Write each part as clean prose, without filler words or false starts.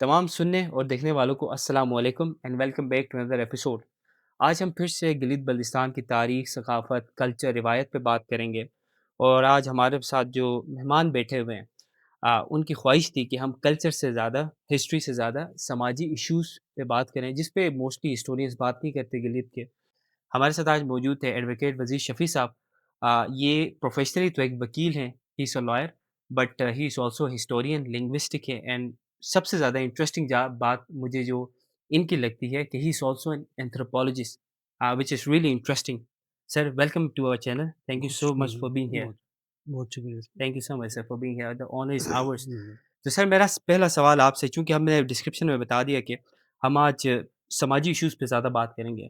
तमाम सुनने और देखने वालों को अस्सलाम वालेकुम and welcome back to another episode. आज हम फिर से गिलित बल्तिस्तान की तारीख, सकाफ़त, कल्चर, रिवायत पे बात करेंगे। और आज हमारे साथ जो मेहमान बैठे हुए हैं, उनकी ख्वाहिश थी कि हम कल्चर से ज़्यादा, हिस्ट्री से ज़्यादा समाजी इश्यूज़ पे बात करें, जिस पे मोस्टली हिस्टोरियंस बात नहीं करते गिलित के। हमारे साथ आज मौजूद थे एडवोकेट वज़ीर शफ़ी साहब। ये प्रोफ़ेशनली तो एक वकील हैं, he is a lawyer, but he is also historian, linguistic है। एंड सबसे ज़्यादा इंटरेस्टिंग बात मुझे जो इनकी लगती है कि he is also an anthropologist, which is really interesting. Sir, welcome to our channel. Thank you बहुत सो मच फॉर बीइंग शुक्रिया, हियर। बहुत बहुत शुक्रिया sir. Thank you so much sir for being here, the honour is ours. हुँ, तो sir, मेरा पहला सवाल आपसे, चूँकि हमने डिस्क्रिप्शन में बता दिया कि हम आज समाजी इश्यूज़ पे ज़्यादा बात करेंगे।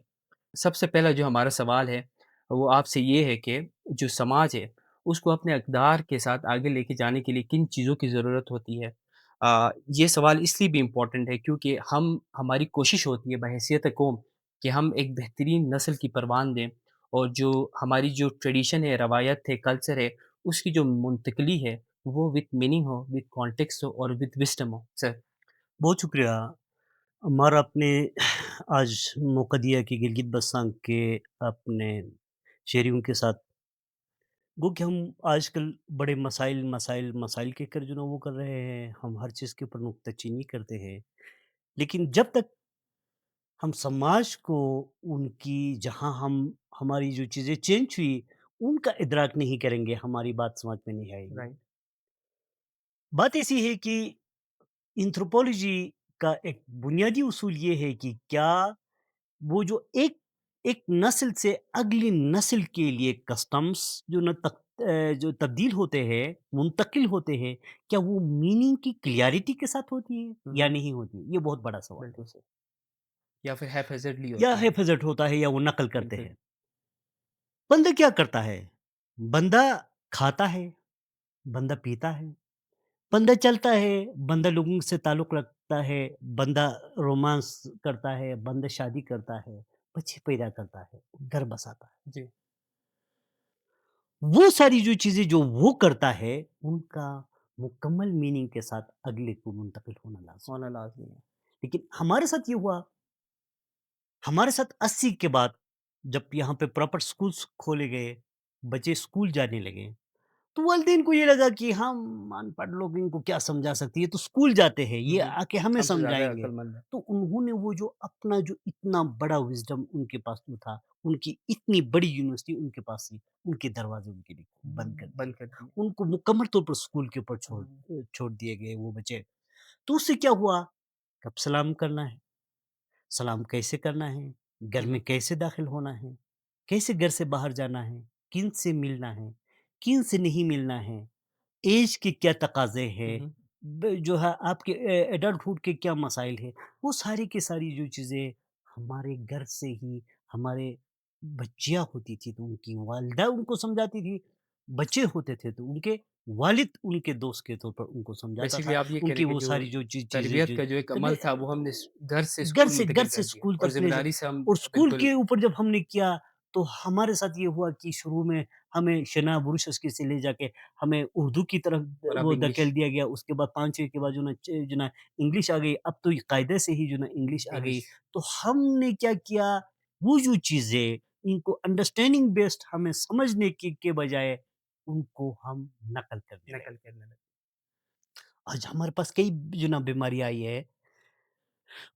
सबसे पहला जो हमारा सवाल है, वो आपसे ये है कि जो समाज है, उसको अपने अक़दार के साथ आगे लेके जाने के लिए किन चीज़ों की ज़रूरत होती है? ये सवाल इसलिए भी इम्पोर्टेंट है क्योंकि हमारी कोशिश होती है बहैसियत कौम कि हम एक बेहतरीन नस्ल की परवान दें, और जो हमारी जो ट्रेडिशन है, रवायत है, कल्चर है, उसकी जो मुंतकिली है, वो विद मीनिंग हो, विद कॉन्टेक्स्ट हो और विद विज़डम हो। सर। बहुत शुक्रिया। हमारा आपने आज मौका दिया कि गिलगित-बल्तिस्तान के अपने शहरियों के साथ गो कि हम आजकल बड़े मसाइल, मसाइल, मसाइल कहकर जो ना वो कर रहे हैं, हम हर चीज़ के ऊपर नुक्ताचीनी करते हैं। लेकिन जब तक हम समाज को उनकी जहाँ हम हमारी जो चीज़ें चेंज हुई, उनका इदराक नहीं करेंगे, हमारी बात समझ में नहीं आएगी। राइट। बात ऐसी है कि एंथ्रोपोलॉजी का एक बुनियादी उसूल ये है कि क्या वो जो एक एक नस्ल से अगली नस्ल के लिए कस्टम्स जो तब्दील होते हैं, मुंतकिल होते हैं, क्या वो मीनिंग की क्लैरिटी के साथ होती है हुँ, या हुँ। नहीं होती? ये बहुत बड़ा सवाल है। बिल्कुल सर। या फिर हैफ़ज़र्डली या होती है। हेफाज़त होता है या वो नकल करते बिल्कुल। हैं। बंदा क्या करता है? बंदा खाता है, बंदा पीता है, बंदा चलता है, बंदा लोगों से ताल्लुक़ रखता है, बंदा रोमांस करता है, बंदा शादी करता है, बच्चे पैदा करता है, घर बसाता है। जी। वो सारी जो चीज़ें जो वो करता है, उनका मुकम्मल मीनिंग के साथ अगले को मुंतकिल होना लाज़मी होना है। लाज़मी है। लेकिन हमारे साथ ये हुआ, हमारे साथ 80 के बाद जब यहाँ पे प्रॉपर स्कूल्स खोले गए, बच्चे स्कूल जाने लगे, तो वालिदैन को ये लगा कि हम अनपढ़ लोग इनको क्या समझा सकते हैं, ये तो स्कूल जाते हैं, हुँ, ये हुँ। आके हमें हमसे ज़्यादा समझाएँगे। अक्लमंद है। तो उन्होंने वो जो अपना जो इतना बड़ा विज़डम उनके पास जो था, उनकी इतनी बड़ी यूनिवर्सिटी उनके पास थी, उनके दरवाज़े उनके लिए बंद कर दिए। बंद कर दिया। उनको मुकम्मल तौर पर स्कूल के ऊपर हुँ, छोड़ दिए गए वो बच्चे। तो उससे क्या हुआ? कब सलाम करना है? सलाम कैसे करना है? घर हुँ, में हुँ। कैसे दाखिल होना है? कैसे घर से बाहर जाना है? किन से मिलना है? किन से नहीं मिलना है? ऐज के क्या तकाज़े हुँ, हैं? हुँ। जो है आपके एडल्टहुड के क्या मसाइल हैं? वो सारी की सारी जो चीज़ें हमारे घर से ही हमारे बच्चियाँ होती थी तो उनकी वालिदा उनको समझाती थी। बच्चे होते थे तो उनके वालिद उनके दोस्त के तौर पर उनको समझाता बेसिकली था। आप ये कह रहे उनकी हैं कि वो जो सारी जो चीज़ें तरबियत जो का जो एक तबे अमल था, वो हमने घर से घर स्कूल से घर मुंतकिल से कर दिया, स्कूल और तक ले जा ज़िम्मेदारी से हम और स्कूल बिल्कुल। के ऊपर जब हमने किया, तो हमारे साथ ये हुआ कि शुरू में हमें शना बुरुशस्की से ले जाके हमें उर्दू की तरफ और अब वो इंग्लिश। धकेल दिया गया। उसके बाद 5-6 के बाद जो ना इंग्लिश आ गई। अब तो ये कायदे से ही जो ना इंग्लिश आ गई। इंग्लिश। तो हमने क्या किया, वो जो चीज़ें इनको अंडरस्टैंडिंग बेस्ड हमें समझने के बजाय उनको हम नकल करने लगे। नकल करने लगे। आज हमारे पास कई जो ना बीमारी आई है।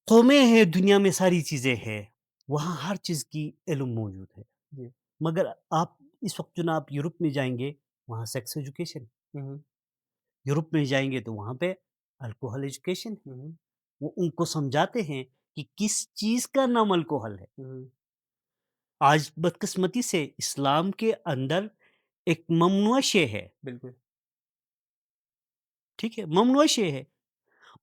कौमें हैं, दुनिया में सारी चीज़ें हैं, वहाँ हर चीज़ की इल्म मौजूद है। जी। मगर आप इस वक़्त जो ना आप यूरोप में जाएँगे, वहाँ सेक्स एजुकेशन, हुँ, हुँ। यूरोप में जाएँगे तो वहाँ पे अल्कोहल एजुकेशन है। हुँ, हुँ। वो उनको समझाते हैं कि किस चीज़ का नाम अल्कोहल है। हुँ, हुँ। आज बदकिस्मती से इस्लाम के अंदर एक ममनुआ शे है, बिल्कुल। ठीक है? ममनुआ शे है।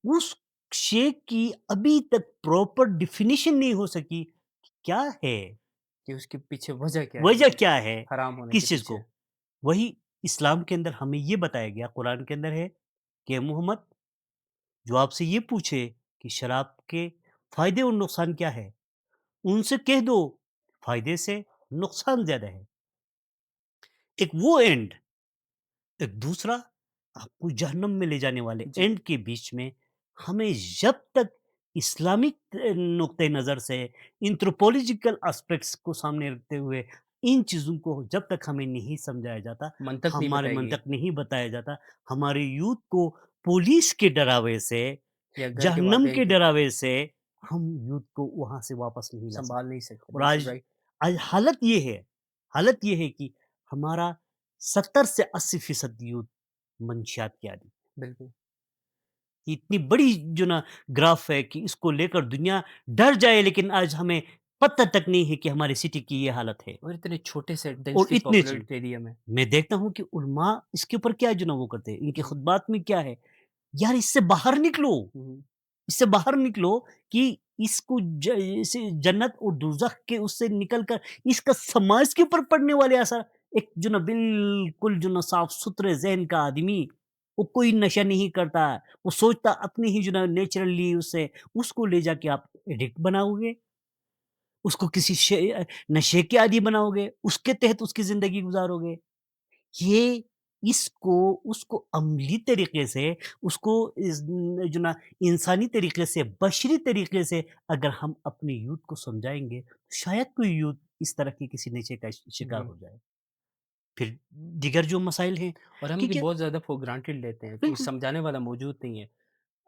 उस शे की अभी तक प्रॉपर डेफ़िनिशन नहीं हो सकी, कि क्या है? कि उसके पीछे वजह क्या है? वजह क्या है? हराम होने के किस चीज़ पीछे। को? वही इस्लाम के अंदर हमें ये बताया गया, कुरान के अंदर है कि मोहम्मद जो आपसे ये पूछे कि शराब के फ़ायदे और नुकसान क्या है? उनसे कह दो, फ़ायदे से नुकसान ज़्यादा है। एक वो एंड, एक दूसरा आपको जहन्नम में ले जाने वाले जी। एंड के बीच में हमें जब तक इस्लामिक नुक्ते नज़र से एंथ्रोपोलॉजिकल एस्पेक्ट्स को सामने रखते हुए इन चीज़ों को जब तक हमें नहीं समझाया जाता, मंतक नहीं हमारे मन बताएगी तक नहीं बताया जाता, हमारे यूथ को पुलिस के डरावे से, या घर के जहन्नम वालिदैन के के डरावे से हम यूथ को वहाँ से वापस नहीं ला संभाल सकते। नहीं सकते, और बिल्कुल आज राइट, आज हालत ये है कि हमारा 70 से 80% यूथ मंशियात के आदी। बिल्कुल। इतनी बड़ी जो ना ग्राफ है कि इसको लेकर दुनिया डर जाए, लेकिन आज हमें पता तक नहीं है कि हमारी सिटी की ये हालत है। और इतने छोटे से और डेंसली इतने च पॉपुलेटेड एरिया में। मैं देखता हूँ कि उलमा इसके ऊपर क्या जो ना वो करते हैं, इनके हुँ, खुतबात में क्या है, यार इससे बाहर निकलो, हुँ, इससे बाहर निकलो कि इसको इसे जन्नत और दोज़ख के उससे निकल कर इसका समाज के ऊपर पड़ने वाले असर, एक जो ना बिल्कुल जो ना साफ-सुथरे ज़हन का आदमी, वो कोई नशा नहीं करता, वो सोचता अपनी ही जो ना नेचुरली उससे उसको ले जाके आप एडिक्ट बनाओगे, उसको किसी नशे के आदी बनाओगे, उसके तहत उसकी ज़िंदगी गुज़ारोगे। ये इसको उसको अमली तरीके से उसको जो ना इंसानी तरीके से, बशरी तरीके से अगर हम अपने यूथ को समझाएँगे, तो शायद कोई यूथ इस तरह के किसी नशे का शिकार हुँ। हो जाए। फिर दीगर जो मसाइल हैं, और हम ये क्योंकि बहुत ज़्यादा फॉर ग्रांटेड लेते हैं, कोई बिल्कुल, समझाने वाला मौजूद नहीं है।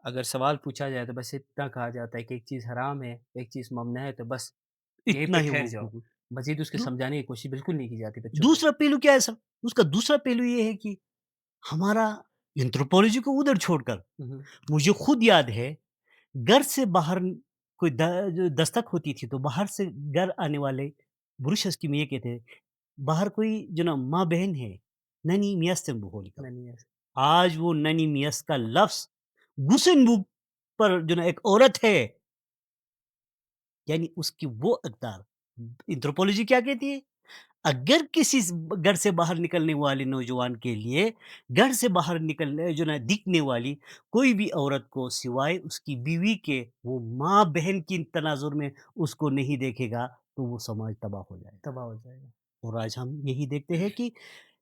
अगर सवाल पूछा जाए तो बस इतना कहा जाता है कि एक चीज़ हराम है, एक चीज़ ममना है तो बस यहीं इतना पे ही ठहर वो जाओ। बिल्कुल। मज़ीद उसके दू समझाने की कोशिश बिल्कुल नहीं की जाती बच्चों को। दूसरा पहलू क्या है सर? उसका दूसरा पहलू ये है कि हमारा एंथ्रोपोलॉजी को उधर छोड़कर हुँ, हुँ। मुझे खुद याद है, घर से बाहर कोई जो दस्तक होती थी, तो बाहर से घर आने वाले पुरुष में ये कहते हैं, बाहर कोई जो ना माँ-बहन है, ननी मियस्तें बोलिका। नहीं, नहीं ऐसा। आज वो ननी मियस का लफ्ज़ गुस्न पर जो ना एक औरत है, यानी उसकी वो अक़दार एंथ्रोपोलॉजी क्या कहती है? अगर किसी घर से बाहर निकलने वाले नौजवान के लिए घर से बाहर निकलने जो ना दिखने वाली कोई भी औरत को सिवाय उसकी बीवी के वो माँ बहन की तनाजुर में उसको नहीं देखेगा, तो वो समाज तबाह हो जाएगा। तबाह हो जाएगा। और आज हम यही देखते हैं कि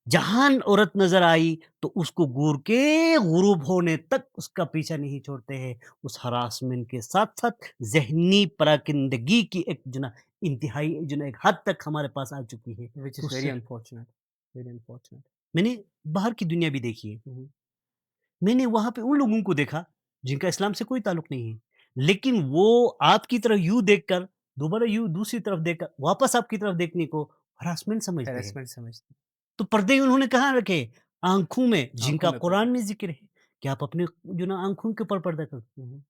जहां औरत नजर आई तो उसको घूर के गुरूब होने तक उसका पीछा नहीं छोड़ते हैं। उस हरासमेंट के साथ साथ जहनी पराकिंदगी की एक जो ना इंतहाई जो ना एक हद तक हमारे पास आ चुकी है। व्हिच तो इज़ वेरी उससे अनफॉर्च्यूनेट, वेरी अनफॉर्च्यूनेट। मैंने बाहर की दुनिया भी देखी है। हुँ, हुँ। मैंने वहाँ पे उन लोगों को देखा, जिनका इस्लाम से कोई ताल्लुक नहीं है। लेकिन वो आपकी तरफ यूँ देखकर, दोबारा यूँ दूसरी तरफ देखकर, वापस आपकी तरफ देखने को हरासमेंट समझते हैं। हैरेसमेंट समझते तो पर्दे उन्होंने कहाँ रखे? आँखों में, हैं, आँखों जिनका में कुरान पर्दा। में ज़िक्र है कि आप अपने जो ना आँखों के ऊपर पर्दा करो। हुँ, हुँ।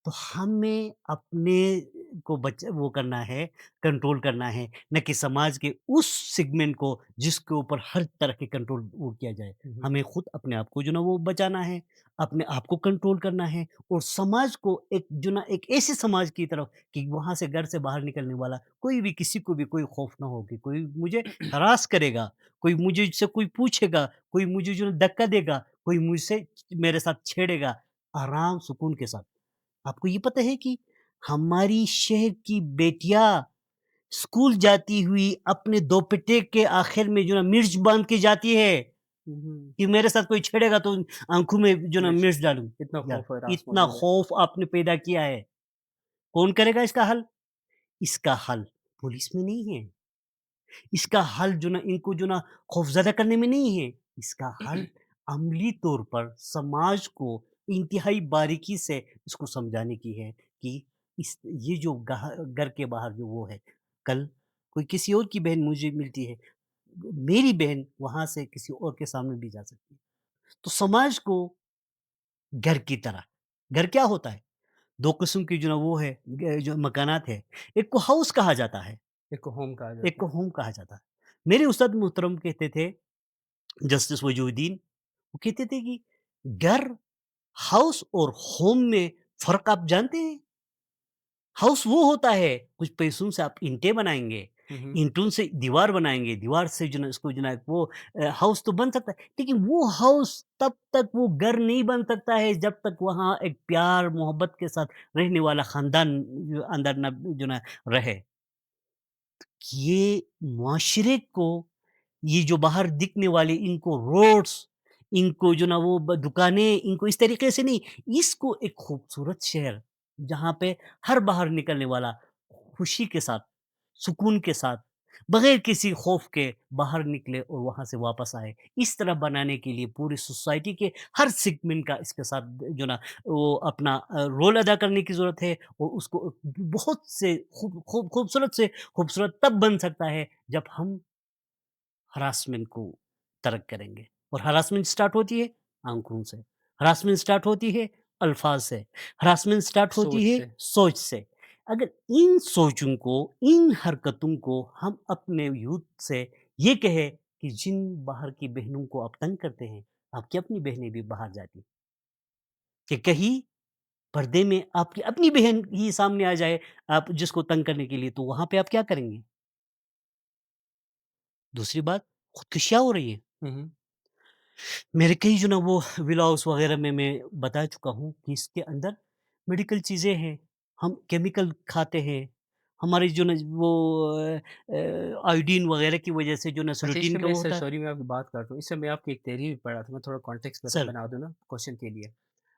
तो हमें अपने को वो करना है, कंट्रोल करना है, ना कि समाज के उस सेगमेंट को जिसके ऊपर हर तरह के कंट्रोल वो किया जाए। हुँ, हुँ। हमें खुद अपने आप को जो ना वो बचाना है, अपने आप को कंट्रोल करना है और समाज को एक जो ना एक ऐसे समाज की तरफ कि वहाँ से घर से बाहर निकलने वाला कोई भी किसी को भी कोई खौफ ना हो कि कोई मुझे हरास करेगा, कोई मुझसे कोई पूछेगा, कोई मुझे जो है धक्का देगा, कोई मुझसे मेरे साथ छेड़ेगा, आराम सुकून के साथ। आपको ये पता है कि हमारी शहर की बेटियाँ स्कूल जाती हुई अपने दोपट्टे के आखिर में जो ना मिर्च बाँध के जाती है, हुँ, हुँ। कि मेरे साथ कोई छेड़ेगा तो आँखों में जो ना मिर्च मिर्च डालूँ। इतना यार, खौफ और रास इतना मौजूद है। खौफ आपने पैदा किया है, कौन करेगा इसका हल? इसका हल पुलिस में नहीं है, इसका हल जो ना इनको जो ना खौफ़ज़दा करने में नहीं है, इसका हल अमली तौर पर समाज को इंतहाई बारीकी से इसको समझाने की है कि इस ये जो घर के बाहर जो वो है, कल कोई किसी और की बहन मुझे मिलती है, मेरी बहन वहाँ से किसी और के सामने भी जा सकती है। तो समाज को घर की तरह, घर क्या होता है? 2 किस्म की जो ना वो है जो मकानात है, एक को हाउस कहा जाता है, एक को होम कहा एक जाता को है। होम कहा जाता है। मेरे उस्ताद मोहतरम कहते थे, जस्टिस वजूद्दीन, वो कहते थे कि घर, हाउस और होम में फ़र्क आप जानते हैं? हाउस वो होता है, कुछ पैसों से आप ईंटें बनाएँगे, हुँ, हुँ। ईंटों से दीवार बनाएँगे, दीवार से जो ना इसको जो ना वो हाउस तो बन सकता है, लेकिन वो हाउस तब तक वो घर नहीं बन सकता है जब तक वहाँ एक प्यार, मोहब्बत के साथ रहने वाला ख़ानदान जो अंदर ना जो ना रहे। ये मुआशरे को ये जो बाहर दिखने वाले इनको रोड्स, इनको जो ना वो ब दुकानें इनको इस तरीके से नहीं, इसको एक खूबसूरत शहर, जहाँ पे हर बाहर निकलने वाला खुशी के साथ, सुकून के साथ, बगैर किसी खौफ के बाहर निकले और वहाँ से वापस आए। इस तरह बनाने के लिए पूरी सोसाइटी के हर सेगमेंट का इसके साथ जो ना वो अपना रोल अदा करने की ज़रूरत है और उसको बहुत से खूबसूरत से खूबसूरत तब बन सकता है जब हम हरासमेंट को तर्क करेंगे और हरासमेंट स्टार्ट होती है आँखों से, हरासमेंट स्टार्ट होती है अल्फाज से, हरासमेंट स्टार्ट होती सोच है से। सोच से। अगर इन सोचों को, इन हरकतों को हम अपने यूथ से ये कहें कि जिन बाहर की बहनों को आप तंग करते हैं, आपकी अपनी बहनें भी बाहर जाती, कि कहीं पर्दे में आपकी अपनी बहन ही सामने आ जाए, आप जिसको तंग करने के लिए, तो वहाँ पे आप क्या करेंगे? दूसरी बात, खुदकुशियाँ हो रही है। हुँ, हुँ। मेरे कई जो ना वो व्लॉग्स वगैरह में मैं बता चुका हूँ कि इसके अंदर मेडिकल चीज़ें हैं, हम केमिकल खाते हैं, हमारी जो ना वो आयोडीन वगैरह की वजह से जो ना अच्छा, सेरोटीन इसमें का मैं वो सर होता है। सॉरी मैं आपकी बात काट रहा हूँ। इससे मैं आपकी एक तहरीर भी पढ़ा था, मैं थोड़ा कॉन्टेक्स्ट सर, बना दूँ ना क्वेश्चन के लिए।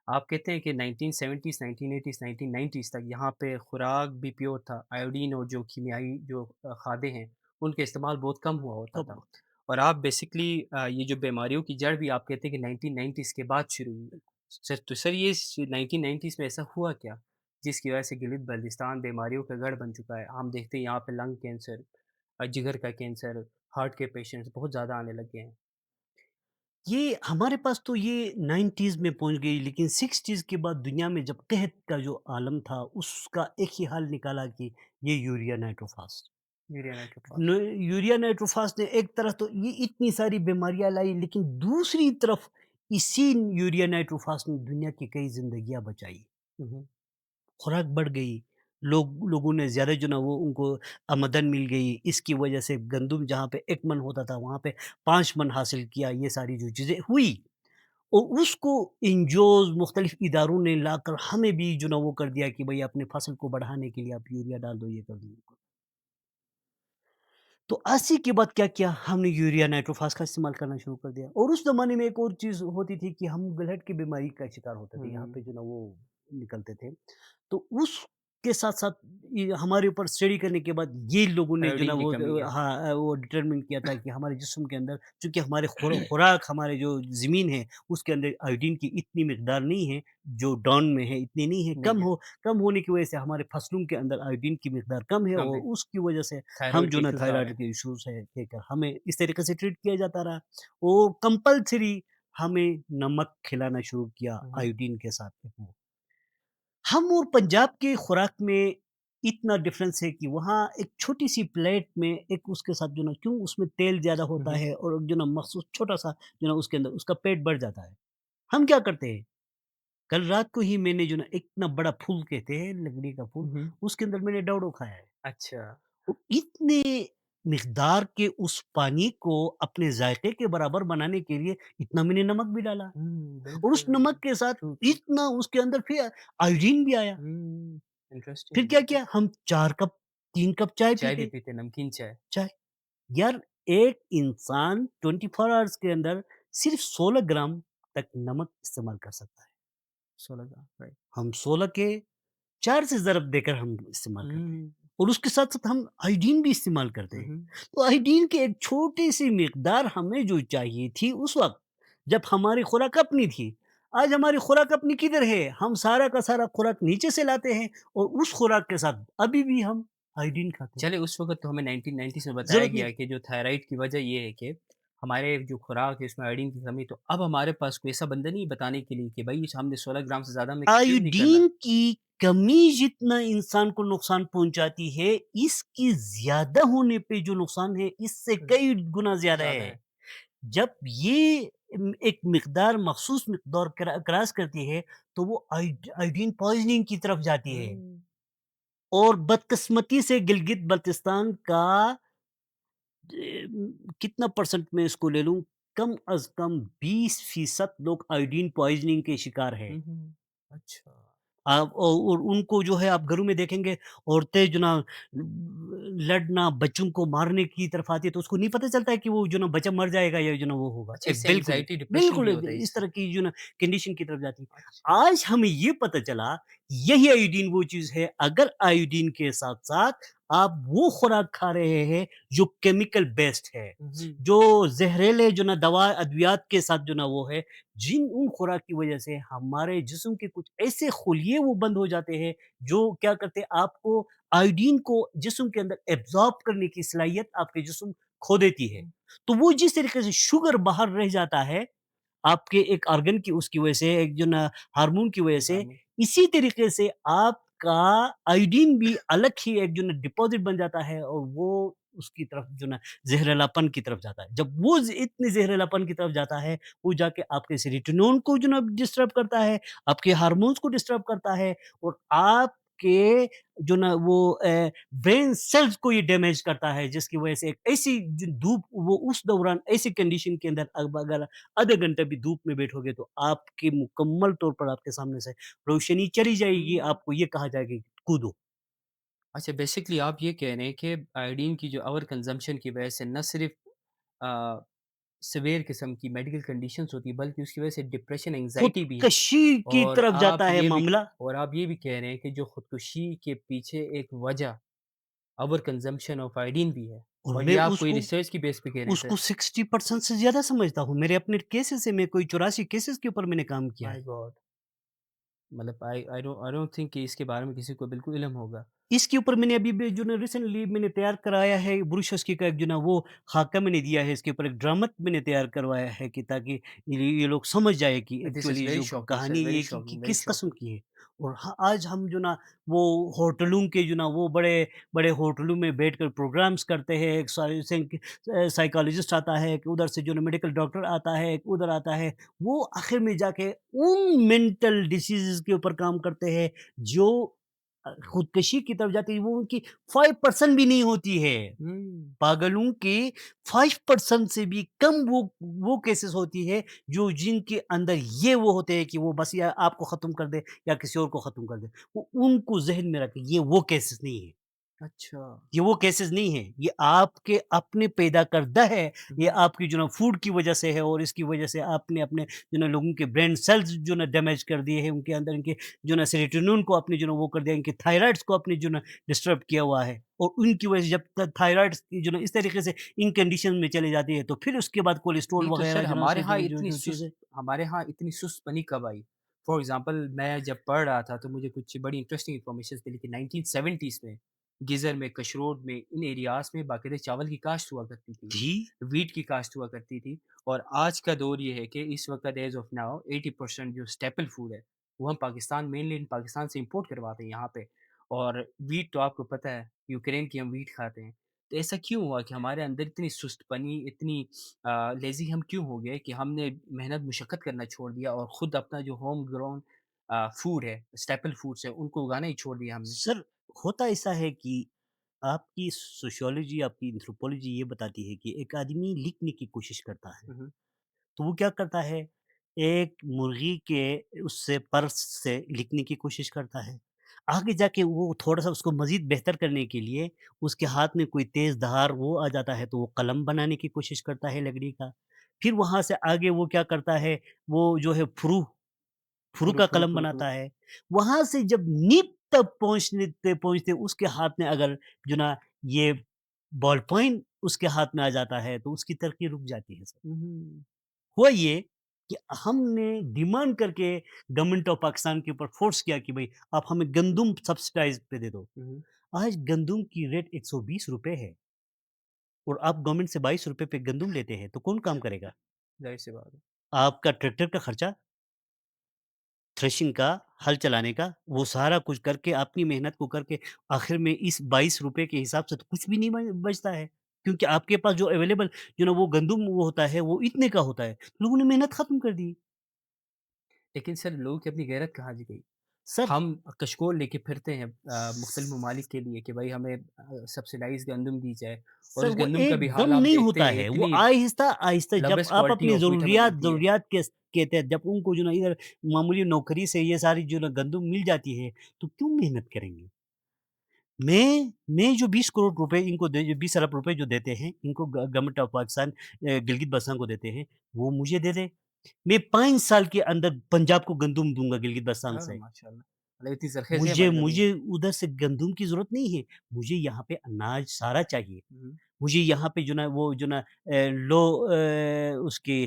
आप कहते हैं कि 1970s, 1980s, 1990s तक यहाँ पे खुराक भी प्योर था। आयोडीन और जो कीमियाई जो खादे हैं, उनका इस्तेमाल बहुत कम हुआ होता कब था। हुआ? और आप बेसिकली ये जो बीमारियों की जड़ भी आप कहते हैं कि 1990s के बाद शुरू हुई। सर तो सर ये 1990s में ऐसा हुआ क्या? जिसकी वजह से गिलिद-बल्तिस्तान बीमारियों का गढ़ बन चुका है। हम देखते हैं यहाँ पे लंग कैंसर, जिगर का कैंसर, हार्ट के पेशेंट्स बहुत ज़्यादा आने लग गए हैं। ये हमारे पास तो ये 90s में पहुँच गई, लेकिन 60s के बाद दुनिया में जब कहत का जो आलम था, उसका एक ही हल निकाला कि ये यूरिया नाइट्रोफास। यूरिया नाइट्रोफॉस। न यूरिया नाइट्रोफास ने एक तरफ तो ये इतनी सारी बीमारियाँ लाई, लेकिन दूसरी तरफ इसी यूरिया नाइट्रोफास ने दुनिया की कई ज़िंदगियाँ बचाई। हुँ, हुँ। खुराक बढ़ गई, लोगों ने ज़्यादा जो ना वो उनको आमदन मिल गई, इसकी वजह से गंदुम जहाँ पे 1 मन होता था, वहाँ पे 5 मन हासिल किया, ये सारी जो चीज़ें हुई और उसको एनजीओज़ मुख्तलिफ़ इदारों ने लाकर हमें भी जो ना वो कर दिया कि भई अपने फसल को बढ़ाने के लिए आप यूरिया डाल दो, ये कर दो। तो 80 के बाद क्या किया, हमने यूरिया नाइट्रोफॉस का इस्तेमाल करना शुरू कर दिया और उस ज़माने में एक और चीज़ होती थी कि हम गलहट की बीमारी का शिकार होते थे। यहाँ हुँ, पे जो ना वो निकलते थे। तो उसके साथ-साथ ये हमारे ऊपर स्टडी करने के बाद ये लोगों ने जो ना आयोडीन की वो कमी है। हाँ, वो डिटरमाइन किया था कि हमारे जिस्म के अंदर चूँकि हमारे खुराक हमारे जो ज़मीन है, उसके अंदर आयोडीन की इतनी मिकदार नहीं है, जो डॉन में है, इतनी नहीं है, नहीं है, कम होने की वजह से हमारे फसलों के अंदर आयोडीन की मिकदार कम है कम और है। उसकी वजह से हम थायरॉइड जो के ना इश्यूज़ आ रहे थायरॉइड हैं। के इश्यूज़ है लेकर हमें इस तरीके से ट्रीट किया जाता रहा और कंपल्सरी हमें नमक खिलाना शुरू किया हुँ, हुँ। आयोडीन के साथ में। हम और पंजाब के खुराक में इतना डिफरेंस है कि वहाँ एक छोटी-सी प्लेट में एक उसके साथ जो ना क्यों उसमें तेल ज़्यादा हुँ, होता हुँ। है और जो ना मखसूस छोटा-सा जो ना उसके अंदर उसका पेट भर जाता है। हम क्या करते हैं, कल रात को ही मैंने जो ना इतना बड़ा फूल कहते हैं लकड़ी का फूल, हुँ, हुँ। उसके अंदर मैंने डवडो खाया है। अच्छा। तो इतने मिकदार के उस पानी को अपने जायके के बराबर बनाने के लिए इतना मैंने नमक भी डाला हुँ, और उस बिल्कुल। नमक के साथ ट्रू, ट्रू। इतना उसके अंदर फिर आयोडीन भी आया। हुँ, फिर इंटरेस्टिंग क्या बिल्कुल। किया हम 4 कप 3 कप चाय चाय भी पीते, पीते हैं, नमकीन चाय। चाय। यार एक इंसान 24 आवर्स के अंदर सिर्फ़ 16 ग्राम तक नमक इस्तेमाल कर सकता है। 16 ग्राम, राइट। हम 16 के 4 से ज़रब देकर हम इस्तेमाल करते हैं हुँ, और उसके साथ-साथ हम आयोडीन भी इस्तेमाल करते हुँ, हैं। हुँ। तो आयोडीन की एक छोटी-सी मिकदार हमें जो चाहिए थी उस वक़्त, जब हमारी खुराक अपनी थी। आज हमारी खुराक अपनी किधर है? हम सारा का सारा खुराक नीचे से लाते हैं और उस खुराक के साथ अभी भी हम आयोडीन खाते हैं। चलिए उस वक़्त तो हमें 1990s में बताया ज़रूरत नहीं। गया कि जो थायराइड की वजह ये है कि हमारे जो खुराक है उसमें आयोडीन की कमी, तो अब हमारे पास कोई ऐसा बंदा नहीं है बताने के लिए कि भई हमने 16 ग्राम से ज़्यादा हमें कंज़्यूम नहीं करना। आयोडीन की कमी जितना इंसान को नुकसान पहुँचाती है, इसकी ज़्यादा होने पे जो नुकसान है, इससे हुँ, कई गुना ज़्यादा ज़्यादा है। है। जब ये एक मिकदार मख़सूस मिकदार क्रॉस करती है, तो वो आयोडीन पॉइज़निंग की तरफ जाती है हुँ, और बदकिस्मती से गिलगित-बल्तिस्तान का कितना परसेंट मैं इसको ले लूँ, कम अज़ कम 20% लोग आयोडीन पॉइज़निंग के शिकार हैं। हुँ, हुँ। अच्छा। आप और उनको जो है आप घरों में देखेंगे औरतें जो ना लड़ना, बच्चों को मारने की तरफ आती है, तो उसको नहीं पता चलता है कि वो जो ना बच्चा मर जाएगा या जो ना वो होगा। अच्छा, इससे बिल्कुल, एंग्ज़ायटी, डिप्रेशन बिल्कुल भी होता है इस इससे? तरह की जो ना कंडीशन की तरफ जाती है। अच्छा। आज हमें ये पता चला, यही आयोडीन वो चीज़ है, अगर आयोडीन के साथ-साथ आप वो खुराक खा रहे हैं जो केमिकल बेस्ड है, हुँ, हुँ। जो ज़हरीले जो ना दवा अद्वियात के साथ जो ना वो है, जिन उन खुराक की वजह से हमारे जिस्म के कुछ ऐसे खुलिये वो बंद हो जाते हैं, जो क्या करते हैं आपको आयोडीन को जिस्म के अंदर एब्ज़ॉर्ब करने की सलाहियत आपके जिस्म खो देती है। हुँ, तो वो जिस तरीके से शुगर बाहर रह जाता है, आपके एक ऑर्गन की उसकी वजह से, एक जो ना हार्मोन की वजह से, हार्मोन। इसी तरीके से आपका आयोडीन भी अलग ही एक जो ना डिपॉज़िट बन जाता है और वो उसकी तरफ जो ना ज़हरीलापन की तरफ जाता है। जब वो इतने ज़हरीलापन की तरफ जाता है, वो जाके आपके सेरोटोनिन को जो ना डिस्टर्ब करता है, आपके हार्मोन्स को डिस्टर्ब करता है और आपके जो ना वो ब्रेन सेल्स को ये डैमेज करता है, जिसकी वजह से एक ऐसी जो धूप वो उस दौरान ऐसी कंडीशन के अंदर अब अगर आधे घंटे भी धूप में बैठोगे तो आपके मुकम्मल तौर पर आपके सामने से रोशनी चली जाएगी, हुँ। आपको ये कहा जाएगा कि कूदो। अच्छा, बेसिकली आप ये कह रहे हैं कि आयोडीन की जो ओवर कंज़म्पशन की वजह से न सिर्फ़ अ, सीवियर किस्म की मेडिकल कंडीशंस होती है, बल्कि उसकी वजह से डिप्रेशन, एंग्ज़ायटी भी है। खुदकशी की और तरफ आप जाता है ये भी मामला। आप ये भी कह रहे हैं कि जो खुदकुशी के पीछे एक वजह ओवर कंज़म्पशन ऑफ आयोडीन भी है। और और मैं ये आप कोई उसको रिसर्च की बेस पे कह रहे हैं उसको सर? 60% से ज़्यादा समझता हूँ। मेरे अपने केसेज़ है, मैं कोई 84 केसेज़ के ऊपर मैंने काम किया माय है। गॉड! मतलब आई डोंट थिंक कि इसके बारे में किसी को बिल्कुल इल्म होगा। इसके ऊपर मैंने अभी भी जो ना रिसेंटली मैंने तैयार कराया है ब्रूशस्की का एक जो ना वो खाका मैंने दिया है, इसके ऊपर एक ड्रामा मैंने तैयार करवाया है कि ताकि ये लोग समझ जाए कि दिस इज़ एक्चुअली वेरी जो शॉकिंग सर, कहानी वेरी ये कि शॉकिंग, वेरी किस किस्म शॉकिंग। की है। और आज हम जो ना वो होटलों के जो ना वो बड़े बड़े होटलों में बैठकर प्रोग्राम्स करते हैं, एक साइकोलॉजिस्ट आता है, एक उधर से जो ना मेडिकल डॉक्टर आता है, एक उधर आता है, वो आखिर में जाके उन मेंटल डिसीज़ के ऊपर काम करते हैं जो खुदकशी की तरफ जाती है, वो उनकी 5% भी नहीं होती है। हुँ। पागलों की 5% से भी कम वो केसेस होती है जो जिनके अंदर ये वो होते हैं कि वो बस या आपको ख़त्म कर दे या किसी और को ख़त्म कर दे। वो उनको ज़हन में रखें, ये वो केसेस नहीं है। अच्छा। ये वो केसेस नहीं है, ये आपके अपने पैदा करदा है, हुँ, ये हुँ। आपकी जो ना फूड की वजह से है और इसकी वजह से आपने अपने जो ना लोगों के ब्रेन सेल्स जो ना डैमेज कर दिए हैं, उनके अंदर इनके जो ना सेरोटोनिन को आपने जो ना वो कर दिया, इनके थायराइड्स को आपने जो ना डिस्टर्ब किया हुआ है और उनकी वजह से जब तक थायराइड्स की जो ना इस तरीके से इन कंडीशन में चली जाती है, तो फिर उसके बाद कोलेस्ट्रॉल नहीं तो वगैरह सर जो ना हमारे से यहाँ जो इतनी जो सुस्त चीज़ें। हमारे यहाँ इतनी सुस्त बनी कब आई? फॉर एग्ज़ाम्पल मैं जब पढ़ रहा था तो मुझे कुछ बड़ी इंटरेस्टिंग इन्फॉर्मेशंस मिली कि 1970s में गीज़र में, कशरोड में, इन एरियाज़ में बाकायदा चावल की काश्त हुआ करती थी, जी, व्हीट की काश्त हुआ करती थी। और आज का दौर ये है कि इस वक़्त एज़ ऑफ नाउ 80% जो स्टेपल फूड है, वो हम पाकिस्तान मेनली इन पाकिस्तान से इम्पोर्ट करवाते हैं यहाँ पे। और व्हीट तो आपको पता है, यूक्रेन की हम व्हीट खाते हैं। तो ऐसा क्यों हुआ कि हमारे अंदर इतनी सुस्तपनी, इतनी लेज़ी हम क्यों हो गए कि हमने मेहनत मशक्कत करना छोड़ दिया और खुद अपना जो होम ग्रोन फूड है, स्टेपल फूड्स है, उनको उगाना ही छोड़ दिया हमने। सर होता ऐसा है कि आपकी सोशियोलॉजी, आपकी एंथ्रोपोलॉजी ये बताती है कि एक आदमी लिखने की कोशिश करता है। हुँ, हुँ। तो वो क्या करता है, एक मुर्गी के उससे पर से लिखने की कोशिश करता है। आगे जाके वो थोड़ा-सा उसको मज़ीद बेहतर करने के लिए उसके हाथ में कोई तेज़ धार वो आ जाता है, तो वो कलम बनाने की कोशिश करता है लकड़ी का। फिर वहाँ से आगे वो क्या करता है, वो जो है फ्रू फुरु, का फुरु, कलम फुरु, फुरु। बनाता है। वहाँ से जब नीब तक पहुँचते उसके हाथ में अगर जो ना ये बॉल पॉइंट उसके हाथ में आ जाता है, तो उसकी तरक्की रुक जाती है सर। हुँ, हुँ। हुआ ये कि हमने डिमांड करके गवर्नमेंट ऑफ पाकिस्तान के ऊपर फ़ोर्स किया कि भई आप हमें गंदुम सब्सिडाइज़ पे दे दो। हुँ, हुँ। आज गंदुम की रेट ₹120 है और आप गवर्नमेंट से ₹22 पे गंदुम लेते हैं, तो कौन काम करेगा? ज़ाहिर-सी बात है। आपका ट्रैक्टर का खर्चा, थ्रेशिंग का, हल चलाने का, वो सारा कुछ करके अपनी मेहनत को करके आखिर में इस ₹22 के हिसाब से तो कुछ भी नहीं बचता है। क्योंकि आपके पास जो अवेलेबल जो ना वो गंदुम वो होता है, वो इतने का होता है। लोगों ने मेहनत खत्म कर दी। लेकिन सर लोगों की अपनी गैरत कहाँ जी गई? सर हम कशकोल लेके फिरते हैं मुख्तलिफ ममालिक के लिए कि भाई हमें सब्सिडाइज़ गंदम दी जाए और सर उस वो गंदम का भी एकदम हाल आप नहीं देखते होता हैं है, वो इतनी आहिस्ता-आहिस्ता जब लोवेस्ट आप क्वालिटी अपनी ऑफ व्हीट हमें ज़रूरियात मिलती है। ज़रूरियात के तहत जब उनको जो ना इधर मामूली नौकरी से ये सारी जो ना गंदम मिल जाती है, तो क्यों मेहनत करेंगे? मैं जो 20 करोड़ रुपए इनको दे 20 अरब रुपए जो देते हैं, इनको गवर्नमेंट ऑफ पाकिस्तान गिलगित-बल्तिस्तान को देते हैं, वो मुझे दे दे। मैं 5 साल के अंदर पंजाब को गंदम दूँगा गिलगित-बल्तिस्तान हाँ, से। माशाअल्लाह। मतलब इतनी ज़रख़ेज़ है मुझे हमारी ज़मीन। मुझे उधर से गंदम की ज़रूरत नहीं है, मुझे यहाँ पे अनाज सारा चाहिए। हुँ, हुँ। मुझे यहाँ पे जो ना वो जो ना लो उसकी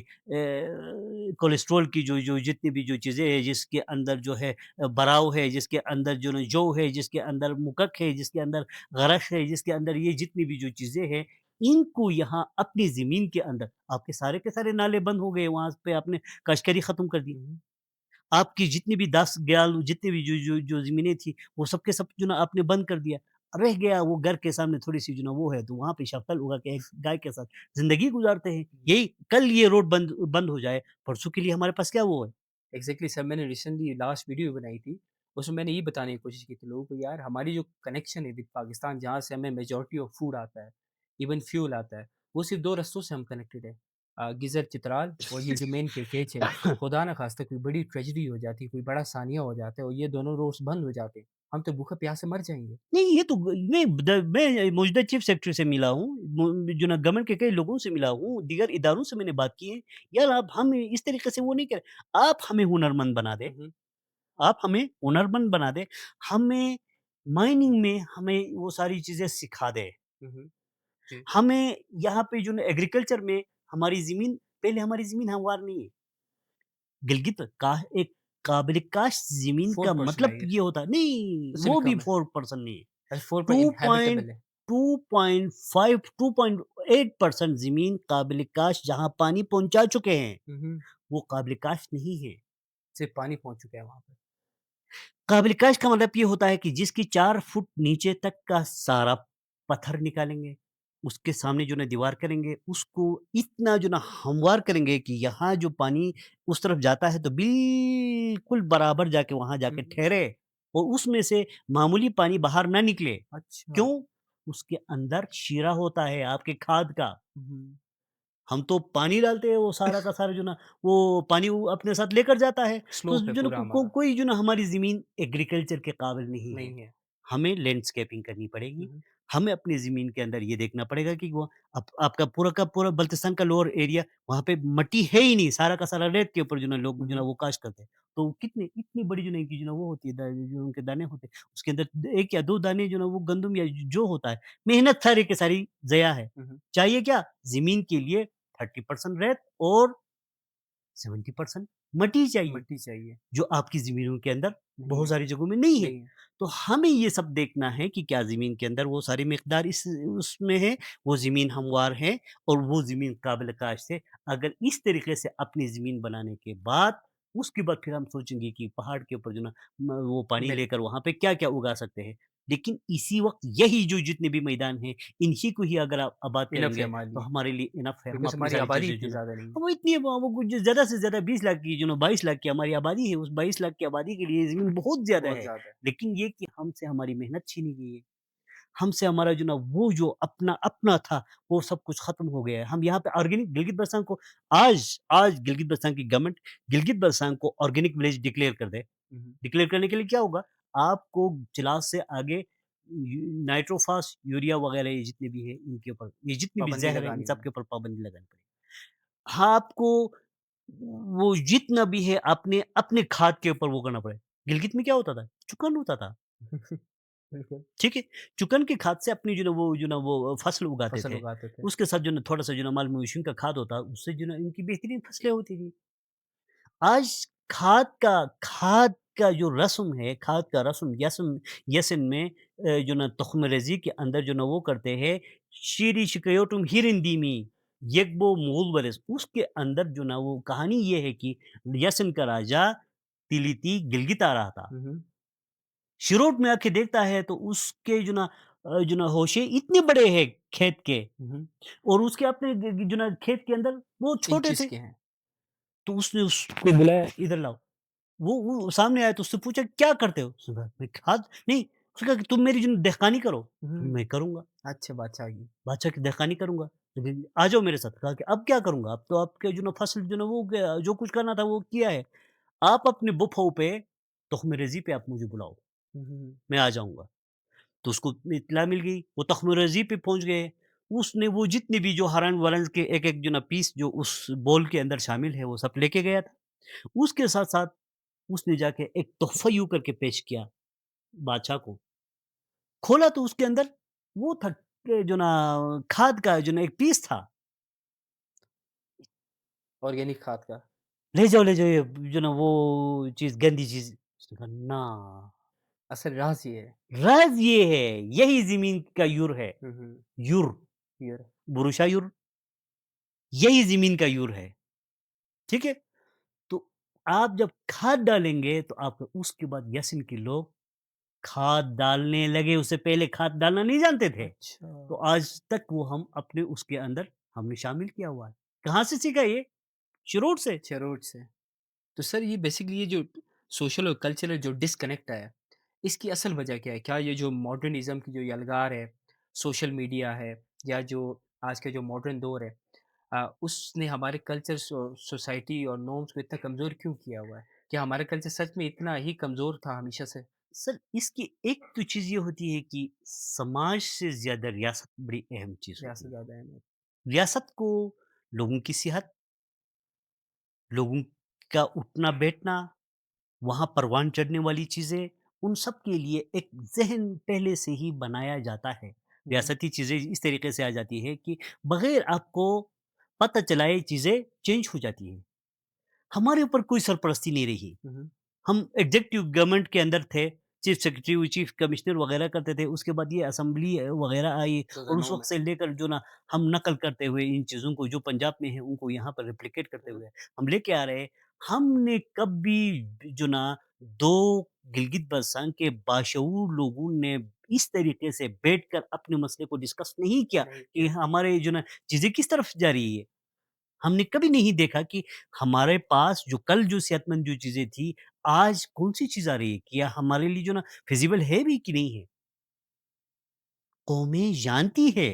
कोलेस्ट्रॉल की जो जो जितनी भी जो चीज़ें हैं, जिसके अंदर जो है बराव है, जिसके अंदर जो ना जौ है, जिसके अंदर मुकक है, जिसके अंदर गरक है, जिसके अंदर ये जितनी भी जो चीज़ें हैं, इनको यहाँ अपनी ज़मीन के अंदर आपके सारे के सारे नाले बंद हो गए, वहाँ पे आपने काश्तकारी ख़त्म कर दी। हुँ, हुँ। आपकी जितनी भी 10 ग्याल जितनी भी जो ज़मीनें थी, वो सब के सब जो ना आपने बंद कर दिया। रह गया वो घर के सामने थोड़ी-सी जो ना वो है, तो वहाँ पे शक्ल उगा के एक गाय के साथ ज़िंदगी गुज़ारते हैं। हुँ। यही कल ये रोड बंद बंद हो जाए, परसों के लिए हमारे पास क्या वो है? एग्ज़ैक्टली सर, मैंने रिसेंटली लास्ट वीडियो बनाई थी, उसमें मैंने ये बताने की कोशिश की थी लोगों को, यार हमारी जो कनेक्शन है विद पाकिस्तान, जहाँ से हमें मेजॉरिटी ऑफ फूड आता है, इवन फ्यूल आता है, वो सिर्फ़ 2 रास्तों से हम कनेक्टेड हैं। गिज़र चित्राल और ये जो मेन केकेच है, खुदा ना ख़ास्ता कोई बड़ी ट्रेजेडी हो जाती है, कोई बड़ा सानिया हो जाता है और ये दोनों रोड्स बंद हो जाते हैं, हम तो भूखे-प्यासे मर जाएँगे। नहीं, ये तो मैं मौजूदा चीफ़ सेक्रेटरी से मिला हूँ, जो ना गवर्नमेंट के कई लोगों से मिला हूँ, दीगर इदारों से मैंने बात की है। यार आप हम इस तरीके से वो नहीं कर आप हमें हुनरमंद बना दें। हुँ, हुँ। आप हमें हुनरमंद बना दें, हमें माइनिंग में हमें वो सारी चीज़ें सिखा दें। हुँ, हुँ। जी, हमें यहाँ पे जो ना एग्रीकल्चर में हमारी ज़मीन पहले हमारी ज़मीन हमवार नहीं है। गिलगित का एक काबिल-काश ज़मीन का 4% मतलब आई है, ये होता है नहीं, उससे भी वो भी कम है। 4% नहीं है। अच्छा, 4 पर 2 पॉइंट इनहैबिटेबल है। 2.5 2.8% ज़मीन काबिल-काश जहाँ पानी पहुँचा चुके हैं, हुँ, हुँ। वो काबिल-काश नहीं है। सिर्फ़ पानी पहुँच चुका है वहाँ पे। काबिल-काश का मतलब ये होता है कि जिसकी 4 फुट नीचे तक का सारा पत्थर निकालेंगे, उसके सामने जो ना दीवार करेंगे, उसको इतना जो ना हमवार करेंगे कि यहाँ जो पानी उस तरफ जाता है तो बिल्कुल बराबर जाके वहाँ हुँ, जाके हुँ। ठहरे और उसमें से मामूली पानी बाहर ना निकले। अच्छा। क्यों? उसके अंदर शीरा होता है आपके खाद का। हुँ, हुँ। हम तो पानी डालते हैं वो सारा का सारा जो ना वो पानी वो अपने साथ लेकर जाता है। तो स्लोप है जो ना पूरा हमारा, कोई जो ना हमारी ज़मीन एग्रीकल्चर के काबिल नहीं है। नहीं है। हमें लैंडस्केपिंग करनी हुँ, पड़ेगी। हुँ। हमें अपनी ज़मीन के अंदर ये देखना पड़ेगा कि वो आपका पूरा का पूरा बल्तिस्तान का लोअर एरिया वहाँ पे मिट्टी है ही नहीं, सारा का सारा रेत के ऊपर जो ना लोग हुँ, जो ना हुँ। वो काश्त करते हैं। तो कितने इतनी बड़ी जो ना इनकी जो ना वो होती है जो उनके दाने होते हैं, उसके अंदर 1 या 2 दाने जो ना वो गंदम या जो होता है, मेहनत सारी की सारी ज़या है। हुँ, हुँ। चाहिए क्या? ज़मीन के लिए 30% रेत और 70% मिट्टी चाहिए। मिट्टी चाहिए, जो आपकी ज़मीनों के अंदर नहीं बहुत है, सारी जगहों में नहीं है। नहीं है। तो हमें ये सब देखना है कि क्या ज़मीन के अंदर वो सारी मिक़दार इस उसमें है, वो ज़मीन हमवार है और वो ज़मीन काबिल-काश है। अगर इस तरीके से अपनी ज़मीन बनाने के बाद, उसके बाद फिर हम सोचेंगे कि पहाड़ के ऊपर जो ना वो पानी मिल्क, लेकर वहाँ पे क्या-क्या उगा सकते हैं। लेकिन इसी वक़्त यही जो जितने भी मैदान हैं, इन्हीं को ही अगर आप आबाद इनफ है करेंगे, हमारे तो लिए, हमारे लिए इनफ़ है। हम बिकॉज़ अपनी हमारी सारी आबादी चीज़ें जो इतनी ना ज़्यादा नहीं है। वो इतनी वो कुछ ज़्यादा से ज़्यादा 20 लाख की जो ना 22 लाख की हमारी आबादी है, उस 22 लाख की आबादी के लिए ज़मीन बहुत ज़्यादा बहुत है। ज़्यादा है। लेकिन ये कि हमसे हमारी मेहनत छीनी गई है। हमसे हमारा जो ना वो जो अपना अपना था, वो सब कुछ ख़त्म हो गया है। हम यहाँ पे ऑर्गेनिक गिलगित-बल्तिस्तान को आज आज गिलगित-बल्तिस्तान की गवर्नमेंट गिलगित-बल्तिस्तान को ऑर्गेनिक विलेज डिक्लेयर कर दे। हुँ, हुँ। डिक्लेयर करने के लिए क्या होगा? आपको जिलास से आगे नाइट्रोफॉस, यूरिया वग़ैरह ये जितने भी हैं, इनके ऊपर ये जितने भी पाबंदी ज़हर हैं, इन लगानी सब होगी। के ऊपर पाबंदी लगानी पड़ेगी। हाँ, आपको वो जितना भी है अपने अपने खाद के ऊपर वो करना पड़ेगा। गिलगित में क्या होता था? चुकन होता था, बिल्कुल, ठीक है? चुकन की खाद से अपनी जो ना वो फसल उगाते फसल थे। उगाते थे। उसके साथ जो ना थोड़ा-सा जो ना माल-मवेशियों का खाद होता, उससे जो ना इनकी बेहतरीन फसलें होती थी। आज खाद का जो रस्म है, खाद का रस्म यसन में जो ना तुख़्म-रेज़ी के अंदर जो ना वो करते हैं, शीरी शिकयोटुम हिरिंदीमी यकबो मूल उसके अंदर जो ना वो कहानी ये है कि यसन का राजा तिलिती गिलगित आ रहा था। हुँ, हुँ। शिरोट में आके देखता है तो उसके जो ना होशे इतने बड़े हैं खेत के हुँ, हुँ। और उसके अपने जो ना खेत के अंदर वो छोटे इंचेस थे। के हैं। तो उसने उसको बुलाया, "इधर लाओ।" वो सामने आया तो उससे पूछा, "क्या करते हो?" उसने कहा, "मैं खाद नहीं।" उसने कहा कि तुम मेरी जो दहकानी करो। हुँ। मैं करूँगा, अच्छा, बादशाह की। बादशाह की दहकानी करूँगा। लेकिन आ जाओ मेरे साथ। कहा कि अब क्या करूँगा? अब तो आपके जो ना फसल जो ना वो गया, जो कुछ करना था वो किया है। आप अपने बुफ़ाओ पे, तख़्म-ए-रज़ी पे आप मुझे बुलाओ, हुँ, हुँ। मैं आ जाऊँगा। तो उसको इत्तला मिल गई, वो तख़्म-ए-रज़ी पे पहुँच गए। उसने वो जितने भी जो हरन-वरन के एक-एक जो ना पीस जो उस बॉल के अंदर शामिल है, वो सब लेके गया था। उसके साथ-साथ उसने जाके एक तोहफ़ा यूँ करके पेश किया बादशाह को। खोला तो उसके अंदर वो था, जो ना खाद का जो ना एक पीस था। ऑर्गेनिक खाद का। ले जाओ ये जो ना वो चीज़ गंदी चीज़। उसने कहा ना, असल राज़ ये है। राज़ ये है, यही ज़मीन का युर है। हुँ, हुँ। युर, यूर बुरुशा युर, यही ज़मीन का युर है। ठीक है? तो आप जब खाद डालेंगे तो आप उसके बाद यकीन के लोग खाद डालने लगे, उससे पहले खाद डालना नहीं जानते थे। अच्छा। तो आज तक वो हम अपने उसके अंदर हमने शामिल किया हुआ है। कहाँ से सीखा ये? शुरू से। चरोट से। तो सर ये बेसिकली ये जो सोशल और कल्चरल जो डिस्कनेक्ट है, इसकी असल वजह क्या है? क्या ये जो मॉडर्निज़्म की जो यलगार है, सोशल मीडिया है या जो आज का जो मॉडर्न दौर है उसने हमारे कल्चर सोसाइटी और नॉर्म्स को इतना कमज़ोर क्यों किया हुआ है? क्या हमारा कल्चर सच में इतना ही कमज़ोर था हमेशा से? सर, इसकी एक तो चीज़ ये होती है कि समाज से ज़्यादा रियासत बड़ी अहम चीज़ या होती से है। ज़्यादा अहमियत। रियासत को लोगों की सेहत, लोगों का उठना-बैठना, वहाँ परवान चढ़ने वाली चीज़ें, उन सब के लिए एक ज़हन पहले से ही बनाया जाता है। हुँ, हुँ। रियासती चीज़ें इस तरीके से आ जाती है कि बग़ैर आपको पता चलाए चीज़ें चेंज हो जाती हैं। हमारे ऊपर कोई सरपरस्ती नहीं रही। हुँ, हुँ। हम एग्ज़ेक्टिव गवर्नमेंट के अंदर थे, चीफ़ सेक्रेटरी, चीफ़ कमिश्नर वग़ैरह करते थे, उसके बाद ये असेंबली वग़ैरह आई तो और उस ज़नों में। वक़्त से लेकर जो ना हम नकल करते हुए इन चीज़ों को जो पंजाब में है, उनको यहाँ पर रेप्लिकेट करते हुँ, हुए हम लेके आ रहे हैं। हमने कभी जो ना 2 गिलगित-बाल्टिस्तान के बाशऊर लोगों ने इस तरीके से बैठकर अपने मसले को डिस्कस नहीं किया नहीं कि किया। हमारे जो ना चीज़ें किस तरफ जा रही है। हमने कभी नहीं देखा कि हमारे पास जो कल जो सेहतमंद जो चीज़ें थी, आज कौन-सी चीज़ आ रही है? क्या हमारे लिए जो ना फ़िज़िबल है भी कि नहीं है? कौमें जानती है,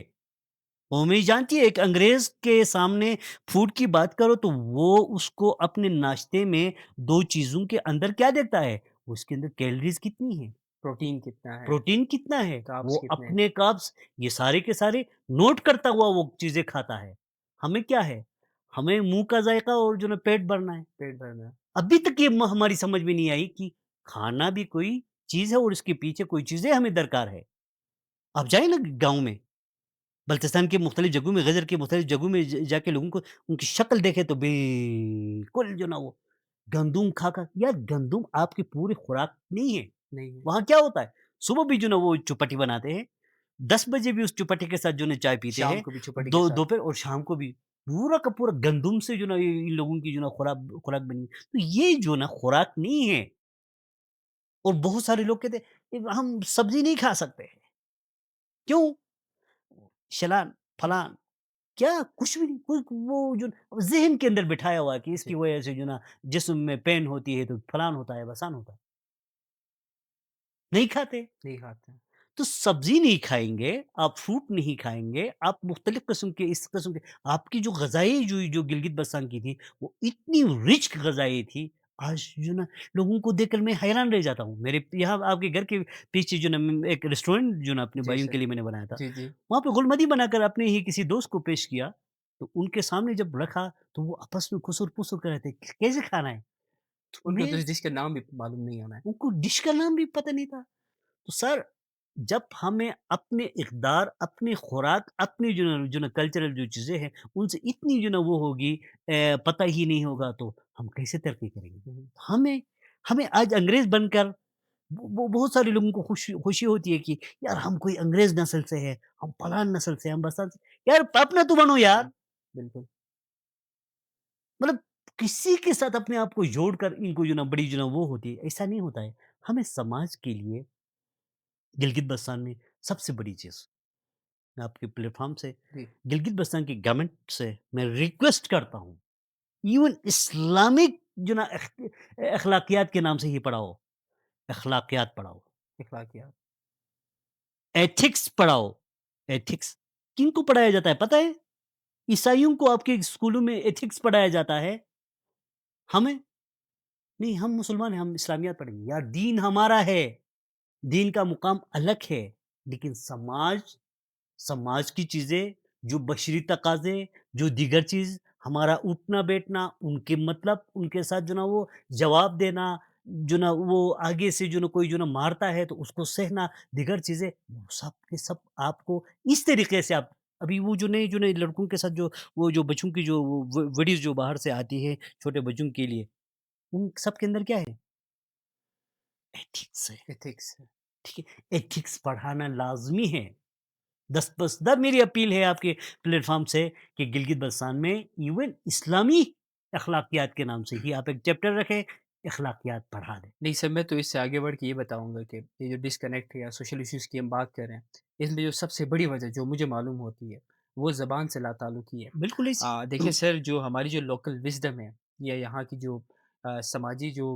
कौमें जानती है, एक अंग्रेज़ के सामने फूड की बात करो तो वो उसको अपने नाश्ते में 2 चीज़ों के अंदर क्या देता है? उसके अंदर कैलोरीज़ कितनी है? प्रोटीन कितना है, प्रोटीन कितना है? वो कार्ब्स कितने हैं। अपने कार्ब्स ये सारे के सारे नोट करता हुआ वो चीज़ें खाता है। हमें क्या है? हमें मुँह का ज़ायक़ा और जो ना पेट भरना है। पेट भरना। अभी तक ये हमारी समझ में नहीं आई कि खाना भी कोई चीज़ है और इसके पीछे कोई चीज़ें हमें दरकार है। आप जाइए ना गाँव में, बल्तिस्तान के मुख्तलिफ जगहों में, गज़र के मुख्तलिफ जगहों में जाके लोगों को उनकी शक्ल देखें तो बिल्कुल जो ना वो गंदुम खा यार गंदुम आपकी पूरी खुराक नहीं है। नहीं है। वहाँ क्या होता है? सुबह भी जो ना वो चौपाटी बनाते हैं, 10 बजे भी उस चौपाटी के साथ जो है चाय पीते शाम हैं, को भी चौपाटी के दो साथ। दोपहर और शाम को भी। पूरा का पूरा गंदुम से जो ना ये इन लोगों की जो ना खुराक खुराक बनी। तो ये जो ना खुराक नहीं है और बहुत सारे लोग कहते हैं, "हम सब्ज़ी नहीं खा सकते।" क्यों? शलान, फलान, क्या कुछ भी नहीं, कोई वो जो ज़हन के अंदर बिठाया हुआ है कि इसकी जी, वजह से जो ना जिस्म में पेन होती है तो फलान होता है, वसान होता है। नहीं खाते। नहीं खाते हैं। तो सब्ज़ी नहीं खाएँगे, आप फ्रूट नहीं खाएँगे, आप मुख्तलिफ़ किस्म के इस किस्म के आपकी जो ग़िज़ाएँ जो गिलगित-बल्तिस्तान की थी, वो इतनी रिच ग़िज़ाएँ थी, आज जो ना लोगों को देखकर मैं हैरान रह जाता हूँ। मेरे यहाँ आपके घर के पीछे जो ना एक रेस्टोरेंट जो ना अपने जी भाइयों सर। के लिए मैंने बनाया था, जी, जी। वहाँ पे गुलमदी बनाकर अपने ही किसी दोस्त को पेश किया, तो उनके सामने जब रखा, तो वो आपस में खुसर-पुसर कर रहे थे, कैसे खाना है? तो उनको तो मैं इस डिश का नाम भी मालूम नहीं होना है। उनको डिश का नाम भी पता नहीं था। तो सर, जब हमें अपने इक़दार, अपनी खुराक, अपनी जो ना कल्चरल जो चीज़ें हैं, उनसे इतनी जो ना वो होगी पता ही नहीं होगा तो हम कैसे तरक्की करेंगे? हुँ, हुँ। हमें हमें आज अंग्रेज़ बनकर वो बहुत सारे लोगों को खुशी खुशी होती है कि यार हम कोई अंग्रेज़ नस्ल से हैं, हम फलान नस्ल से हैं, हम बसात से यार अपना तो बनो यार। हुँ, बिल्कुल। मतलब किसी के साथ अपने आप को जोड़कर इनको जो ना बड़ी जो ना वो होती है, ऐसा नहीं होता है। हमें समाज के लिए गिलगित-बल्तिस्तान में सबसे बड़ी चीज़ मैं आपके प्लेटफ़ॉर्म से जी। गिलगित-बल्तिस्तान की गवर्नमेंट से मैं रिक्वेस्ट करता हूँ, इवन इस्लामिक जो ना अखलाकियात के नाम से ही पढ़ाओ, अखलाकियात पढ़ाओ, इखलाकियात। एथिक्स पढ़ाओ, एथिक्स किनको पढ़ाया जाता है पता है? ईसाइयों को आपके स्कूलों में एथिक्स पढ़ाया जाता है, हमें नहीं, हम मुसलमान हैं, हम इस्लामियात पढ़ेंगे। यार दीन हमारा है, दीन का मुकाम अलग है, लेकिन समाज समाज की चीज़ें, जो बशरी तकाज़े, जो दीगर चीज़, हमारा उठना-बैठना, उनके मतलब उनके साथ जो ना वो जवाब देना, जो ना वो आगे से जो ना कोई जो ना मारता है तो उसको सहना, दीगर चीज़ें, वो सब के सब आपको इस तरीके से आप अभी वो जो नए लड़कों के साथ जो वो जो बच्चों की जो वो वीडियोज़ जो बाहर से आती है, छोटे बच्चों के लिए, उन सब के अंदर क्या है? एथिक्स है, एथिक्स है। ठीक है? एथिक्स पढ़ाना लाज़मी है। दस-बस-दा मेरी अपील है आपके प्लेटफ़ॉर्म से कि गिलगित-बल्तिस्तान में इवन इस्लामी अखलाकियात के नाम से ही आप एक चैप्टर रखें, अखलाकियात पढ़ा दें। नहीं सर, मैं तो इससे आगे बढ़ के ये बताऊँगा कि ये जो डिस्कनेक्ट है या सोशल इश्यूज़ की हम बात कर रहे हैं, इसमें जो सबसे बड़ी वजह जो मुझे मालूम होती है, वो ज़बान से लाताल्लुकी है। बिल्कुल ऐसी देखिए सर, जो हमारी जो लोकल विज़डम है या यहाँ की जो समाजी जो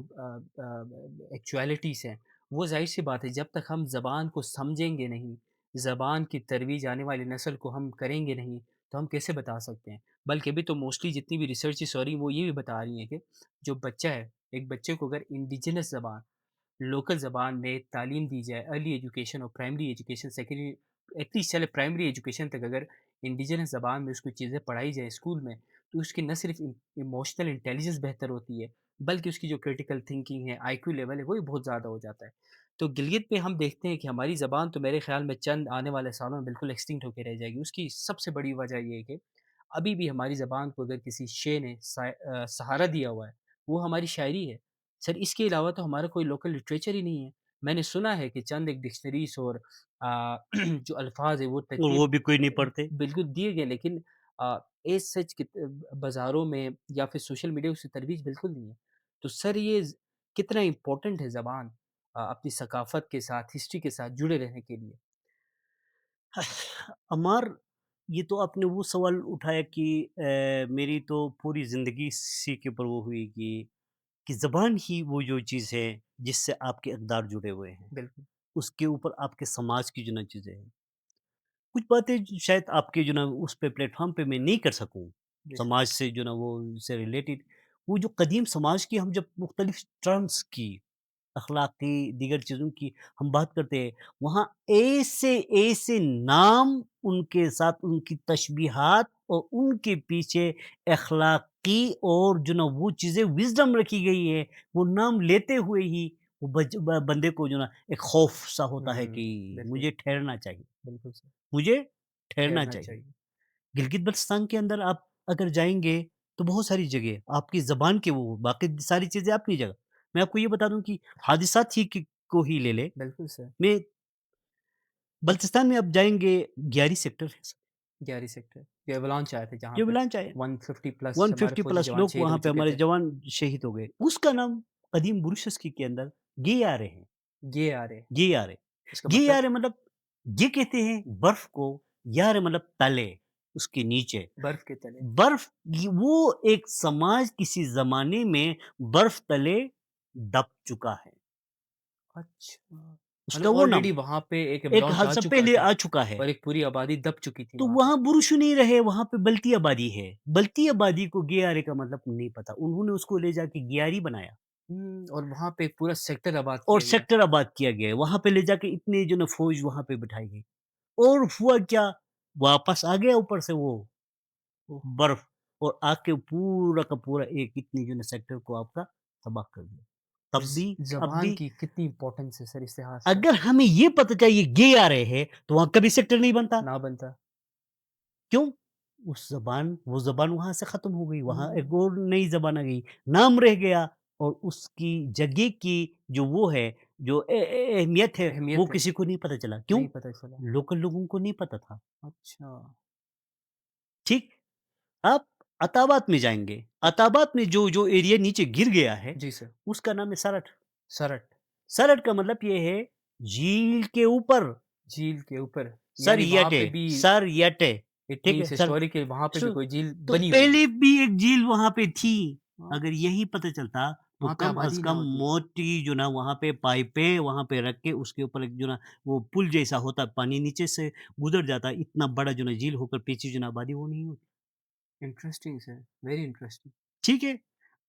एक्चुअलिटीज़ हैं, वो ज़ाहिर-सी बात है जब तक हम ज़बान को समझेंगे नहीं, ज़बान की तरोीज आने वाली नस्ल को हम करेंगे नहीं, तो हम कैसे बता सकते हैं? बल्कि अभी तो मोस्टली जितनी भी रिसर्चेज़ हो रही हैं, वो ये भी बता रही हैं कि जो बच्चा है, एक बच्चे को अगर इंडिजिनस ज़बान, लोकल ज़बान में तालीम दी जाए, अर्ली एजुकेशन और प्राइमरी एजुकेशन, सेकेंडरी, एटलीस्ट चले प्राइमरी एजुकेशन तक अगर इंडिजिनस ज़बान में उसको चीज़ें पढ़ाई जाए स्कूल में, तो उसकी न सिर्फ इमोशनल इंटेलिजेंस बेहतर होती है, बल्कि उसकी जो क्रिटिकल थिंकिंग है, आईक्यू लेवल है, वो भी बहुत ज़्यादा हो जाता है। तो गिलगित में हम देखते हैं कि हमारी ज़बान तो मेरे ख़्याल में चंद आने वाले सालों में बिल्कुल एक्सटिंक्ट होके रह जाएगी। उसकी सबसे बड़ी वजह ये है कि अभी भी हमारी ज़बान को अगर किसी शे ने सहारा दिया हुआ है, वो हमारी शायरी है। सर, इसके अलावा तो हमारा कोई लोकल लिटरेचर ही नहीं है। मैंने सुना है कि चंद एक डिक्शनरीज़ और जो अल्फ़ाज़ हैं वो और वो तरतीब भी कोई नहीं पढ़ते। बिल्कुल दिए गए, लेकिन एज़ सच बाज़ारों में या फिर सोशल मीडिया उसकी तरोीज बिल्कुल नहीं है। तो सर ये कितना इम्पोर्टेंट है ज़बान अपनी सकाफ़त के साथ, हिस्ट्री के साथ जुड़े रहने के लिए? अमार, ये तो आपने वो सवाल उठाया कि मेरी तो पूरी ज़िंदगी इसी के ऊपर वो हुई कि ज़बान ही वो जो चीज़ है, जिससे आपके अक़दार जुड़े हुए हैं। बिल्कुल, उसके ऊपर आपके समाज की जो ना चीज़ें हैं। कुछ बातें शायद आपके जो ना उस पे प्लेटफ़ॉर्म पे मैं नहीं कर सकूँ, बेशक। समाज से जो ना वो से रिलेटेड, वो जो कदीम समाज की हम जब मुख्तलिफ़ टर्म्स की, अखलाकी दीगर चीज़ों की हम बात करते हैं, वहाँ ऐसे-ऐसे नाम उनके साथ उनकी तशबीहात और उनके पीछे अखलाकी और जो ना वो चीज़ें विज़डम रखी गई है, वो नाम लेते हुए ही वो बंदे को जो ना एक खौफ़ सा होता है हुँ, कि बिल्कुल, मुझे ठहरना चाहिए, बिल्कुल सर, मुझे ठहरना ठहरना चाहिए। चाहिए। गिलगित-बल्तिस्तान के अंदर आप अगर जाएँगे, तो बहुत सारी जगह आपकी ज़बान के वो बाकी सारी चीज़ें अपनी जगह। मैं आपको ये बता दूँ कि हादिसात ही की को ही ले लें, बिल्कुल सर, मैं बल्तिस्तान में आप जाएँगे, ग्यारी सेक्टर है सर, 11 सेक्टर, ये एवलांच आए थे जहाँ ये पे एवलांच आया, 150 प्लस हमारे 150 फौजी प्लस जवान लोग शहीद हो वहाँ पे चुके हमारे थे। जवान शहीद हो गए। उसका नाम कदीम बुरुशस्की के अंदर गेयारे है, ये आ रहे, गेयारे। इसका मतलब गेयारे मतलब ये कहते हैं बर्फ़ को, यारे मतलब तले, उसके नीचे। बर्फ़ के तले। बर्फ वो एक समाज किसी ज़माने में बर्फ तले दब चुका है, अच्छा, उसका मतलब वो नाम ऑलरेडी वहाँ पे एक एक एवलांच आ हादसा चुका पहले था आ चुका है। और एक पूरी आबादी दब चुकी थी तो वहाँ पे। वहाँ बुरुश नहीं रहे, वहाँ पे बल्ती आबादी है। बल्ती आबादी को ग्यारे का मतलब नहीं पता, उन्होंने उसको ले जाके ग्यारी बनाया और वहाँ पे एक पूरा सेक्टर आबाद और किया गया। सेक्टर आबाद किया गया है। वहाँ पे ले जाके इतने जो ना फ़ौज वहाँ पे बिठाई गई और हुआ क्या, वापस आ गया ऊपर से वो बर्फ और आके पूरा का पूरा एक इतनी जो ना सेक्टर को आपका तबाह कर दिया। और तब भी अब ज़बान भी की कितनी इम्पोर्टेंस है सर इस लिहाज़ से, अगर हमें ये पता चाहिए गे आ रहे हैं, तो वहाँ कभी सेक्टर नहीं बनता। ना बनता। क्यों? वो ज़बान वहाँ से ख़त्म हो गई, वहाँ एक हुँ, और नई ज़बान आ गई, नाम रह गया और उसकी जगह की जो वो है, जो अहमियत है, वो अहमियत है, किसी को नहीं पता चला। क्यों? नहीं पता चला। लोकल लोगों को नहीं पता था। अच्छा, ठीक? आप अताबात में जाएँगे, अताबात में जो एरिया नीचे गिर गया है, जी सर, उसका नाम है सरट। सरट, सरट का मतलब ये है झील के ऊपर, झील के ऊपर, सर यानी वहाँ यटे, पे भी सर यटे, इट ठीक मीन्स है? सर हिस्टोरिकल वहाँ पे भी सु कोई झील तो बनी हुई है। पहले भी एक झील वहाँ पे थी, हाँ, अगर यही पता चलता, तो वहाँ पे कम आबादी से ही ना कम होती। मोटी जो ना वहाँ पे पाइपें वहाँ पे रख के उसके ऊपर एक जो ना वो पुल जैसा होता, पानी नीचे से गुज़र जाता, इतना बड़ा जो ना झील होकर पीछे जो ना आबादी वो नहीं होती। Interesting sir, very interesting. ठीक है?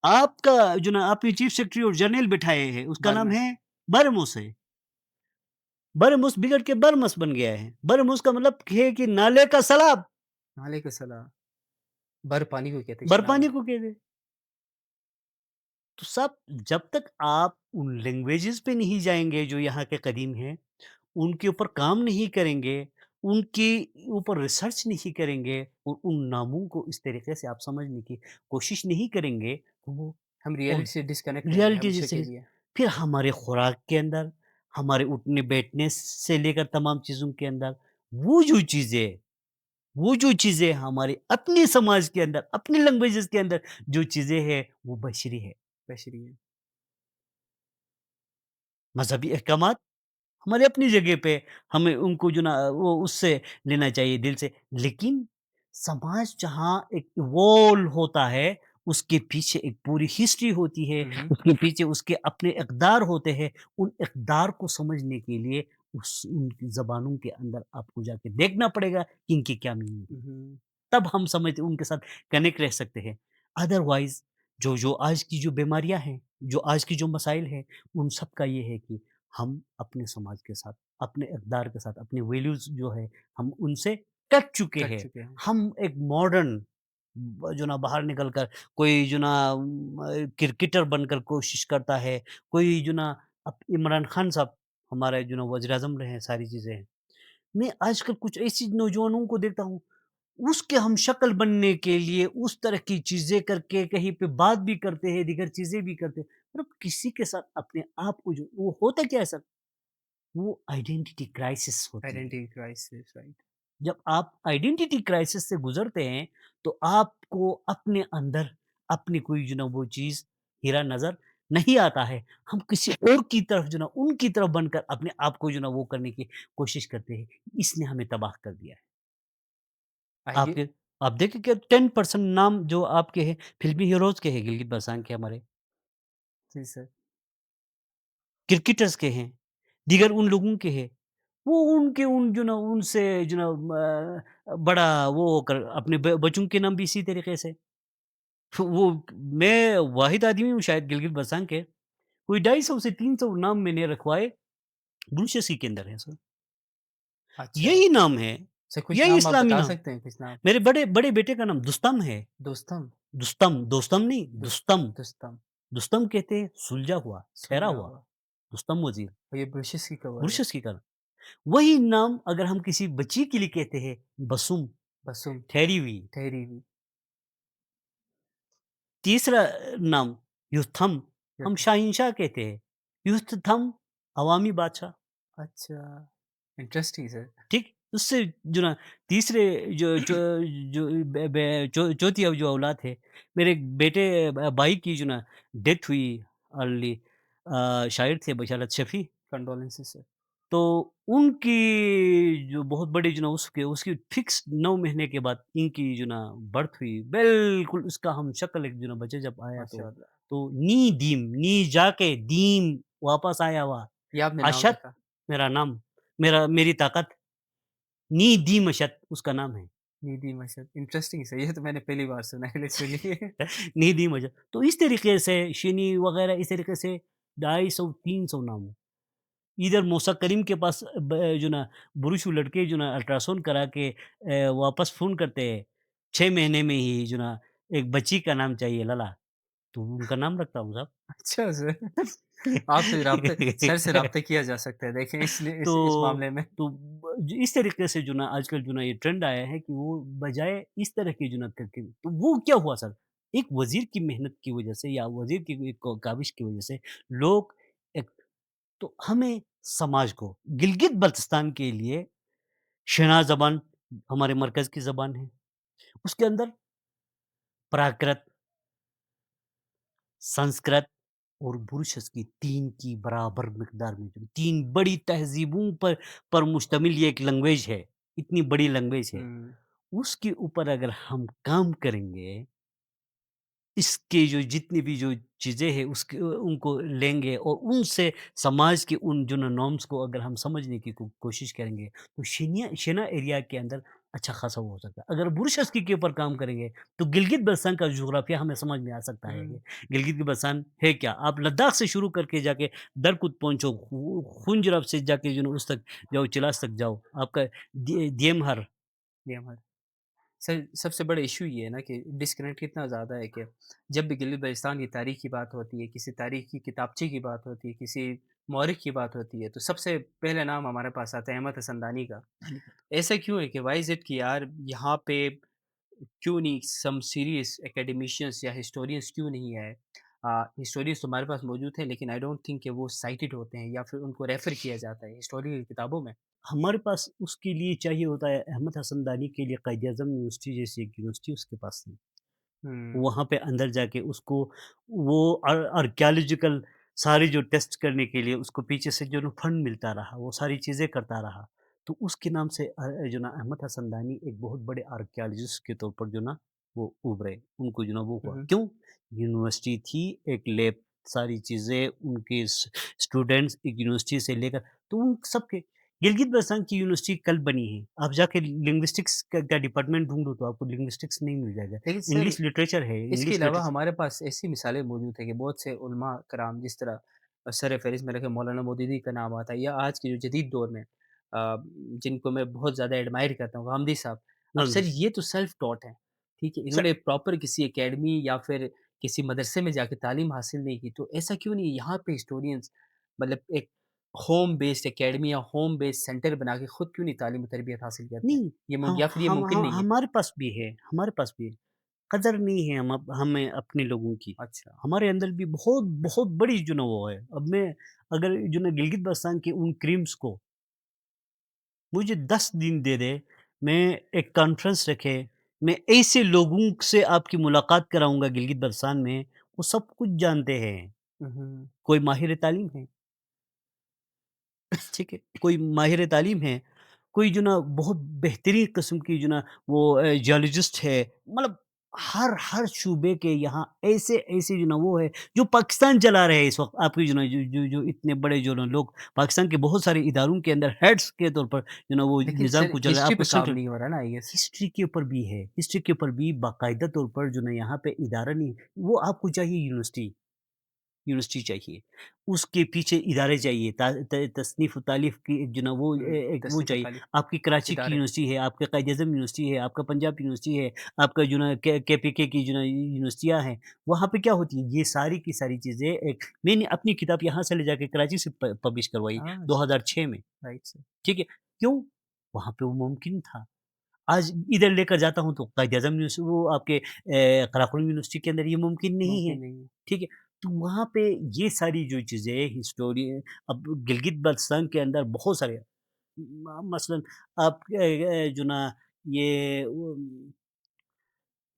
आपका जो ना आपने चीफ सेक्रेटरी और जनरल बिठाए हैं, उसका नाम बरमस, है बरमुस है। बरमुस बिगड़ के बरमस बन गया है। बरमुस का मतलब है कि नाले का सलाब, वालेकुम सलाम। बर पानी को कहते हैं बरपानी शनाब। को कहते हैं। तो सब जब तक आप उन लैंग्वेजेज़ पे नहीं जाएँगे जो यहाँ के कदीम हैं, उनके ऊपर काम नहीं करेंगे, उनके ऊपर रिसर्च नहीं करेंगे और उन नामों को इस तरीके से आप समझने की कोशिश नहीं करेंगे, तो वो हम और रियलिटी से डिस्कनेक्ट रहेंगे रियलिटी हमेशा के जैसे लिए। फिर हमारे खुराक के अंदर, हमारे उठने-बैठने से लेकर तमाम चीज़ों के अंदर, वो जो चीज़ें वो जो चीज़ें हमारे अपने समाज के अंदर, अपनी लैंग्वेजेज़ के अंदर जो चीज़ें हैं, वो बशरी है। बशरी है। मज़हबी अहकामात हमारे अपनी जगह पे हमें उनको जो ना वो उससे लेना चाहिए दिल से। लेकिन समाज जहाँ एक इवॉल्व होता है, उसके पीछे एक पूरी हिस्ट्री होती है, हुँ, हुँ। उसके पीछे उसके अपने इक़दार होते हैं। उन इक़दार को समझने के लिए उस उनकी ज़बानों के अंदर आपको जाके देखना पड़ेगा कि इनकी क्या मीनिंग है। हुँ, हुँ। तब हम समझते उनके साथ कनेक्ट रह सकते हैं। अदरवाइज़ जो आज की जो बीमारियाँ हैं, जो आज की जो मसाइल हैं, उन सब का ये है कि हम अपने समाज के साथ, अपने इक़दार के साथ, अपने वैल्यूज़ जो है, हम उनसे कट चुके कट हैं। चुके हैं। हम एक मॉडर्न ब जो ना बाहर निकल कर कोई जो ना क्रिकेटर बनकर कोशिश करता है, कोई जो ना अब इमरान खान साहब हमारे जो ना वज़ीर-ए-आज़म रहे हैं, सारी चीज़ें हैं। मैं आजकल कुछ ऐसी नौजवानों को देखता हूँ उसके हमशक्ल बनने के लिए उस तरह की चीज़ें करके कहीं पे बात भी करते हैं, दीगर चीज़ें भी करते हैं। मतलब किसी के साथ अपने आप को जो वो होता क्या है सर, वो आइडेंटिटी क्राइसिस होती है। Identity crisis, right. जब आप आइडेंटिटी क्राइसिस से गुज़रते हैं, तो आपको अपने अंदर अपनी कोई जो ना वो चीज़, हीरा नज़र नहीं आता है। हम किसी और की तरफ जो ना उनकी तरफ बनकर अपने आप को जो ना वो करने की कोशिश करते हैं। इसने हमें तबाह कर दिया है। आइडिया। आपके आप देखें कि 10% नाम जो आपके हैं, फ़िल्मी हीरोज़ के हैं, गिलगित बलसांग के हमारे, जी सर। क्रिकेटर्स के हैं, दीगर उन लोगों के हैं। वो उनके उन जो ना उनसे जो ना बड़ा वो होकर अपने बच्चों के नाम भी इसी तरीके से। वो मैं वाहिद आदमी हूँ शायद गिलगित बलसांग के, कोई 250 से 300 नाम मैंने रखवाए, ब्रूचेज़ के अंदर है सर। अच्छा। यही नाम है, सर कुछ यही नाम आप इस्लामी बता नाम। सकते हैं, कुछ नाम? मेरे बड़े बड़े बेटे का नाम दुस्तम है। दोस्तम, दोस्तम नहीं, दुस्तम। दोस्तम, दुस्तम कहते हैं सुलझा हुआ, ठहरा सुलझा हुआ, हुआ। रुस्तम वज़ीर, और ये ब्रुशेस की कवर है। मुर्शिद की तरह। वही नाम अगर हम किसी बच्ची के लिए कहते हैं, बसुम, बसुम, ठहरी हुई। ठहरी हुई। तीसरा नाम युथम, ये हम तो शहंशाह कहते हैं, युथथम, अवामी बादशाह, अच्छा, इंटरेस्टिंग सर। ठीक? उससे जो ना तीसरे जो जो जो बे बे चौ चौथी अब जो औलाद है, मेरे एक बेटे भाई की जो ना डेथ हुई अर्ली, शायर थे बशारत शफ़ी। Condolences sir. तो उनकी जो बहुत बड़ी जो ना उसके उसकी फिक्स 9 महीने के बाद इनकी जो ना बर्थ हुई, बिल्कुल उसका हमशक्ल एक जो ना बच्चा जब आया माशाअल्लाह। तो नी दीम, नी जाके दीम वापस आया हुआ। ये आपने नाम अशद रखा। मेरा नाम, मेरी ताकत, नी दीम अशद उसका नाम है। निधि मशद, इंटरेस्टिंग सर, ये तो मैंने पहली बार सुना है लिटरली। नी दीम अशद। तो इस तरीके से शिनी वगैरह इस तरीके से 250 300 नाम। इधर मूसा करीम के पास जो ना पुरुष लड़के जो ना अल्ट्रासाउंड करा के वापस फ़ोन करते हैं, 6 महीने में ही जो ना एक बच्ची का नाम चाहिए लला, तो उनका नाम रखता हूँ साहब। अच्छा सर। आपसे राब्ते सर से राब्ता किया जा सकता है, देखें इसलिए इस तो मामले में। तो इस तरीके से जो ना आजकल जो ना ये ट्रेंड आया है कि वो बजाय इस तरह की जो ना करके तो वो क्या हुआ सर, एक वज़ीर की मेहनत की वज़ह से या वज़ीर की एक काबिश की वज़ह से लोग एक तो हमें समाज को गिलगित-बाल्टिस्तान के लिए शेना ज़बान हमारे मरकज़ की ज़बान है। उसके अंदर प्राकृत, संस्कृत और बुरशस की 3 की बराबर मिक़दार में जो 3 बड़ी तहज़ीबों पर मुश्तमिल ये एक लैंग्वेज है, इतनी बड़ी लैंग्वेज है। हुँ, उसके ऊपर अगर हम काम करेंगे, इसके जो जितनी भी जो चीज़ें हैं उसके उनको लेंगे और उनसे समाज के उन जो नॉर्म्स को अगर हम समझने की कोशिश करेंगे, तो शेना एरिया के अंदर अच्छा खासा वो हो सकता है। अगर बुरशस्की के ऊपर काम करेंगे, तो गिलगित-बल्तिस्तान का जोग्राफ़िया हमें समझ में आ सकता है हुँ, कि गिलगित-बल्तिस्तान है क्या? आप लद्दाख से शुरू करके जाके दरकुत पहुँचो, खुंजरब से जाके जो है उस तक जाओ, चिलास तक जाओ, आपका दियमहर। ये हमारा सर सबसे बड़ा इश्यू ये है ना कि डिस्कनेक्ट कितना ज़्यादा है कि जब भी गिलगित-बल्तिस्तान की तारीख़ की बात होती है, किसी तारीख़ की किताबचे की बात होती है, किसी मौरिख़ की बात होती है, तो सबसे पहले नाम हमारे पास आता है अहमद हसन दानी का। ऐसा क्यों है कि व्हाई इज़ इट कि यार यहाँ पे क्यों नहीं सम सीरियस एकेडमिशियंस या हिस्टोरियंस क्यों नहीं है? हिस्टोरियंस तो हमारे पास मौजूद हैं लेकिन आई डोंट थिंक कि वो साइटेड होते हैं या फिर उनको रेफ़र किया जाता है हिस्टोरिकल किताबों में। हमारे पास उसके लिए चाहिए होता है अहमद हसन दानी के लिए कायद-ए-आज़म यूनिवर्सिटी जैसी एक यूनिवर्सिटी उसके पास थी। हुँ, वहाँ पे अंदर जाके उसको वो आर्कियोलॉजिकल सारे जो टेस्ट करने के लिए उसको पीछे से जो ना फंड मिलता रहा, वो सारी चीज़ें करता रहा। तो उसके नाम से जो ना अहमद हसन दानी एक बहुत बड़े आर्कियोलॉजिस्ट के तौर पर जो ना वो उभरे। उनको जो ना वो हुँ, हुआ। हुँ, क्यों? यूनिवर्सिटी थी, एक लैब, सारी चीज़ें उनके स्टूडेंट्स एक यूनिवर्सिटी से लेकर तो उन सबके गिलगित-बल्तिस्तान की यूनिवर्सिटी कल बनी है। आप जाके लिंग्विस्टिक्स का डिपार्टमेंट ढूँढो तो आपको लिंग्विस्टिक्स नहीं मिल जाएगा। लेकिन सर इंग्लिश लिटरेचर है, इसके इंग्लिश अलावा लिटरेचर हमारे पास ऐसी मिसालें मौजूद हैं कि बहुत से उलमा कराम जिस तरह सर-ए-फ़हरिस्त में रखे मौलाना मौदूदी का नाम आता है या आज के जो जदीद दौर में जिनको मैं बहुत ज़्यादा एडमायर करता हूँ, गामदी साहब। अब हाँ सर जी। ये तो सेल्फ टॉट हैं, ठीक है? स इन्होंने प्रॉपर किसी अकेडमी या फिर किसी मदरसे में जाके तालीम हासिल नहीं की, तो ऐसा क्यों नहीं यहाँ पे हिस्टोरियंस मतलब एक होम बेस्ड अकेडमी या होम बेस्ड सेंटर बना के खुद क्यों नहीं तालीम और तरबियत हासिल करते हैं? नहीं, ये मुम हम या फिर ये हम मुमकिन हम नहीं है? हमारे पास भी है, हमारे पास भी है। कदर नहीं है हमें अपने लोगों की। अच्छा। हमारे अंदर भी बहुत बहुत बड़ी जो ना वो है। अब मैं अगर जो ना गिलगित-बल्तिस्तान के उन क्रीम्स को मुझे 10 दिन दे दे, मैं एक कॉन्फ्रेंस रखे, मैं ऐसे लोगों से आपकी मुलाकात कराऊँगा गिलगित-बल्तिस्तान में, वो सब कुछ जानते हैं। हुँ, हुँ। कोई माहिर तालीम है, ठीक है? कोई माहिर तालीम है, कोई जो ना बहुत बेहतरीन किस्म की जो ना वो जियोलॉजिस्ट है, मतलब हर शूबे के यहाँ ऐसे-ऐसे जो ना वो है, जो पाकिस्तान चला रहे हैं इस वक़्त आपके जो ना जो इतने बड़े जो ना लोग पाकिस्तान के बहुत सारे इदारों के अंदर हेड्स के तौर पर जो ना वो लेकिन निज़ाम सर को चल रहा है। हिस्ट्री आपको पे काम सेंट्रल नहीं हो रहा ना आई गेस। हिस्ट्री के ऊपर भी है, हिस्ट्री के ऊपर भी बाकायदा तौर पर जो ना यहाँ पे इदारा नहीं वो आपको चाहिए यूनिवर्सिटी चाहिए। उसके पीछे इदारे चाहिए ता त तसनीफ़ तालीफ़ की जो ना वो हुँ, एक वो तसनीफ़ चाहिए। तालीफ़ आपकी कराची की इदारे। यूनिवर्सिटी है, आपका कायद-ए-आज़म यूनिवर्सिटी है, आपका पंजाब यूनिवर्सिटी है, आपका जो ना केपीके की जो ना यूनिवर्सिटियाँ हैं, वहाँ पे क्या होती है, ये सारी की सारी चीज़ें एक मैंने अपनी किताब यहाँ से ले जाके कराची से पब्लिश करवाई हाँ, स 2006 में, राइट सर। ठीक है? क्यों? वहाँ पे वो मुमकिन था। आज इधर लेकर जाता हूँ तो कायद-ए-आज़म यूनिवर्सिटी वो आपके कराकुलम यूनिवर्सिटी के अंदर ये मुमकिन नहीं है, मुमकिन नहीं है। ठीक है? तो वहाँ पे ये सारी जो चीज़ें हिस्टोरी अब गिलगित-बाल्टिस्तान के अंदर बहुत सारे मसलन आप जो ना ये वो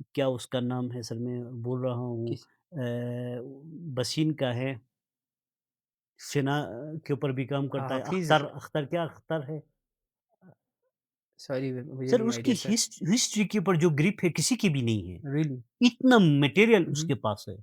क्या उसका नाम है सर मैं भूल रहा हूँ किस बशीन का है, सेना के ऊपर भी काम करता है, हाफ़िज़ अख्तर क्या अख्तर है? सॉरी मुझे सर नहीं उसकी आइडिया सर। हिस्ट्री के ऊपर जो ग्रिप है किसी की भी नहीं है। रियली? इतना मटेरियल हुँ, हुँ। उसके पास है।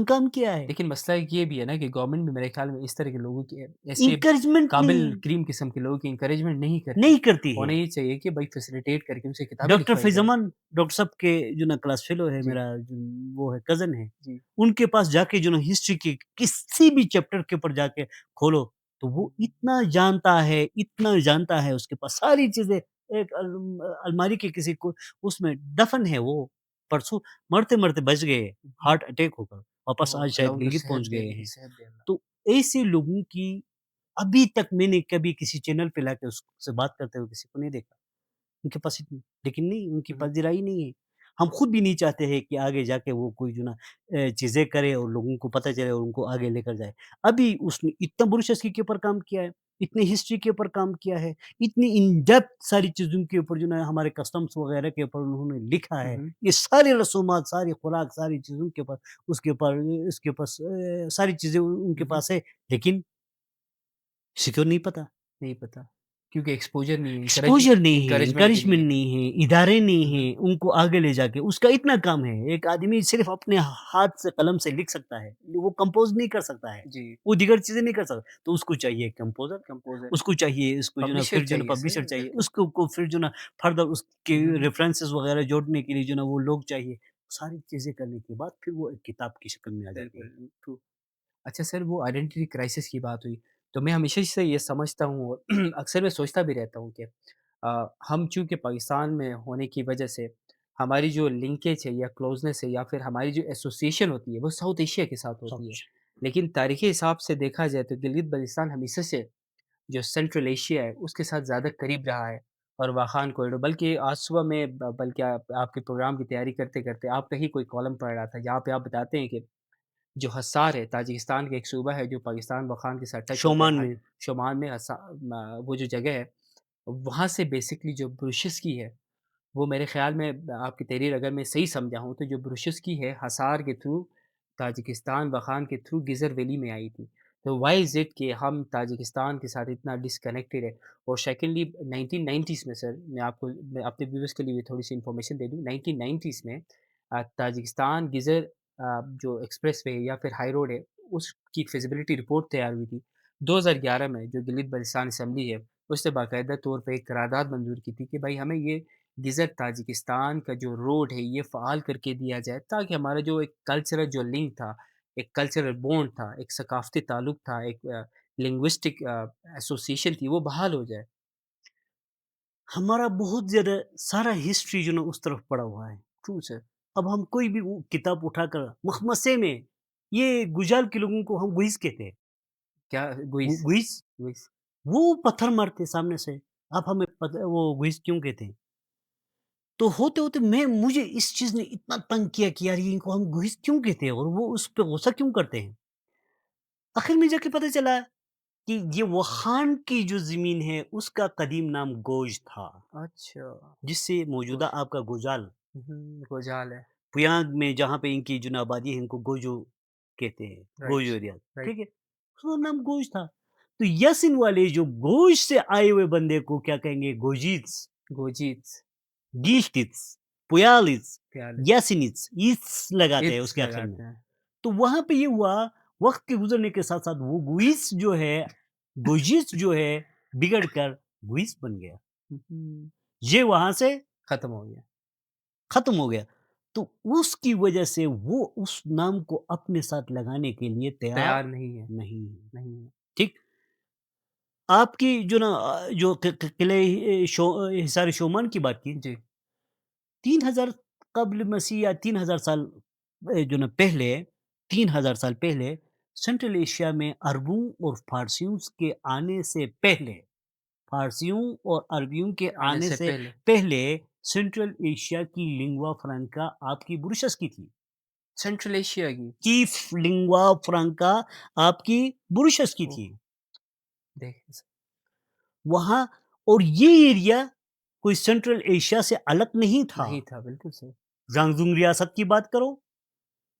काम किया है। लेकिन मसला एक ये भी है ना कि गवर्नमेंट भी मेरे ख़्याल में इस तरह के लोगों की ऐसे एनकरेजमेंट नहीं काबिल क्रीम किस्म के लोगों की एनकरेजमेंट नहीं करती। नहीं करती है। होना ये चाहिए कि भाई फैसिलिटेट करके उनसे किताबें डॉक्टर लिखवाई जाएँ। फ़ैज़-अमन डॉक्टर साहब के जो ना क्लास फ़ेलो है जी, मेरा जो वो है कज़न है। जी। उनके पास जाके जो ना हिस्ट्री के किसी भी चैप्टर के ऊपर जाके खोलो, तो वो इतना जानता है उसके पास सारी चीज़ें एक अलमारी के किसी को उसमें दफ़न है वो। परसों मरते-मरते बच गए, हुँ, हुँ। हार्ट अटैक होकर। वापस ओह! आज शायद अल्लाह उनको गिलगित सेहत पहुँच दे, गए उनकी हैं। सेहत दे अल्लाह। तो ऐसे लोगों की अभी तक मैंने कभी किसी चैनल पे लाके उससे बात करते हुए किसी को नहीं देखा। उनके पास इतनी लेकिन नहीं, उनकी हुँ, हुँ। पज़िराई नहीं है। हम खुद भी नहीं चाहते हैं कि आगे जाके वो कोई जो ना चीज़ें करे और लोगों को पता चले और उनको आगे लेकर जाए। अभी उसने इतना बुरशस्की के ऊपर काम किया है, इतनी हिस्ट्री के ऊपर काम किया है, इतनी इन डेप्थ सारी चीज़ों के ऊपर जो ना हमारे कस्टम्स वगैरह के ऊपर उन्होंने लिखा हुँ, है। हुँ। ये सारी रसूमात, सारी खुराक, सारी चीज़ों के ऊपर उसके ऊपर इसके ऊपर सारी चीज़ें उनके हुँ, हुँ। पास है, लेकिन किसी को नहीं पता। नहीं पता। क्योंकि एक्सपोज़र नहीं है, एक्सपोज़र नहीं है, एनकरेजमेंट भी नहीं एनकरेजमेंट है। नहीं है, इदारे नहीं हुँ, हुँ। हैं, उनको आगे ले जाके उसका इतना काम है, एक आदमी सिर्फ़ अपने हाथ से कलम से लिख सकता है, वो कंपोज़ नहीं कर सकता है, जी, वो दीगर चीज़ें नहीं कर सकता, तो उसको चाहिए कंपोज़र, कंपोज़र, उसको चाहिए इसको जो है ना पब्लिशर फिर जो है ना चाहिए पब्लिशर सर, चाहिए, बिल्कुल। उसको को फिर जो है ना फर्दर उसके हुँ, हुँ। रेफ़रेंसेस वग़ैरह जोड़ने के लिए जो है ना वो लोग चाहिए, सारी चीज़ें करने के बाद फिर वो एक किताब की शक्ल में आ जाती है। बिल्कुल, ट्रू। अच्छा सर, वो आइडेंटिटी क्राइसिस की बात हुई, तो मैं हमेशा से ये समझता हूँ और अक्सर मैं सोचता भी रहता हूँ कि हम चूँकि पाकिस्तान में होने की वजह से हमारी जो लिंकेज है या क्लोज़नेस है या फिर हमारी जो एसोसिएशन होती है, वो साउथ एशिया के साथ सब होती है। कुछ। लेकिन तारीख़ी हिसाब से देखा जाए तो गिलगित-बल्तिस्तान हमेशा से जो सेंट्रल एशिया है, उसके साथ ज़्यादा करीब रहा है और वाखान कॉरिडोर बल्कि आज सुबह मैं बल्कि आपके प्रोग्राम की तैयारी करते-करते आपका ही कोई कॉलम पढ़ रहा था, जहाँ पे आप बताते हैं कि जो हसार है, ताजिकिस्तान का एक सूबा है जो पाकिस्तान बखान के साथ टच होता है शोमान हाँ, में शोमान में वो जो जगह है, वहाँ से बेसिकली जो ब्रुशेस की है, वो मेरे ख़्याल में आपकी तहरीर अगर मैं सही समझा हूँ, तो जो ब्रुशेस की है हसार के थ्रू ताजिकिस्तान बखान के थ्रू गिज़र वैली में आई थी। तो व्हाई इज़ इट कि हम ताजिकिस्तान के साथ इतना डिस्कनेक्टेड है? और सेकंडली 1990s में सर मैं अपने व्यूअर्स के लिए भी थोड़ी-सी इन्फॉर्मेशन दे दूँ, 1990s में ताजिकिस्तान गिज़र जो एक्सप्रेसवे या फिर हाई रोड है, उसकी फिज़िबिलिटी रिपोर्ट तैयार हुई थी। 2011 में जो गिलित-बल्तिस्तान असेंबली है, उसने बाकायदा तौर पे एक करारदाद मंज़ूर की थी कि भाई हमें ये गिज़र ताजिकिस्तान का जो रोड है, ये फ़ाल करके दिया जाए ताकि हमारा जो एक कल्चरल जो लिंक था, एक कल्चरल बॉन्ड था, एक सकाफ़ती ताल्लुक था, एक लिंग्विस्टिक एसोसिएशन थी, वो बहाल हो जाए। हमारा बहुत ज़्यादा सारा हिस्ट्री जो है ना उस तरफ पड़ा हुआ है। True sir. अब हम कोई भी वो किताब उठाकर मखमसे में ये गुजाल के लोगों को हम गुइस कहते हैं। क्या गुइस गुइस गुइस वो पत्थर मारते सामने से। आप हमें पता वो गुइस क्यों कहते हैं? तो होते-होते मैं मुझे इस चीज़ ने इतना तंग किया कि यार ये इनको हम गुइस क्यों कहते हैं और वो उस पे गुस्सा क्यों करते हैं? आखिर में जाके पता चला कि ये वहान की जो ज़मीन है उसका कदीम नाम गोज था, अच्छा, जिससे गुड। मौजूदा आपका गोजाल गोजाल है। पुयांग में जहाँ पे इनकी जो आबादी है इनको गोजो कहते हैं, राइट, गोज एरिया, राइट। ठीक है? उसका नाम गोज था। तो यसिन वाले जो गोज से आए हुए बंदे को क्या कहेंगे गोजीट्स, गोजीत्स, गीश्तित्स, पुयालित्स, प्यालेस, यासिनित्स, इत्स लगाते हैं इत्स उसके आखिर में। लगाते हैं। तो वहाँ पे ये हुआ, वक़्त के गुज़रने के साथ-साथ वो गुइस जो है, गोजिस जो है बिगड़ कर गुइस बन गया। हुँ, ये वहाँ से खत्म हो गया। खत्म हो गया। तो उसकी वजह से वो उस नाम को अपने साथ लगाने के लिए तैयार तैयार नहीं है, नहीं है। नहीं है। ठीक? आपकी जो ना जो किले हिसार शोमान की बात की, जी, 3000 कब्ल मसीह या 3000 साल जो ना पहले 3000 साल पहले सेंट्रल एशिया में अरबों और फारसियों के आने से पहले फारसियों और अरबियों के आने आने से से पहले पहले सेंट्रल एशिया की लिंगुआ फ्रैंका आपकी बुरशस की थी। सेंट्रल एशिया की चीफ लिंगुआ फ्रैंका आपकी बुरशस की ओह! थी। देख स वहाँ और ये एरिया कोई सेंट्रल एशिया से अलग नहीं था। नहीं था, बिल्कुल सही। ज़ांगज़ुंग रियासत की बात करो,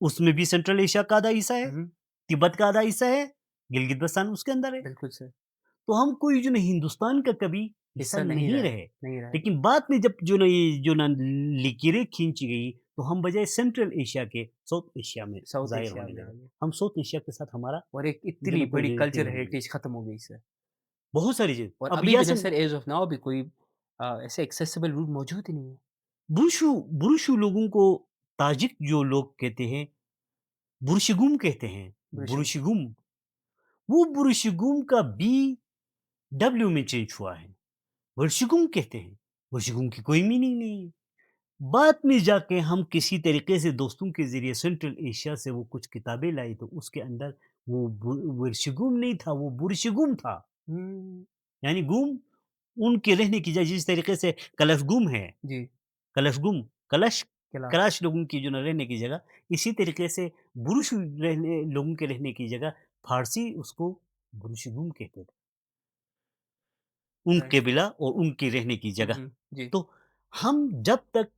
उसमें भी सेंट्रल एशिया का आधा हिस्सा है, हुँ, तिब्बत का आधा हिस्सा है, गिलगित-बल्तिस्तान उसके अंदर है। बिल्कुल सही। तो हम कोई जो ना हिंदुस्तान का कभी हिस्सा हिस्सा नहीं नहीं रहे, रहे। नहीं रहे। लेकिन बाद में जब जो ना ये जो ना लकीरें खींची गई, तो हम बजाय सेंट्रल एशिया के साउथ एशिया में साउथ ज़ाहिर एशिया होने में आ लगे। गए हम साउथ एशिया के साथ हमारा और एक जो ना इतनी कोई बड़ी रिलेटिव कल्चर नहीं है। हेरिटेज खत्म हो गई सर। बहुत सारी चीज़ और अब अभी भी तो Yasin sir as of now भी कोई ऐसे एक्सेसिबल रूट मौजूद ही नहीं है। बुरशु बुरशु लोगों को ताजिक जो लोग कहते हैं, बुर्शगुम कहते हैं, बेशक बुर्शगुम। वो बुर्शगुम का बी डब्ल्यू में चेंज हुआ है। बुर्शगुम कहते हैं। बुर्शगुम की कोई मीनिंग नहीं है। बाद में जाके हम किसी तरीके से दोस्तों के ज़रिए सेंट्रल एशिया से वो कुछ किताबें लाई तो उसके अंदर वो बुर्शगुम नहीं था, वो बुर्शगुम था। हुँ, यानी गुम उनके रहने की जगह जिस तरीके से कलशगुम है, जी, कलशगुम कलश क्लास कलाश लोगों की जो ना रहने की जगह, इसी तरीके से बुरुश रहने लोगों के रहने की जगह फ़ारसी उसको बुरुशगुम कहते थे। राइट। उनके बिला और उनके रहने की हुँ, जगह। हुँ, जी, तो हम जब तक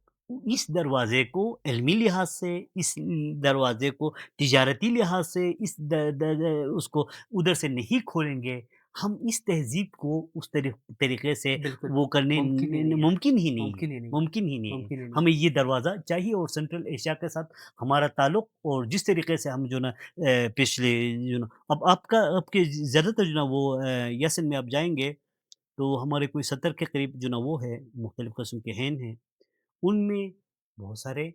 इस दरवाज़े को इल्मी लिहाज़ से, इस दरवाज़े को तिजारती लिहाज़ से, इस द द द उसको उधर से नहीं खोलेंगे, हम इस तहज़ीब को उस तरीक़े से बिल्कुल, वो करने मुमकिन ही न न नहीं है, मुमकिन ही नहीं है, मुमकिन ही नहीं है, मुमकिन ही नहीं है। मुमकिन ही नहीं है। हमें ये दरवाज़ा चाहिए और सेंट्रल एशिया के साथ हमारा ताल्लुक और जिस तरीक़े से हम जो ना पिछले जो ना अब आपके ज़्यादातर जो ना वो यसन में आप जाएँगे, तो हमारे कोई 70 के करीब जो ना वो है, मुख्तलिफ़ किस्म के हैन हैं। उनमें बहुत सारे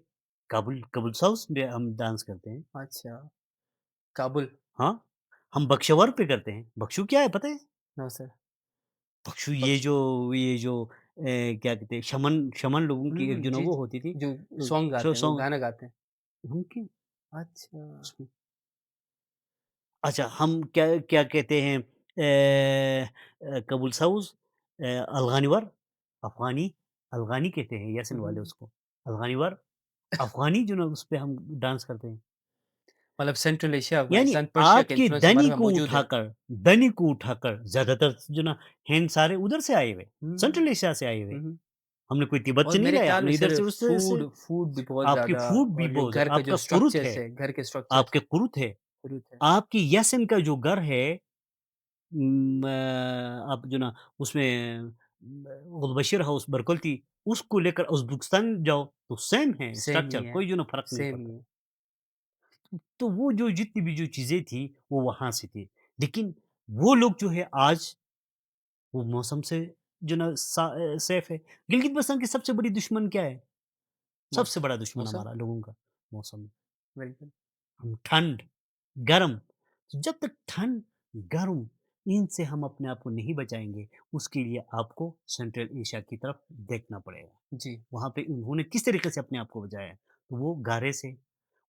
काबुल साउथ में हम डांस करते हैं। अच्छा, काबुल, हाँ, हम बक्शवर पे करते हैं। बक्शू क्या है पता है? नो सर, बक्शू बख्श ये जो क्या कहते हैं शमन शमन लोगों की एक जो ना जी, वो जी, होती थी। जो सॉन्ग सो गाते हैं, वो सॉन्ग गाना गाते हैं। उनकी अच्छा, उसमें अच्छा हम क्या क्या कहते हैं कबुल साउस अल्गानिवर, अफ़गानी अल्गानी कहते हैं यासिन हुँ, वाले हुँ। उसको। अल्गानिवर, अफ़गानी जो ना उसपे हम डांस करते हैं। मतलब सेंट्रल एशिया, यानी अफ़गानिस्तान, पर्शिया का आपके इन्फ्लुएंस हमारे में मौजूद है। दनी को उठाकर ज़्यादातर जो ना हैंड सारे उधर से आए हुए, हुँ, सेंट्रल एशिया से आए हुए। हुँ, हुँ। हमने कोई तिब्बत और से नहीं मेरे लाया, ख्याल में हमने इधर सर से उससे फूड फूड भी बहुत आपकी ज़्यादा फूड भी और जो बहुत घर ज़्यादा का जो आपका स्ट्रक्चर्स है, घर के स्ट्रक्चर्स, आपके कुरुत है, ज़रूरत है। आपकी यसन का जो घर है आप जो ना उसमें गुलबशीर हाउस बरकल्ती उसको लेकर उज़्बेकिस्तान जाओ, तो सेम है सेम ही स्ट्रक्चर, है, कोई जो ना फ़र्क नहीं सेम ही पड़ता। है। तो वो जो जितनी भी जो चीज़ें थी, वो वहाँ से थी। लेकिन वो लोग जो है आज वो मौसम से जो ना सेफ है। गिलगित-बल्तिस्तान की सबसे बड़ी दुश्मन क्या है? सबसे मौसम बड़ा दुश्मन मौसम, हमारा लोगों का मौसम। बिल्कुल। हम ठंड, गरम, जब तक ठंड, गरम इनसे हम अपने आप को नहीं बचाएँगे, उसके लिए आपको सेंट्रल एशिया की तरफ देखना पड़ेगा। जी, वहाँ पे उन्होंने किस तरीके से अपने आप को बचाया है? तो वो गारे से,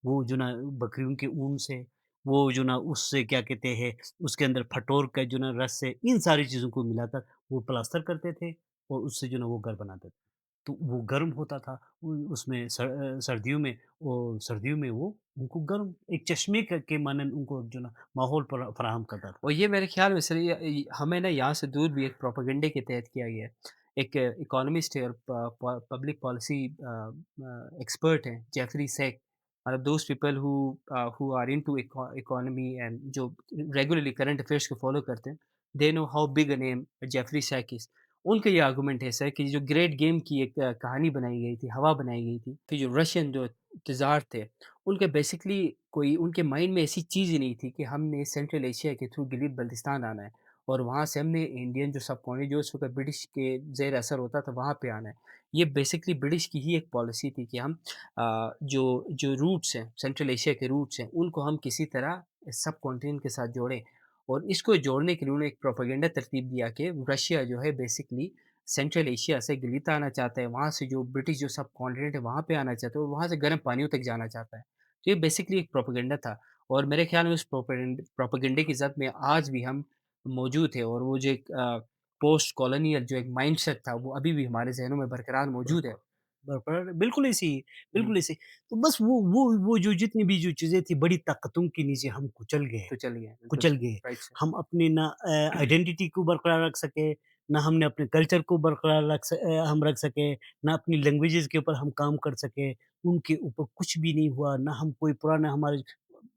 वो जो ना बकरियों के ऊन से, वो जो ना उससे क्या कहते हैं, उसके अंदर फटोर का जो ना रस से, इन सारी चीज़ों को मिलाकर वो प्लास्टर करते थे और उससे जो ना वो घर बनाते थे। तो वो गर्म होता था, उसमें सर्दियों में सर्दियों में वो उनको गर्म एक चश्मे के मानन उनको जो ना माहौल फराहम करता था। और ये मेरे ख्याल में सर ये हमें ना यहाँ से दूर भी एक प्रोपेगेंडे के तहत किया गया है। एक इकोनॉमिस्ट है और पब्लिक पॉलिसी एक्सपर्ट हैं, जेफरी सेक, मतलब those people who are into economy and जो रेगुलरली करंट अफेयर्स को फॉलो करते हैं, they know how big a name Jeffrey Sachs is. उनका ये आर्गुमेंट है सर कि जो ग्रेट गेम की एक कहानी बनाई गई थी, हवा बनाई गई थी, कि जो रशियन जो तज़ार थे, उनके बेसिकली कोई उनके माइंड में ऐसी चीज़ ही नहीं थी कि हमने सेंट्रल एशिया के थ्रू गिलित बल्तिस्तान आना है और वहाँ से हमने इंडियन जो सबकॉन्टिनेंट जो उस वक़्त ब्रिटिश के ज़ेर असर होता था वहाँ पे आना है। ये बेसिकली ब्रिटिश की ही एक पॉलिसी थी कि हम जो जो रूट्स हैं, सेंट्रल एशिया के रूट्स हैं, उनको हम किसी तरह सबकॉन्टिनेंट के साथ जोड़ें और इसको जोड़ने के लिए उन्होंने एक प्रोपेगेंडा तरतीब दिया कि रशिया जो है बेसिकली सेंट्रल एशिया से गिलित आना चाहता है, वहाँ से जो ब्रिटिश जो सबकॉन्टिनेंट है वहाँ पे आना चाहता है और वहाँ से गर्म पानियों तक जाना चाहता है। तो ये बेसिकली एक प्रोपेगेंडा था और मेरे ख्याल में उस प्रोपेगेंडे की ज़द में आज भी हम मौजूद थे और वो जो एक पोस्ट कॉलोनियल जो एक माइंडसेट था, वो अभी भी हमारे ज़हनों में बरकरार मौजूद है। बरकरार बिल्कुल ऐसे ही, हुँ, बिल्कुल ऐसे ही। तो बस वो जो जितनी भी जो चीज़ें थी बड़ी ताकतों के नीचे हम तो चलिए, बिल्कुल कुचल सर, गए। Right sir. हम अपनी ना आइडेंटिटी को बरकरार रख सके, ना हमने अपने कल्चर को बरकरार हम रख सके, ना अपनी लैंग्वेजेज़ के ऊपर हम काम कर सके। उनके ऊपर कुछ भी नहीं हुआ, ना हम कोई पुराना हमारे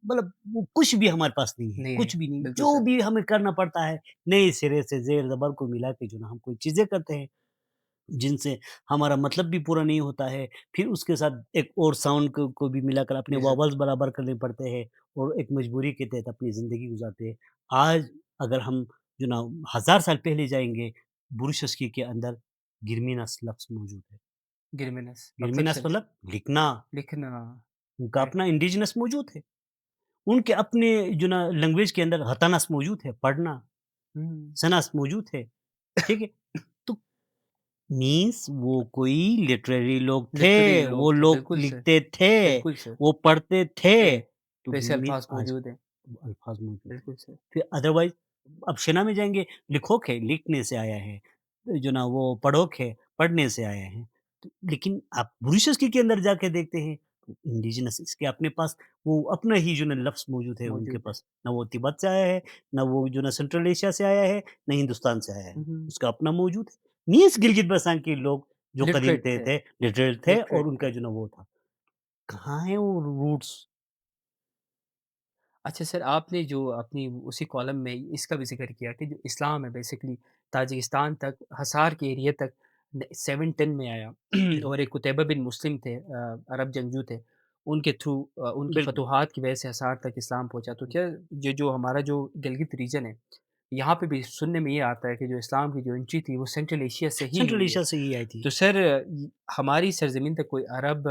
मतलब वो कुछ भी हमारे पास नहीं है, नहीं है, कुछ भी नहीं। बिल्कुल जो सर। भी हमें करना पड़ता है, नए सिरे से ज़ेर-ज़बर को मिला के जो ना हम कोई चीज़ें करते हैं। जिनसे हमारा मतलब भी पूरा नहीं होता है। फिर उसके साथ एक और साउंड को भी मिलाकर अपने जी सर। वोवल्स बराबर करने पड़ते हैं और एक मजबूरी के तहत अपनी ज़िंदगी गुज़ारते हैं। आज अगर हम जो ना हज़ार साल पहले जाएँगे, बुरशस्की के अंदर गिरमिनस लफ्ज़ मौजूद है। गिरमिनस मतलब गिरमिनस सर मतलब लिखना, लिखना, उनका राइट। अपना इंडिजिनस मौजूद है। उनके अपने जो ना लैंग्वेज के अंदर हतनस मौजूद है, पढ़ना, हुँ, सनस मौजूद है, ठीक है? तो मीन्स वो कोई लिटरेरी लोग लिटरेरी थे, वो लोग थे, लोग बिल्कुल सर, लिखते थे, बिल्कुल सर। वो पढ़ते थे, थे, तो तो ऐसे मीन अल्फ़ाज़ आज मौजूद हैं। अल्फाज मौजूद है। बिल्कुल सर। फिर अदरवाइज़ अब शिना में जाएँगे, लिखोक है, लिखने से आया है, जो ना वो पढ़ोक है, पढ़ने से आया है। तो लेकिन आप मॉरिशस के अंदर जाके देखते हैं, तो इंडिजिनस इसके अपने पास वो अपना ही जो ना लफ्ज़ मौजूद है उनके मौजूद है। पास। ना वो तिब्बत से आया है, ना वो जो ना सेंट्रल एशिया से आया है, ना हिंदुस्तान से आया है। हुँ, हुँ। उसका अपना मौजूद है। मीन्स गिलगित-बल्तिस्तान के लोग जो कदीम लिटरेट थे, थे, लिटरेट थे और लिटरेट उनका थे। जो ना वो था। कहाँ है वो रूट्स? अच्छा सर, आपने जो अपनी उसी कॉलम में इसका भी ज़िक्र किया कि जो इस्लाम है बेसिकली ताजिकिस्तान तक, हिसार के एरिया तक 710 में आया जी, और एक कुतैबा बिन मुस्लिम थे, अरब जंगजू थे, उनके थ्रू उनकी बिल्कुल। फ़तूहात की वजह से हिसार तक इस्लाम पहुँचा। तो क्या ये जो हमारा जो गिलगित रीजन है, यहाँ पे भी सुनने में ये आता है कि जो इस्लाम की जो एंट्री थी वो सेंट्रल एशिया से ही सेंट्रल हुई है। एशिया से ही आई थी। तो सर हमारी सरज़मीन तक कोई अरब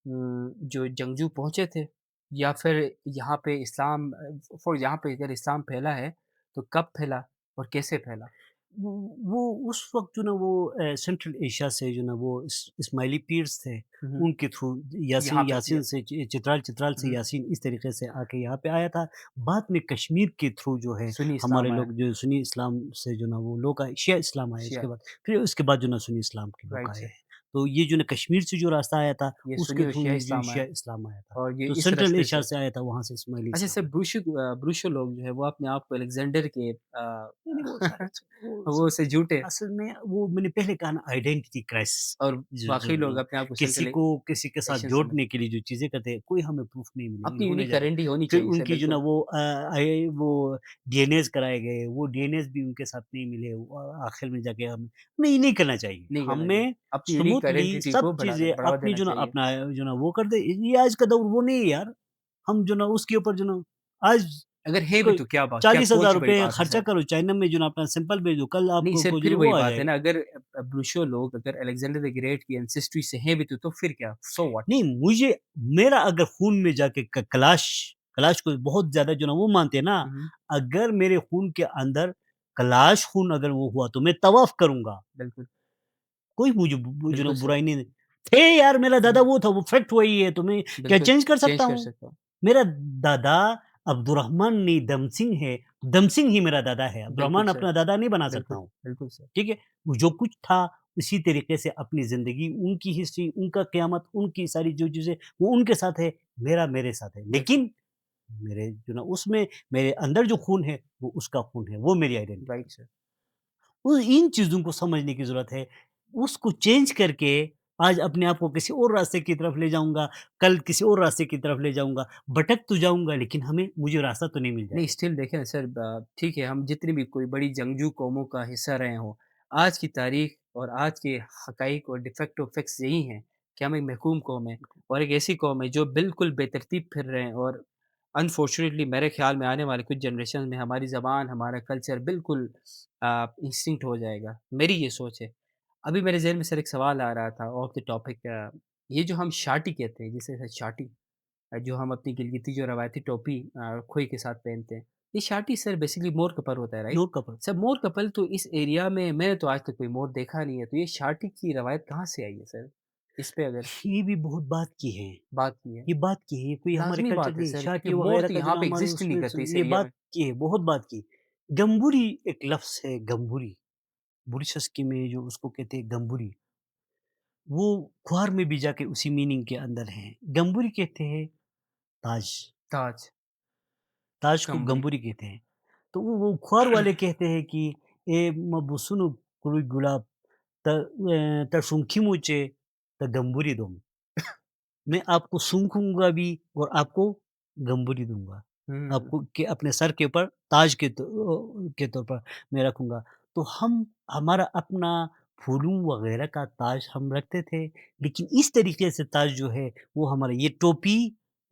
जो जंगजू पहुँचे थे या फिर यहाँ पे इस्लाम यहाँ पे अगर इस्लाम फैला है, तो कब फैला और कैसे फैला? वो वो उस वक़्त जो ना वो सेंट्रल एशिया से जो ना वो इस्माइली पीर्स थे, हुँ, हुँ। उनके थ्रू यासीन यहाँ पे यासीन से चित्राल, चित्राल हुँ, से हुँ। यासीन इस तरीके से आके यहाँ पे आया था। बाद में कश्मीर के थ्रू जो है सुन्नी हमारे इस्लाम आया, लोग जो सुन्नी इस्लाम से जो ना वो लोग आए, शिया इस्लाम आए शिया, उसके बाद, फिर उसके बाद जो ना सुन्नी इस्लाम के लोग राइट आए सर। हैं। तो ये जो ना कश्मीर से जो रास्ता आया था, ये उसके सुन्नी और थ्रू शिया ये जो इस्लाम शिया आया इस्लाम आया था। और ये तो इस सेंट्रल रास्ते एशिया से से आया था, वहाँ से इस्माइली अच्छा सर इस्लाम आया। ब्रूशो लोग जो है वो अपने आप को अलेक्जेंडर के नहीं, नहीं, वो सारे वो वो से झूठे असल में वो मैंने पहले कहा ना आइडेंटिटी क्राइसिस और जो जो बाकी लोग जो अपने आप को किसी सेंट्रल को किसी के साथ एशियन समझ जोड़ने के लिए जो चीज़ें करते हैं, कोई हमें प्रूफ़ नहीं मिले अपनी होने यूनिक जाता। आइडेंटिटी होनी फिर चाहिए सर, उनकी जो ना बिल्कुल। वो डीएनएज़ कराए गए, वो डीएनएज़ भी उनके साथ नहीं मिले। वो आखिर में जाके हम नहीं, नहीं करना चाहिए। नहीं करना चाहिए। हमें अपनी यूनिक स्मूथली आइडेंटिटी सब को चीज़ें बढ़ावा अपनी देना जो ना चाहिए। अपना जो ना वो कर दे। ये आज का दौर वो नहीं है यार। हम जो ना उसके ऊपर जो ना आज अगर है भी कोई तो क्या 40,000 कौन-सी बड़ी रुपए बात है खर्चा सर? करो चाइना में जो ना अपना सिंपल भेजो, कल नहीं आपको सर, को जो फिर ना वो वही आ बात है जाएगा। ना अगर ब्रूशो लोग अगर अलेक्जेंडर द ग्रेट की एंसेस्ट्री से हैं भी तो फिर क्या? So what? नहीं, मुझे मेरा अगर खून में जाके क कैलाश कैलाश को बहुत ज़्यादा जो ना वो मानते हैं ना, हुँ, हुँ। अगर मेरे खून के अंदर कैलाश खून अगर वो हुआ तो मैं तवाफ़ करूँगा। बिल्कुल, कोई मुझे बु जो ना बिल्कुल सर। बुराई नहीं थे यार मेरा हुँ, दादा हुँ। वो था, वो फैक्ट वही है, तो मैं क्या बिल्कुल, चेंज कर सकता चेंज कर हूँ? सकता हूँ। मेरा दादा अब्दुर्रहमान नहीं दमसिंह है, दमसिंह ही मेरा दादा है, बिल्कुल अब्दुर्रहमान सर, अपना दादा नहीं बना सकता बिल्कुल, हूँ। बिल्कुल सर। ठीक है? वो जो कुछ था उसी तरीके से अपनी ज़िंदगी, उनकी हिस्ट्री, उनका क़यामत, उनकी सारी जो चीज़ें वो उनके साथ है, मेरा मेरे साथ है। बिल्कुल, लेकिन मेरे जो ना उसमें मेरे अंदर जो खून है, वो उसका खून है, वो मेरी आइडेंटिटी राइट है। सर। वो इन चीज़ों को समझने की ज़रूरत है। उसको चेंज करके आज अपने आप को किसी और रास्ते की तरफ ले जाऊँगा, कल किसी और रास्ते की तरफ ले जाऊँगा। भटक तो जाऊँगा लेकिन हमें मुझे रास्ता तो नहीं मिल नहीं जाएगा। स्टिल देखें ना सर ठीक है हम जितनी भी कोई बड़ी जंगजू कौमों का हिस्सा रहे हों, आज की तारीख और आज के हक़ाइक़ और de facto फैक्ट्स यही हैं कि हम एक महकूम कौम है और एक ऐसी कौम है जो बिल्कुल बेतरतीब फिर रहे हैं और अनफॉर्चुनेटली मेरे ख़्याल में आने वाले कुछ जनरेशन में हमारी ज़बान, हमारा कल्चर बिल्कुल एक्सटिंक्ट हो जाएगा। मेरी ये सोच है। अभी मेरे ज़हन में सर एक सवाल आ रहा था ऑफ द टॉपिक ये जो हम शाटी कहते हैं जिसे शाटी जो हम अपनी गिलगिती जो रवायती टोपी खोई के साथ पहनते हैं। ये शाटी सर बेसिकली मोर कपर होता है, राइट? नूर कपूर। सर मोर कपल तो इस एरिया में मैंने तो आज तक कोई मोर देखा नहीं है, तो ये शाटी की रवायत कहाँ से आई है सर? इस पे अगर ये भी बहुत बात की है। बात की है। ये बात की है, ये कोई हमारे लाज़मी कल्चर बात है नहीं, सर शाटी क्योंकि मोर वगैरह तो का जो यहाँ ना पे हमारे एग्ज़िस्ट ही नहीं उसमें करते इस ये एरिया बात में। की है, बहुत बात की। गंबुरी एक लफ्ज़ है गंबुरी, मॉरिशस के में जो उसको कहते हैं गंबुरी, वो ख्वार में भी जाके उसी मीनिंग के अंदर है। गंबुरी कहते हैं ताज, ताज, ताज को कंबुरी। गंबुरी कहते हैं। तो वो ख्वार वाले कहते हैं कि ए मबुसुनु कुरुई गुलाब त शुंखी मुचे त गंबुरी दो। मैं आपको सूँघूँगा भी और आपको गंबुरी दूँगा। हुँ, आपको के अपने सर के ऊपर ताज के तौर पर मैं रखूँगा। तो हम हमारा अपना फूलों वग़ैरह का ताज हम रखते थे, लेकिन इस तरीके से ताज जो है वो हमारा ये टोपी,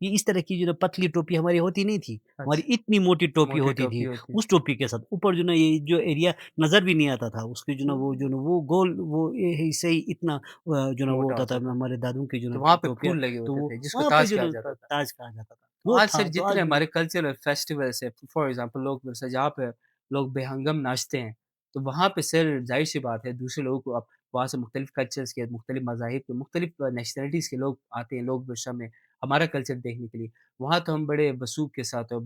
ये इस तरह की जो ना पतली टोपी हमारी होती नहीं थी। हमारी अच्छा, इतनी मोटी टोपी मोटी होती टोपी थी, होती। उस टोपी के साथ ऊपर जो ना ये जो एरिया नज़र भी नहीं आता था, उसके जो ना वो गोल वो ए ऐसे ही इतना जो ना वो मोटा होता होता था था। हमारे दादू की जो तो ना वहाँ पे टोपियाँ, फूल लगे तो होते वो थे जिसको वहाँ पे ताज जो कहा ना जाता था। ताज कहा जाता था। तो वो आज सर था, तो जितने आज भी हमारे कल्चरल फेस्टिवल्स है फॉर एग्जांपल लोग जैसे जहाँ पे लोग बेहंगम नाचते हैं, तो वहाँ पे सर ज़ाहिर-सी बात है दूसरे लोगों को अब वहाँ से मुख्तलिफ कल्चर्स के, मुख्तलिफ मज़ाहिब के, मुख्तलिफ नेशनैलिटीज़ के लोग आते हैं लोग वर्षा में हमारा कल्चर देखने के लिए। वहाँ तो हम बड़े वसूख के साथ और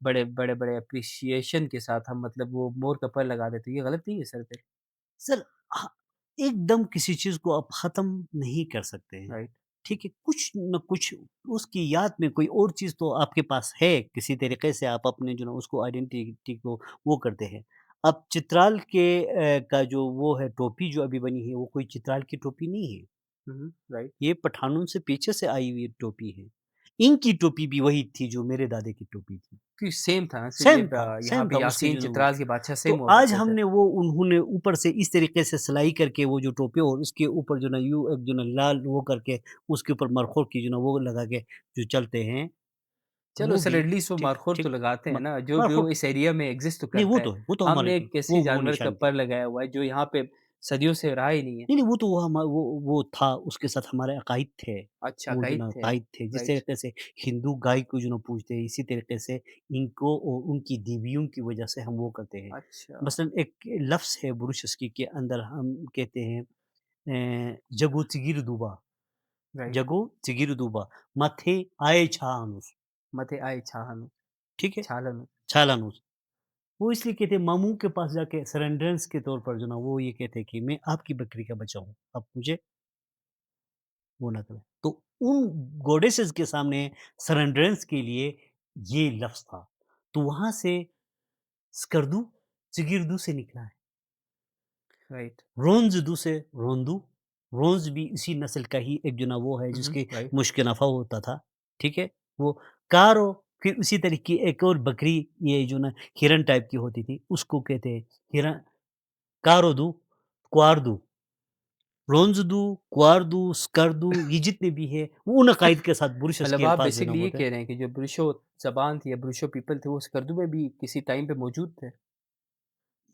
बड़े-बड़े एप्रिसिएशन के साथ हम मतलब वो मोर का पर लगा देते हैं। ये गलत नहीं है सर फिर? सर ह एकदम किसी चीज़ को आप ख़त्म नहीं कर सकते हैं, राइट। ठीक है? कुछ न कुछ उसकी याद में कोई और चीज़ तो आपके पास है, किसी तरीके से आप अपने जो ना उसको आइडेंटिटी को वो करते हैं। अब चित्राल के का जो वो है टोपी जो अभी बनी है, वो कोई चित्राल की टोपी नहीं है। हुँ, हुँ। राइट। ये पठानों से पीछे से आई हुई टोपी है। इनकी टोपी भी वही थी जो मेरे दादे की टोपी थी। कि सेम था ना, तो ये यहाँ सेम पे था उसके यासीन जो ना वो चित्राल के बादशाह तो सेम हुआ आज करते थे। हमने वो उन्होंने ऊपर से इस तरीके से सिलाई करके वो जो टोपी और उसके ऊपर जो ना एक जो ना लाल वो करके उसके ऊपर मरखों की जो ना वो लगा के जो चलते हैं, चलो वो सर, भी एटलीस्ट वो ठीक मारखोर तो ठीक लगाते हैं म ना, जो भी मरखों वो इस एरिया में एग्ज़िस्ट तो नहीं करता है। वो तो हमारे हमने एक ऐसी वो जानवर का निशान थी। पर लगाया हुआ है जो यहाँ पे सदियों से रहा ही नहीं है। नहीं, नहीं, वो तो वो था, उसके साथ हमारे अकाईद थे। अच्छा, वो जो काइद ना थे। अकाईद थे, जिस राइट। तरीके से हिंदू गाय को जो ना पूजते हैं, इसी तरीके से इनको और उनकी देवियों की वजह से हम वो करते हैं। अच्छा। मसलन एक लफ्ज़ है बुरुशस्की के अंदर हम कहते हैं जगो चिगिर दूबा, राइट। जगो चिगिर दूबा, माथे आए छानुस, मते आए छाहनु ठीक है? छालनु। छालानुस। वो इसलिए कहते हैं मामू के पास जाके सरेंडरेंस के तौर पर जो ना वो ये कहते हैं कि मैं आपकी बकरी का बच्चा हूँ, आप मुझे वो ना करें। तो उन गॉडेसेस के सामने सरेंडरेंस के लिए ये लफ्ज़ था। तो वहाँ से स्कर्दू चिगिर्दू से निकला है। राइट। रोंज़दू से रोंदू, रोंज़ भी इसी नस्ल का ही एक जो ना वो है हुँ, हुँ। जिसकी राइट। मुश्क नफ़ा होता था, ठीक है? वो कारो फिर उसी तरह की एक और बकरी ये जो ना हिरन टाइप की होती थी, उसको कहते हैं हिरन कारोदू, क्वारदू, रोंज़दू, क्वारदू, स्कर्दू ये जितने भी हैं, वो उन अकायद के साथ बुरशस मतलब के आप अल्फ़ाज़ जो ना बेसिकली ये होते हैं। कह रहे हैं कि जो ब्रिशो ज़बान थी या ब्रिशो पीपल थे, वो स्कर्दू में भी किसी टाइम पे मौजूद थे?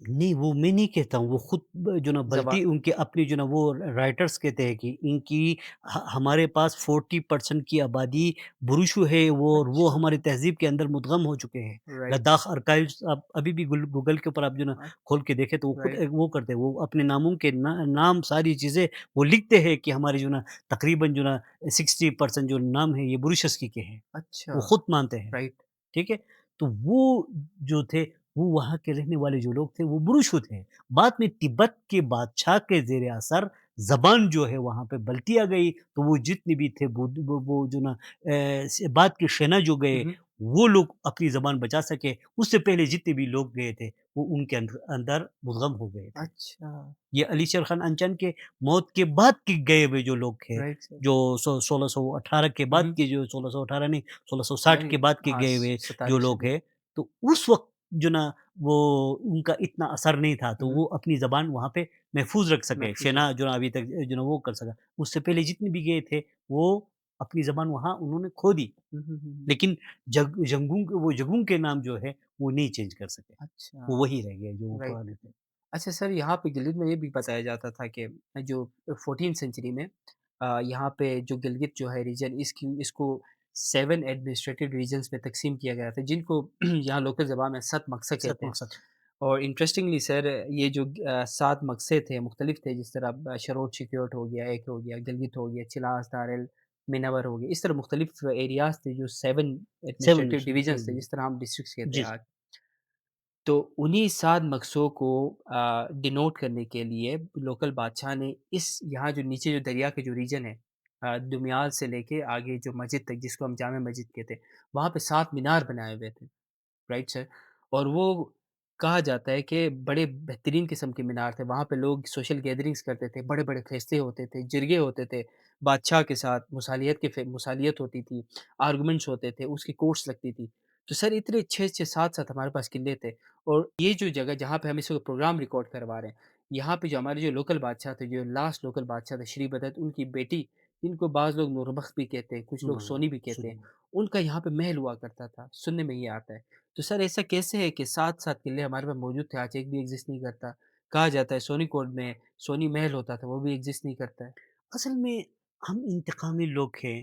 नहीं, वो मैं नहीं कहता हूँ, वो खुद जो ना ज़बा बल्कि उनके अपने जो ना वो राइटर्स कहते हैं कि इनकी हमारे पास 40% की आबादी बुरुशु है वो और वो अच्छा। हमारी तहज़ीब के अंदर मुदग़म हो चुके हैं। राइट। लद्दाख़ आर्काइव्स आप अभी भी गूगल के ऊपर आप जो ना अ, खोल के देखें तो वो खुद राइट। एक वो करते हैं, वो अपने नामों के नाम सारी चीज़ें वो लिखते हैं कि हमारे जो ना तकरीबन जो ना 60% जो नाम है ये बुरुशस्की के हैं। अच्छा। वो खुद मानते हैं। राइट। ठीक है? तो वो जो थे, वो वहाँ के रहने वाले जो लोग थे, वो बुरुशु थे। बाद में तिब्बत के बादशाह के ज़ेर असर ज़बान जो है वहाँ पे बल्टिया गई, तो वो जितने भी थे वो जो ना स बाद के सेना जो हुँ, गए, हुँ। वो लोग अपनी ज़बान बचा सके। उससे पहले जितने भी लोग गए थे, वो उनके अंदर मुद्गम हो गए थे। अच्छा। ये अली शेर खान अंचन के मौत के बाद के गए हुए जो लोग थे, राइट सर। जो 1618 के हुँ, बाद हुँ। के जो 1618 नहीं 1660 नहीं, के बाद के हाँ, गए हुए जो 47 लोग सदी। हैं, तो उस वक़्त जो ना वो उनका इतना असर नहीं था, तो हुँ, वो हुँ। अपनी ज़बान वहाँ पे महफ़ूज़ रख सके, महफूज़ शेना जो ना अभी तक जो ना वो कर सका। उससे पहले जितने भी गए थे, वो अपनी ज़बान वहाँ उन्होंने खो दी, हुँ, हुँ, हुँ, हुँ। लेकिन जंगून के नाम जो है, वो नहीं चेंज कर सके। वो अच्छा। वही रह गए जो वो राइट। पुराने थे। अच्छा सर, यहाँ पे गिलगित में ये भी बताया जाता था कि जो 14th सेंचुरी में यहाँ पे जो गिलगित जो है रीजन इसको 7 एडमिनिस्ट्रेटिव रीजन्स में तक़सीम किया गया था, जिनको यहाँ लोकल ज़बान में सत मकसा सत कहते हैं। मकसद और इंटरेस्टिंगली सर, ये जो 7 मकसे थे मुख्तलिफ थे, जिस तरह शरोट शिक्योट हो गया, एक हो गया, गिलगित हो गया, चिलास, दारल, मिनावर हो गया। इस तरह मुख्तलिफ एरियाज़ थे जो 7 7 एडमिनिस्ट्रेटिव डिवीज़न्स थे, जी, जिस तरह हम डिस्ट्रिक्ट्स कहते जी। हैं आज। तो उन्हीं 7 मकसों को डिनोट करने के लिए लोकल बादशाह ने इस यहाँ जो नीचे जो दरिया के जो रीजन है, दुमियाल से लेके आगे जो मस्जिद तक, जिसको हम जामा मस्जिद कहते हैं, वहाँ पे 7 मीनार बनाए हुए थे। Right sir? और वो कहा जाता है कि बड़े बेहतरीन किस्म के मीनार थे। वहाँ पे लोग सोशल गैदरिंग्स करते थे, बड़े-बड़े फ़ेस्टे होते थे, जिरगे होते थे, बादशाह के साथ मुसालियत होती थी, आर्गुमेंट्स होते थे, उसकी कोर्ट्स लगती थी। तो सर, इतने 6-6 7-7 हमारे पास किले थे। और ये जो जगह जहाँ पे हम इस वक़्त प्रोग्राम रिकॉर्ड करवा रहे हैं, यहाँ पे जो हमारे जो लोकल बादशाह थे, जो लास्ट लोकल बादशाह थे श्री बदत, उनकी बेटी, जिनको बाज़ लोग नूरबख्त भी कहते हैं, कुछ लोग सोनी भी कहते हैं, सुनिए उनका यहाँ पे महल हुआ करता था, सुनने में ये आता है। तो सर, ऐसा कैसे है कि 7-7 किले हमारे पास मौजूद थे, आज एक भी एक्ज़िस्ट नहीं करता? कहा जाता है सोनी कोट में सोनी महल होता था, वो भी एक्ज़िस्ट नहीं करता है। असल में हम इंतकामी लोग हैं।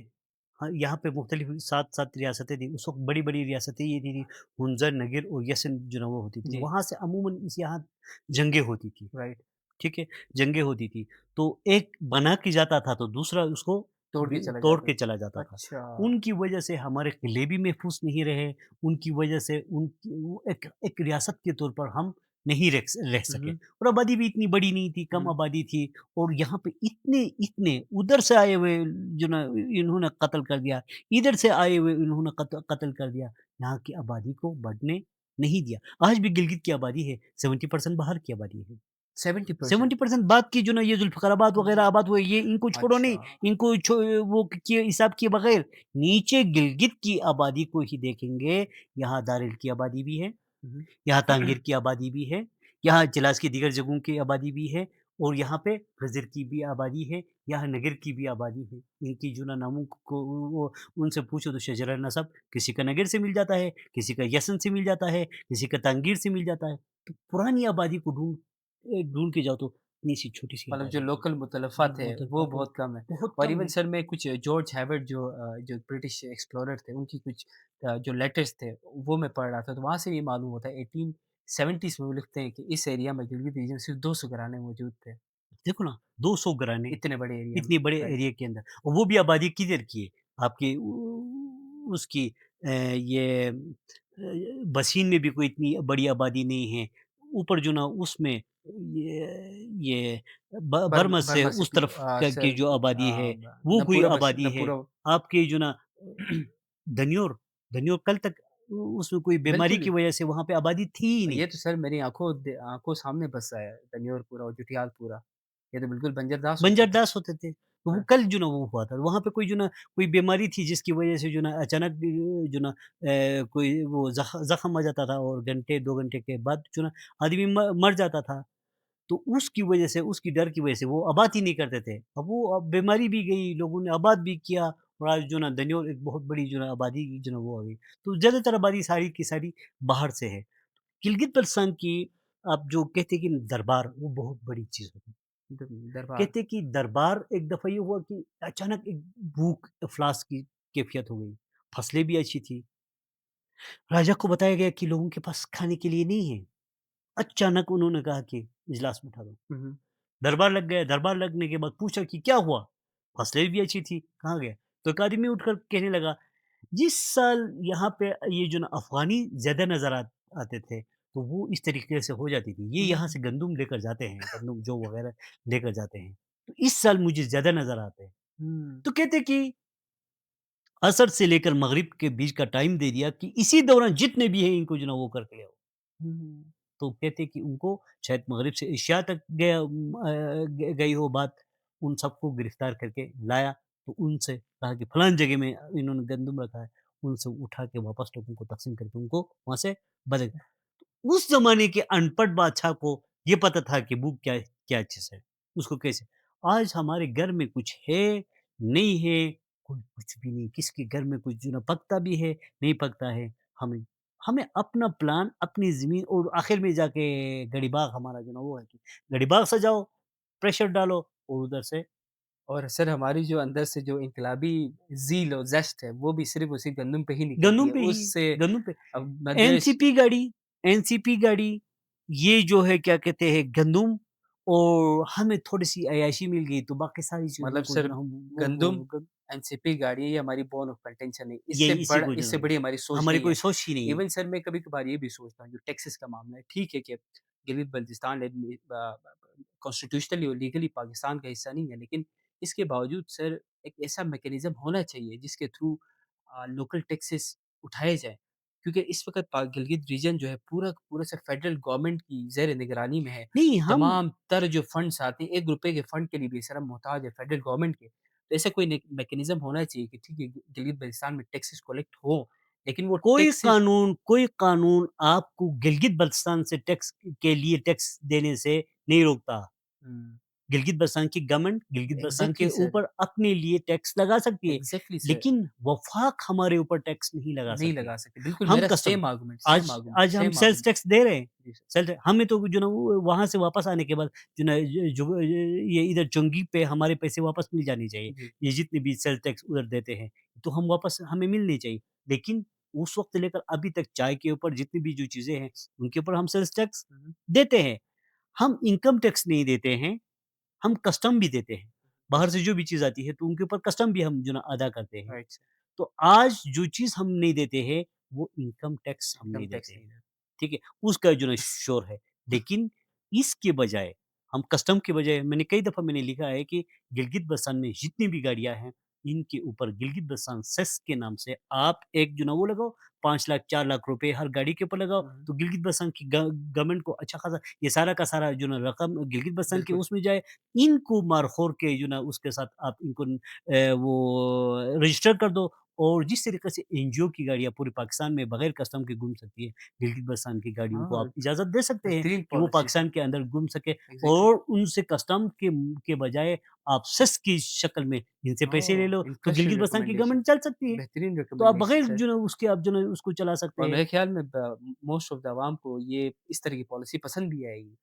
हाँ, यहाँ पे मुख्तलिफ 7-7 रियासतें थी। उस वक़्त बड़ी-बड़ी रियासतें ये थी हुंज़र, नगिर और यसन जो ना वो होती थी। जी। वहाँ से अमूमन इस यहाँ जंगें होती थी, राइट। ठीक है? जंगें होती थी। तो एक बना के जाता था तो दूसरा उसको तोड़ बि के चला तोड़ जाता के था। चला जाता था। अच्छा। उनकी वजह से हमारे किले भी महफूज़ नहीं रहे, उनकी वजह से उनकी वो एक एक रियासत के तौर पर हम नहीं रह हुँ, सके हुँ। और आबादी भी इतनी बड़ी नहीं थी, हुँ, कम हुँ। आबादी थी और यहाँ पे इतने उधर से आए हुए जो ना इन्होंने कत्ल कर दिया, इधर से आए हुए इन्होंने कत्ल कर दिया। यहाँ की आबादी को बढ़ने नहीं दिया। आज भी गिलगित की आबादी है, 70% बाहर की आबादी है। 70%? 70% बाद की जो ना ये ज़ुल्फ़िकाराबाद वग़ैरह आबाद हुए, ये इनको छोड़ो नहीं, अच्छा। इनको वो किए हिसाब किए बगैर नीचे गिलगित की आबादी को ही देखेंगे, यहाँ दारिल की आबादी भी है, हुँ, यहाँ हुँ। तांगीर की आबादी भी है, यहाँ जिलास की दीगर जगहों की आबादी भी है और यहाँ पे खज़िर की भी आबादी है, यहाँ नगर की भी आबादी है। इनकी जो ना नामों को वो उनसे पूछो तो शजर नसब किसी का नगर से मिल जाता है, किसी का यसन से मिल जाता है, किसी का तांगीर से मिल जाता है। तो पुरानी आबादी को ढूँढ के जाओ तो इतनी-सी छोटी-सी मतलब जो आबादी थी। लोकल मुतल्लफ़ात है, वो मुतलफ़ात बहुत कम है। बहुत और कम इवन है। सर मैं कुछ जॉर्ज हेवर्ड जो ब्रिटिश एक्सप्लोरर थे, उनकी कुछ जो लेटर्स थे, वो मैं पढ़ रहा था, तो वहाँ से ये मालूम होता है 1870s में वो लिखते हैं कि इस एरिया में गिलगित रीजन सिर्फ़ 200 घराने मौजूद थे, देखो ना 200 घराने इतने बड़े एरिया में। इतने बड़े राइट। एरिया के अंदर और वो भी आबादी किधर की है? आपके उसकी ये बसीन में भी कोई इतनी बड़ी आबादी नहीं है। ऊपर जो ना उसमें ये बर्मा से बर्मा से उस तरफ की सर जो आबादी है, ब वो कोई आबादी है। नपूरा आपके जो ना धन्योर धन्योर कल तक उसमें कोई बीमारी बिल्कुल। की वजह से वहाँ पे आबादी थी ही नहीं। ये तो सर मेरी आँखों सामने बसा है, तन्योरपुरा और जुटियालपुरा। ये तो बिल्कुल बंजरदास होता था। बंजरदास होते थे। तो वो हाँ। कल जो ना वो हुआ था। वहाँ पे कोई जो ना कोई बीमारी थी जिसकी वज़ह से जो ना अचानक जो ना कोई वो ज़ख्म आ जाता था और घंटे 2 घंटे के बाद जो ना आदमी मर जाता था। तो उसकी वज़ह से, उसकी डर की वज़ह से वो आबाद ही नहीं करते थे। अब बीमारी भी गई, लोगों ने आबाद भी किया और आज जो ना धन्योर एक बहुत बड़ी जो ना आबादी जो ना वो आ गई। तो ज़्यादातर आबादी सारी की सारी बाहर से है। गिलगित-बल्तिस्तान की आप जो कहते हैं कि दरबार, वो बहुत बड़ी चीज़ होती है। दरबार। कहते हैं कि दरबार एक दफ़ा ये हुआ कि अचानक एक भूख अफ़लास की कैफ़ियत हो गई। फसलें भी अच्छी थी। राजा को बताया गया कि लोगों के पास खाने के लिए नहीं है। अचानक उन्होंने कहा कि इजलास बिठा दो। हुँ, हुँ। दरबार लग गया, दरबार लगने के बाद पूछा कि क्या हुआ? फसलें भी अच्छी थी, कहाँ गया? तो एक आदमी उठकर कहने लगा, जिस साल यहाँ पे ये जो ना अफ़गानी ज़्यादा नज़र आते थे, तो वो इस तरीके से हो जाती थी। ये हुँ, यहाँ हुँ, से गंदुम लेकर जाते हैं, गंदुम जौ वग़ैरह लेकर जाते हैं। तो इस साल मुझे ज़्यादा नज़र आते हैं। हुँ, तो कहते कि असर से लेकर मगरिब के बीच का टाइम दे दिया कि इसी दौरान जितने भी हैं इनको जो ना वो करके ले आओ। हुँ, तो कहते कि उनको शायद मगरिब से इशा तक गया गई हो बात, उन सबको गिरफ्तार करके लाया। तो उनसे कहा कि फलान जगह में इन्होंने गंदुम रखा है, उनसे उठा के वापस लोगों को तक़सीम करके उनको वहाँ से बदल उस ज़माने के अनपढ़ बादशाह को ये पता था कि भूख क्या क्या चीज़ है, उसको कैसे आज हमारे घर में कुछ है, नहीं है, कोई कुछ भी नहीं, किसके घर में कुछ जो ना पकता भी है, नहीं पकता है, हमें हमें अपना प्लान, अपनी ज़मीन और आखिर में जाके गड़ीबाग हमारा जो ना वो है कि गड़ीबाग सजाओ, प्रेशर डालो और उधर से और सर हमारी जो अंदर से जो इनकलाबी ज़ील और ज़ेस्ट है, वो भी सिर्फ़ उसी गंदम पे ही निकलती गंदुम है। पे ही उससे गंदुम पे अब मदेश एनसीपी गाड़ी एनसीपी गाड़ी, ये जो है क्या कहते हैं गंदुम और हमें थोड़ी-सी अय्याशी मिल गई तो बाकी सारी चीज़ों मतलब को सर जो है हम गंदम, वो ग एनसीपी गाड़ी ये हमारी बोन ऑफ कंटेंशन है। यही इसी को जो इससे है बड़ी हमारी सोच हमारी नहीं कोई है। सोच ही नहीं है। इवन सर मैं कभी-कभार ये भी सोचता हूँ जो टैक्सेस का मामला है, ठीक है कि गिलगित-बल्तिस्तान कॉन्स्टिट्यूशनली और लीगली पाकिस्तान का हिस्सा नहीं है, लेकिन इसके बावजूद सर एक ऐसा मैकेनिज़्म होना चाहिए जिसके थ्रू लोकल टैक्सेस उठाए जाएँ। क्योंकि इस वक़्त गिलगित रीजन जो है पूरा का पूरा सर फेडरल गवर्नमेंट की ज़ेर निगरानी में है। नहीं हम तमाम तर जो फंड्स आते हैं, ₹1 के फंड के लिए भी सर हम मोहताज हैं फेडरल गवर्नमेंट के। तो ऐसा कोई मैकेनिज़्म होना चाहिए कि ठीक है, गिलगित-बल्तिस्तान में टैक्सेस कलेक्ट हो, लेकिन वो टैक्सेस कोई कानून आपको गिलगित-बल्तिस्तान से टैक्स के लिए टैक्स देने से नहीं रोकता। हुँ, गिलगित-बल्तिस्तान की गवर्नमेंट गिलगित-बल्तिस्तान के एग्ज़ैक्टली सर, ऊपर अपने लिए टैक्स लगा सकती है, एग्ज़ैक्टली सर, लेकिन वफ़ाक हमारे ऊपर टैक्स नहीं लगा नहीं सकती। लगा सकते। बिल्कुल हम मेरा कस्टम आज आज हम सेम सेल्स आर्गुमेंट। टैक्स दे रहे हैं। जी सर। हमें तो जो ना वो वहाँ से वापस आने के बाद जो ना ये इधर चुंगी पे हमारे पैसे वापस मिल जाने चाहिए। जी। ये जितने भी सेल टैक्स उधर देते हैं, तो हम वापस हमें मिलने चाहिए। लेकिन उस वक़्त लेकर अभी तक चाय के ऊपर जितनी भी जो चीज़ें हैं, उनके ऊपर हम सेल्स टैक्स हुँ, हुँ। देते हैं। हम इनकम टैक्स नहीं देते हैं, हम कस्टम भी देते हैं। बाहर से जो भी चीज़ आती है, तो उनके ऊपर कस्टम भी हम जो ना अदा करते हैं। राइट सर, तो आज जो चीज़ हम नहीं देते हैं, वो इनकम टैक्स हम इनकम नहीं देते टैक्स हैं। नहीं है। ठीक है? उसका जो ना शोर है। लेकिन इसके बजाय हम कस्टम के बजाय मैंने कई दफ़ा मैंने लिखा है कि गिलगित-बल्तिस्तान में जितनी भी गाड़ियाँ हैं, इनके ऊपर गिलगित-बल्तिस्तान सेस के नाम से आप एक जो ना वो लगाओ 5 लाख 4 लाख रुपए हर गाड़ी के ऊपर लगाओ, हुँ, हुँ। तो गिलगित-बल्तिस्तान की गवर्नमेंट को अच्छा खासा ये सारा का सारा जो ना रकम गिलगित-बल्तिस्तान के बिल्कुल। उसमें जाए। इनको मार-खोर के जो ना उसके साथ आप इनको वो रजिस्टर कर दो और जिस तरीके से एनजीओ की गाड़ियाँ पूरे पाकिस्तान में बगैर कस्टम के घूम सकती है, गिलगित-बल्तिस्तान की गाड़ियों को हाँ, आप इजाज़त दे सकते हैं बेहतरीन कि वो पॉलिसीज़ हैं। पाकिस्तान के अंदर घूम सके एग्ज़ैक्टली। और उनसे कस्टम के बजाय आप सेस की शक्ल में इनसे पैसे ले ओह! लो, तो इंटरेस्टिंग गिलगित-बल्तिस्तान की रिकमेंडेशन। गवर्नमेंट चल सकती है। बेहतरीन तो आप बगैर रिकमेंडेशंस है। जो ना उसके आप जो ना उसको चला सकते और हैं। मेरे ख़्याल में मोस्ट ऑफ द अवाम को ये इस तरह की पॉलिसी पसंद भी आएगी।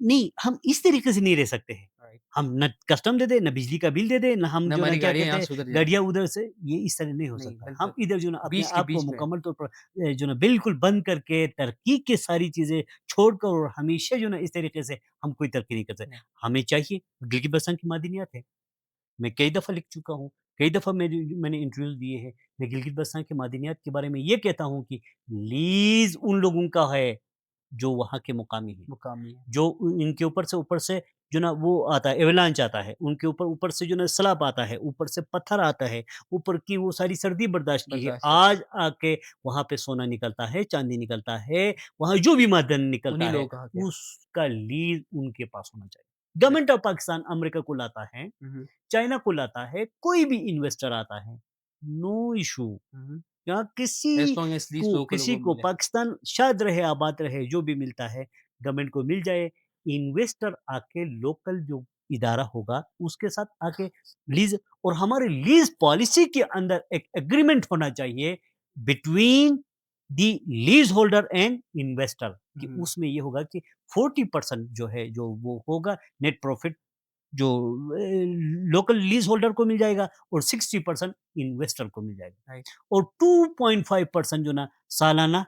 नहीं, हम इस तरीके से नहीं रह सकते हैं। राइट। हम ना कस्टम दे दें, ना बिजली का बिल दे दें, ना हम ना जो ना हमारी क्या गाड़ियाँ कहते यहाँ हैं सुधर जाएँ। गाड़ियाँ उधर से ये इस तरह नहीं हो नहीं, सकता। हम बिल्कुल। इधर जो ना अपने बीच के आप को बीच में। मुकम्मल तौर पर जो ना बिल्कुल बंद करके तरक्की की सारी चीज़ें छोड़कर और हमेशा जो ना इस तरीके से हम कोई तरक्की नहीं कर सकते। नहीं। हमें चाहिए गिलगित-बल्तिस्तान की मादनियात है। मैं कई दफ़ा लिख चुका हूँ, कई दफ़ा मैंने इंटरव्यूज़ दिए हैं। मैं गिलगित-बल्तिस्तान की मादनियात के बारे में ये कहता हूँ कि लीज़ उन लोगों का है, जो वहाँ के मुकामी हैं। मुकामी है। जो इनके ऊपर से जो ना वो आता है एवलांच आता है, उनके ऊपर ऊपर से जो ना सैलाब आता है, ऊपर से पत्थर आता है, ऊपर की वो सारी सर्दी बर्दाश्त की है। बर्दाश्त करते आज आके वहाँ पे सोना निकलता है, चाँदी निकलता है, वहाँ जो भी मादन उन्हीं निकलता है, लोगों का हक है। उसका लीज़ उनके पास होना चाहिए। Right. Government of Pakistan America को लाता है, हुँ, हुँ। चाइना को लाता है, कोई भी इन्वेस्टर आता है, नो इश्यू। हुँ, हुँ। यहाँ as long as lease local किसी को को मिले। पाकिस्तान शाद रहे, आबाद रहे, जो भी मिलता है, गवर्नमेंट को मिल जाए। इन्वेस्टर आके लोकल जो इदारा होगा, उसके साथ आके लीज़ और हमारी लीज़ पॉलिसी के अंदर एक एग्रीमेंट होना चाहिए between the lease holder and investor कि हुँ। उसमें ये होगा कि 40% जो है, जो वो होगा नेट प्रॉफिट जो लोकल लीज़ होल्डर को मिल जाएगा और 60% इन्वेस्टर को मिल जाएगा। राइट। और 2.5% जो ना सालाना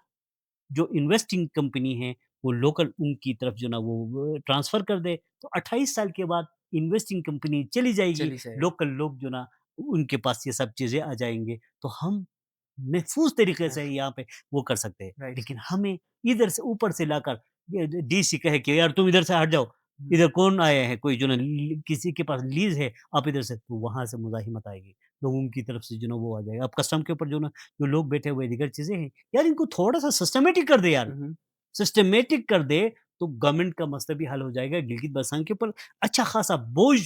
जो इन्वेस्टिंग कंपनी है, वो लोकल उनकी तरफ जो ना वो ट्रांसफ़र कर दे, तो 28 साल के बाद इन्वेस्टिंग कंपनी चली जाएगी, चली जाएगी। लोकल लोग जो ना उनके पास ये सब चीज़ें आ जाएँगे, तो हम महफ़ूज़ तरीके से महफ़ यहाँ पे वो कर सकते हैं। राइट। लेकिन हमें इधर से ऊपर से लाकर डीसी कहे कि यार तुम इधर से हट जाओ, हुँ। इधर कौन आए हैं, कोई जो ना किसी के पास लीज़ है, आप इधर से, तो वहाँ से मुज़ाहिमत आएगी। लोगों की तरफ से जो ना वो आ जाएगा। अब कस्टम के ऊपर जो ना जो लोग बैठे हुए दीगर चीज़ें हैं, यार इनको थोड़ा-सा सिस्टमैटिक कर दे यार। हुँ, हुँ। सिस्टमैटिक कर दे, तो गवर्नमेंट का मसला भी हल हो जाएगा। गिलगित-बल्तिस्तान के ऊपर अच्छा खासा बोझ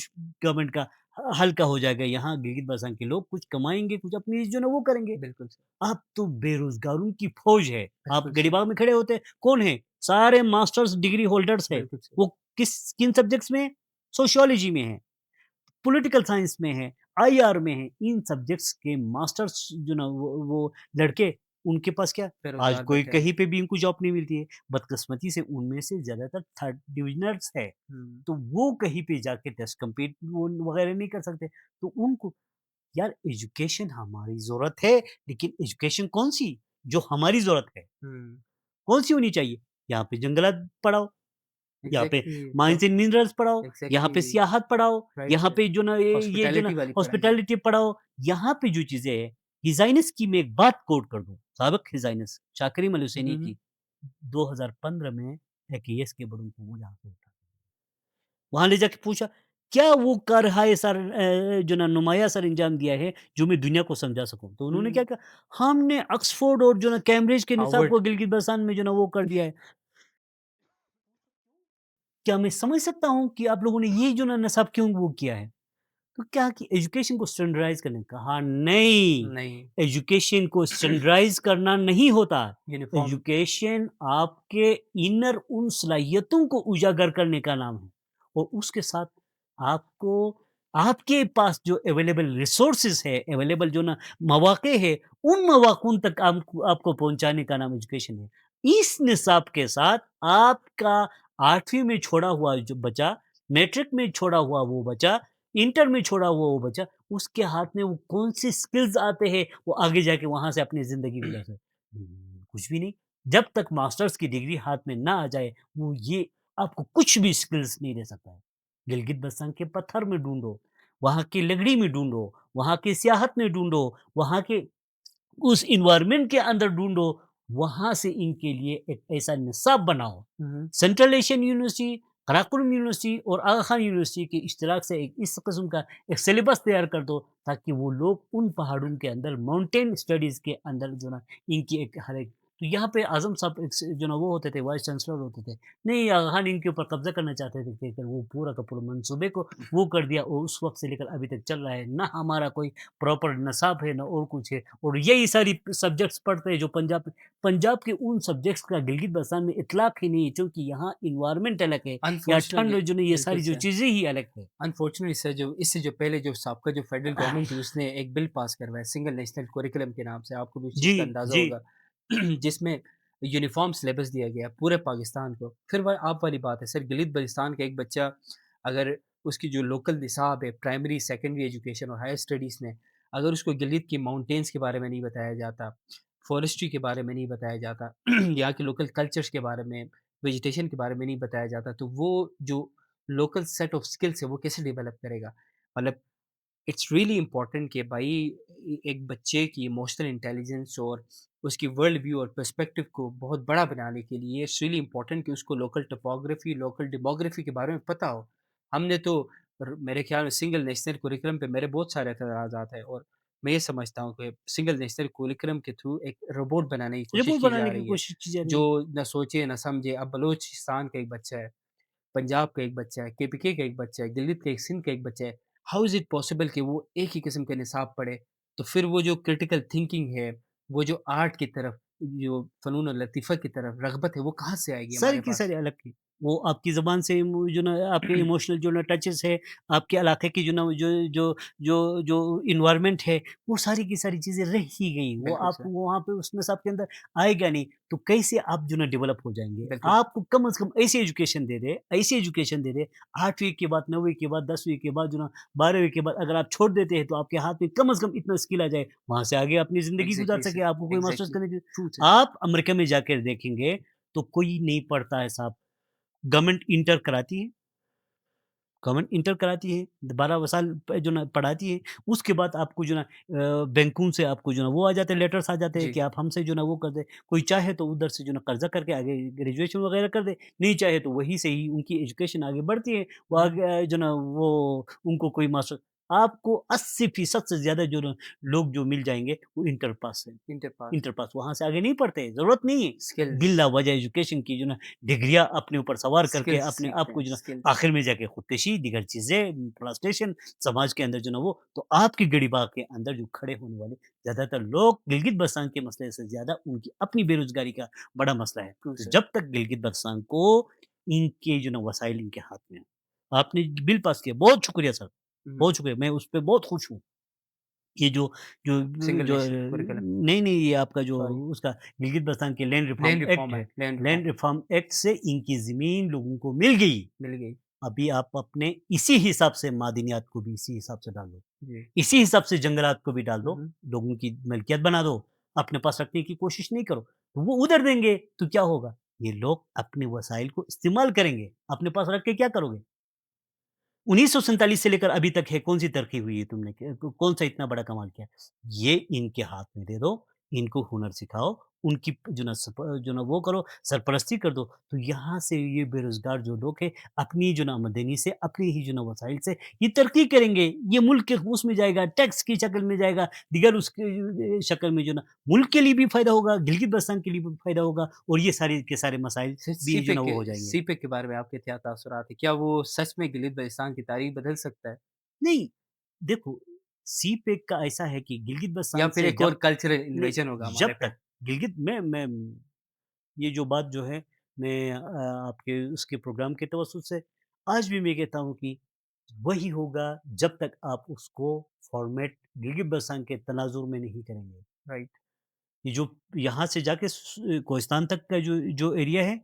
गवर्नमेंट का हल्का हो जाएगा। यहाँ गिलगित-बल्तिस्तान के लोग कुछ कमाएँगे, कुछ अपनी जो ना वो करेंगे। बिल्कुल सही। अब तो बेरोज़गारों की फ़ौज है। आप बिल्कुल सही। गलीबाग में खड़े होते हैं, कौन है? सारे मास्टर्स डिग्री होल्डर्स है। बिल्कुल सही। वो किन सब्जेक्ट्स में है? सोशियोलॉजी में है, पॉलिटिकल साइंस में है, आईआर में है। इन सब्जेक्ट्स के मास्टर्स जो ना वो लड़के उनके पास क्या आज बेरोज़गार कोई बैठे हैं। कहीं पे भी इनको जॉब नहीं मिलती है। बदकिस्मती से उनमें से ज़्यादातर थर्ड डिविज़नर्स है। हुँ। तो वो कहीं पे जाके टेस्ट कम्पीट वो वगैरह नहीं कर सकते। तो उनको यार एजुकेशन हमारी ज़रूरत है, लेकिन एजुकेशन कौन-सी? जो हमारी ज़रूरत है, हुँ। कौन-सी होनी चाहिए? यहाँ पे जंगलात पढ़ाओ, यहाँ पे एग्ज़ैक्टली माइंस तब एंड मिनरल्स पढ़ाओ, यहाँ पे एग्ज़ैक्टली सियाहत पढ़ाओ, राइट। यहाँ पे जो ना ये जो ना हॉस्पिटैलिटी वाली पढ़ाई जाए। हॉस्पिटैलिटी पढ़ाओ, यहाँ पे जो चीज़ें हैं, हिज़ाइनस की मैं एक बात कोट कर दूँ, साबिक़ हिज़ाइनस शाकिर अली हुँ, हुसैनी हुँ। की 2015 में एकेएस के बड़ों को वो यहाँ पे उठा वहाँ ले जाके पूछा, क्या वो कर है सर जो ना नुमाया सर अंजाम दिया है, जो मैं दुनिया को समझा सकूँ? तो उन्होंने हुँ। क्या कहा, हमने ऑक्सफोर्ड और जो ना कैम्ब्रिज के निसाब हार्वर्ड। को गिलगित-बल्तिस्तान में जो ना वो कर दिया है। क्या मैं समझ सकता हूँ कि आप लोगों ने ये जो ना नसाब क्यों वो किया है? तो क्या कि एजुकेशन को स्टैंडर्डाइज़ करने कहा नहीं, नहीं, एजुकेशन को स्टैंडर्डाइज़ करना नहीं होता। यूनिफ़ॉर्म। एजुकेशन आपके इनर उन सलाहियतों को उजागर करने का नाम है और उसके साथ आपको आपके पास जो अवेलेबल रिसोर्सेज़ है, अवेलेबल जो ना मौक़े हैं, उन मौक़ों तक आपको पहुँचाने का नाम एजुकेशन है। इस निसाब के साथ आपका 8वीं में छोड़ा हुआ जो बच्चा, मैट्रिक में छोड़ा हुआ वो बच्चा इंटर में छोड़ा हुआ वो बच्चा, उसके हाथ में वो कौन-से स्किल्स आते हैं, वो आगे जाके वहाँ से अपनी ज़िंदगी गुज़ार सके। कुछ भी नहीं। जब तक मास्टर्स की डिग्री हाथ में ना आ जाए, वो ये आपको कुछ भी स्किल्स नहीं दे सकता है। गिलगित-बल्तिस्तान के पत्थर में ढूँढो, वहाँ की लकड़ी में ढूँढो, वहाँ की सियाहत में ढूँढो, वहाँ के उस एनवायरनमेंट के अंदर ढूँढो, वहाँ से इनके लिए एक ऐसा निसाब बनाओ। हुँ, हुँ। सेंट्रल एशियन यूनिवर्सिटी कराकुलम यूनिवर्सिटी और आगा खान यूनिवर्सिटी के इश्तिराक से एक इस किस्म का एक सिलेबस तैयार कर दो, ताकि वो लोग उन पहाड़ों के अंदर माउंटेन स्टडीज़ के अंदर जो ना इनकी एक हर एक तो यहाँ पे आज़म साहब एक स जो ना वो होते थे, वाइस चांसलर होते थे। नहीं, आगा खान इनके ऊपर कब्ज़ा करना चाहते थे, लेकिन वो पूरा का पूरा मंसूबे को वो कर दिया और उस वक़्त से लेकर अभी तक चल रहा है। ना हमारा कोई प्रॉपर नसाब है, ना और कुछ है, और यही सारी सब्जेक्ट्स पढ़ते हैं जो पंजाब के उन सब्जेक्ट्स का गिलगित-बल्तिस्तान में इतलाक़ ही नहीं है, क्योंकि यहाँ एनवायरनमेंट अलग है, यहाँ अनफॉर्चुनेटली ठंड जो नहीं, ये बिल्कुल सारी जो सर। चीज़ें ही अलग है। अनफॉर्चुनेटली सर, जो इससे जो पहले जो साबका जो फेडरल गवर्नमेंट थी उसने एक बिल पास करवाया सिंगल नेशनल करिकुलम के नाम से, आपको भी उस जी, चीज़ का अंदाज़ा जी। होगा। जिसमें यूनिफ़ॉर्म सिलेबस दिया गया पूरे पाकिस्तान को। फिर वह आप वाली बात है सर, गिलित बल्तिस्तान का एक बच्चा अगर उसकी जो लोकल निसाब है प्राइमरी, सेकेंडरी एजुकेशन और हायर स्टडीज़ में, अगर उसको गिलित की माउंटेन्स के बारे में नहीं बताया जाता, फ़ॉरेस्ट्री के बारे में नहीं बताया जाता, यहाँ के लोकल कल्चर्स के बारे में, वेजिटेशन के बारे में नहीं बताया जाता, तो वो जो लोकल सेट ऑफ स्किल्स है वो कैसे डेवलप करेगा? मतलब इट्स रियली इम्पोर्टेंट कि भाई एक बच्चे की इमोशनल इंटेलिजेंस और उसकी वर्ल्ड व्यू और पर्सपेक्टिव को बहुत बड़ा बनाने के लिए इट्स रियली इम्पोर्टेंट कि उसको लोकल टोपोग्राफी, लोकल डेमोग्राफी के बारे में पता हो। हमने तो मेरे ख्याल में सिंगल नेशनल कुरिकुलम पे मेरे बहुत सारे एतराज़ात हैं, और मैं ये समझता हूँ कि सिंगल नेशनल कुरिकुलम के थ्रू एक रोबोट बनाने की कोशिश रिपोर्ट की जा बनाने की रही है, कोशिश की जा रही जो है। न सोचे न समझे। अब बलूचिस्तान का एक बच्चा है, पंजाब का एक बच्चा है, केपीके का एक बच्चा है, दिल्ली का एक, सिंध का एक बच्चा है। हाउ इज़ इट पॉसिबल कि वो एक ही किस्म के निसाब पढ़े? तो फिर वो जो क्रिटिकल थिंकिंग है, वो जो आर्ट की तरफ, जो फ़नून और लतीफ़ा की तरफ रग़बत है, वो कहाँ से आएगी सारी हमारे की पास? सारी अलग थी। वो आपकी ज़बान से मु जो ना आपके इमोशनल जो ना टचेज़ है, आपके इलाके की जो ना जो एनवायरनमेंट है, वो सारी की सारी चीज़ें रह ही गई। वो बिल्कुल आप सर, वहाँ पे उसमें से आपके अंदर आएगा नहीं, तो कैसे आप जो ना डेवलप हो जाएँगे? बिल्कुल सर। आपको कम से कम ऐसी एजुकेशन दे दे, 8वीं के बाद, 9वीं के बाद, 10वीं के बाद जो ना 12वीं के बाद अगर आप छोड़ देते हैं, तो आपके हाथ में कम से कम इतना स्किल आ जाए, वहाँ से आगे अपनी ज़िंदगी गुज़ार एग्ज़ैक्टली सकें, सर, आपको कोई मास्टर्स एग्ज़ैक्टली, करने की ट्रू सर। आप अमेरिका में जाकर देखेंगे, तो कोई नहीं पढ़ता है साहब। गवर्नमेंट इंटर कराती है, गवर्नमेंट इंटर कराती है, 12 साल जो ना पढ़ाती है, उसके बाद आपको जो ना बैंकों से आपको जो ना वो आ जाते हैं, लेटर्स आ जाते हैं जी, कि आप हमसे जो ना वो कर दें। कोई चाहे तो उधर से जो ना कर्ज़ा करके आगे ग्रेजुएशन वगैरह कर दे, नहीं चाहे तो वहीं से ही उनकी एजुकेशन आगे बढ़ती है। वो हुँ, आगे जो ना वो उनको कोई मास्टर आपको 80% से ज़्यादा जो ना लोग जो मिल जाएँगे, वो इंटर पास हैं। इंटर पास, इंटर पास वहाँ से आगे नहीं पढ़ते, ज़रूरत नहीं है। स्किल्स, बिला वजह एजुकेशन की जो ना डिग्रियाँ अपने ऊपर सवार करके स्किल्स अपने आप सीखते को हैं, जो ना स्किल्स। आखिर में जाके खुदकुशी, दीगर चीज़ें, फ्रस्ट्रेशन समाज के अंदर जो ना वो तो आपकी गड़ीबाग के अंदर जो खड़े होने वाले ज़्यादातर लोग गिलगित-बल्तिस्तान के मसले से ज़्यादा उनकी अपनी बेरोज़गारी का बड़ा मसला है। ट्रू तो सर। जब तक गिलगित-बल्तिस्तान को इनके जो ना वसाइल इनके हाथ में हैं। आपने बिल पास किया, बहुत शुक्रिया सर, हुँ, बहुत शुक्रिया, मैं उस पे बहुत खुश हूँ। ये जो सिंगल जो नेशनल कुरिकुलम, नहीं, ये आपका जो सॉरी, उसका गिलगित-बल्तिस्तान के land reform land act reform है, है, land land reform, reform act से इनकी ज़मीन लोगों को मिल गई। मिल गई। अभी आप अपने इसी हिसाब से मादनियात को भी इसी हिसाब से डाल दो। जी। इसी हिसाब से जंगलात को भी डाल हुँ, दो, हुँ। लोगों की मिल्कियत बना दो, अपने पास रखने की कोशिश नहीं करो। तो वो उधर देंगे, तो क्या होगा? ये लोग अपने वसाइल को इस्तेमाल करेंगे, अपने पास रख के क्या करोगे? 1947 से लेकर अभी तक है, कौन-सी तरक्की हुई है तुमने कौन-सा इतना बड़ा कमाल किया? ये इनके हाथ में दे दो, इनको हुनर सिखाओ, उनकी जो ना वो करो, सरपरस्ती कर दो, तो यहाँ से ये बेरोज़गार जो लोग हैं, अपनी जो ना आमदनी से, अपनी ही जो ना वसाइल से ये तरक्की करेंगे। ये मुल्क के उसमें जाएगा, टैक्स की शक्ल में जाएगा, दीगर उसकी शक्ल में जो ना मुल्क के लिए भी फ़ायदा होगा, गिलगित-बल्तिस्तान के लिए भी फ़ायदा होगा और ये सारे के सारे मसाइल सी भी जो सीपेक ना के वो हो जाएँगे। सीपेक के बारे में आपके क्या तासुरात हैं? क्या वो सच में गिलित-बल्तिस्तान की तारीख बदल सकता है? नहीं, देखो, सी-पैक का ऐसा है कि या गिलगित-बल्तिस्तान फिर से एक जब और कल्चरल नहीं, इन्वेजन होगा जब हमारे पे? तक गिलगित मैं ये जो बात जो है मैं आपके उसके प्रोग्राम के तवज्जुह से आज भी मैं कहता हूँ कि वही होगा जब तक आप उसको फ़ॉर्मेट गिलगित-बल्तिस्तान के तनाज़ुर में नहीं करेंगे। राइट। ये जो यहाँ से जाके कोहिस्तान तक का जो एरिया है,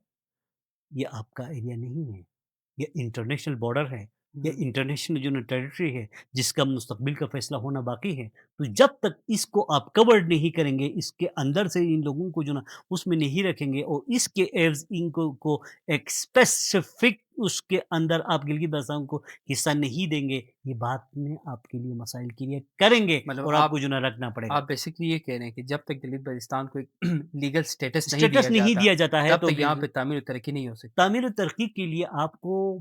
ये आपका एरिया नहीं है। ये इंटरनेशनल बॉर्डर है, ये हुँ, इंटरनेशनल जो ना टेरिटरी है, जिसका मुस्तकबिल का फैसला होना बाकी है। तो जब तक इसको आप कवर्ड नहीं करेंगे, इसके अंदर से इन लोगों को जो ना उसमें नहीं रखेंगे और इसके एव्स इनको को एक स्पेसिफिक उसके अंदर आप गिलगित-बाल्टिस्तान को हिस्सा नहीं देंगे, ये बाद में आपके लिए मसाइल क्रिएट करेंगे मतलब और आपको जो है ना रखना पड़ेगा। आप बेसिकली ये कह रहे हैं कि जब तक गिलित-बल्तिस्तान को एक लीगल स्टेटस नहीं स्टेटस दिया नहीं जाता, दिया जाता है तब तो तक यहाँ पे तामीर और तरक्की नहीं हो सकती। तामीर और तरक्की के लिए आपको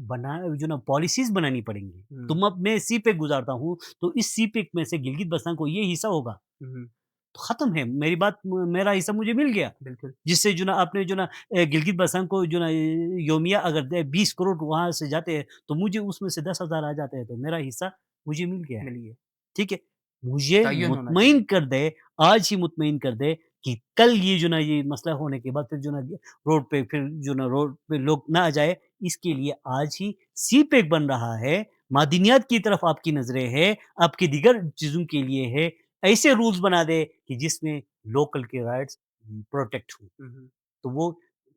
जो ना पॉलिसीज़ बनानी पड़ेंगी। हुँ, तुम अब मैं सीपेक गुज़ारता हूँ, तो इस सीपेक में से गिलगित-बाल्टिस्तान को ये हिस्सा होगा, हुँ, हुँ, तो ख़त्म है, मेरी बात म मेरा हिस्सा मुझे मिल गया। बिल्कुल, जिससे जो ना आपने जो ना गिलगित-बाल्टिस्तान को जो ना योमिया अगर दे 20 करोड़ वहाँ से जाते हैं, तो मुझे उसमें से 10,000 आ जाते हैं, तो मेरा हिस्सा मुझे मिल गया है। मिल गया। ठीक है? मुझे तय्युन होना मुत्तमईन चाहिए। कर दे, आज ही मुत्तमईन कर दे कि कल ये जो ना ये मसला होने के बाद फिर जो ना रोड पे लोग ना आ जाए, इसके लिए आज ही सी-पैक बन रहा है, मादनियात की तरफ आपकी नज़रें हैं, आपकी दीगर चीज़ों के लिए है, ऐसे रूल्स बना दे कि जिसमें लोकल के राइट्स प्रोटेक्ट हों। हुँ, हुँ, तो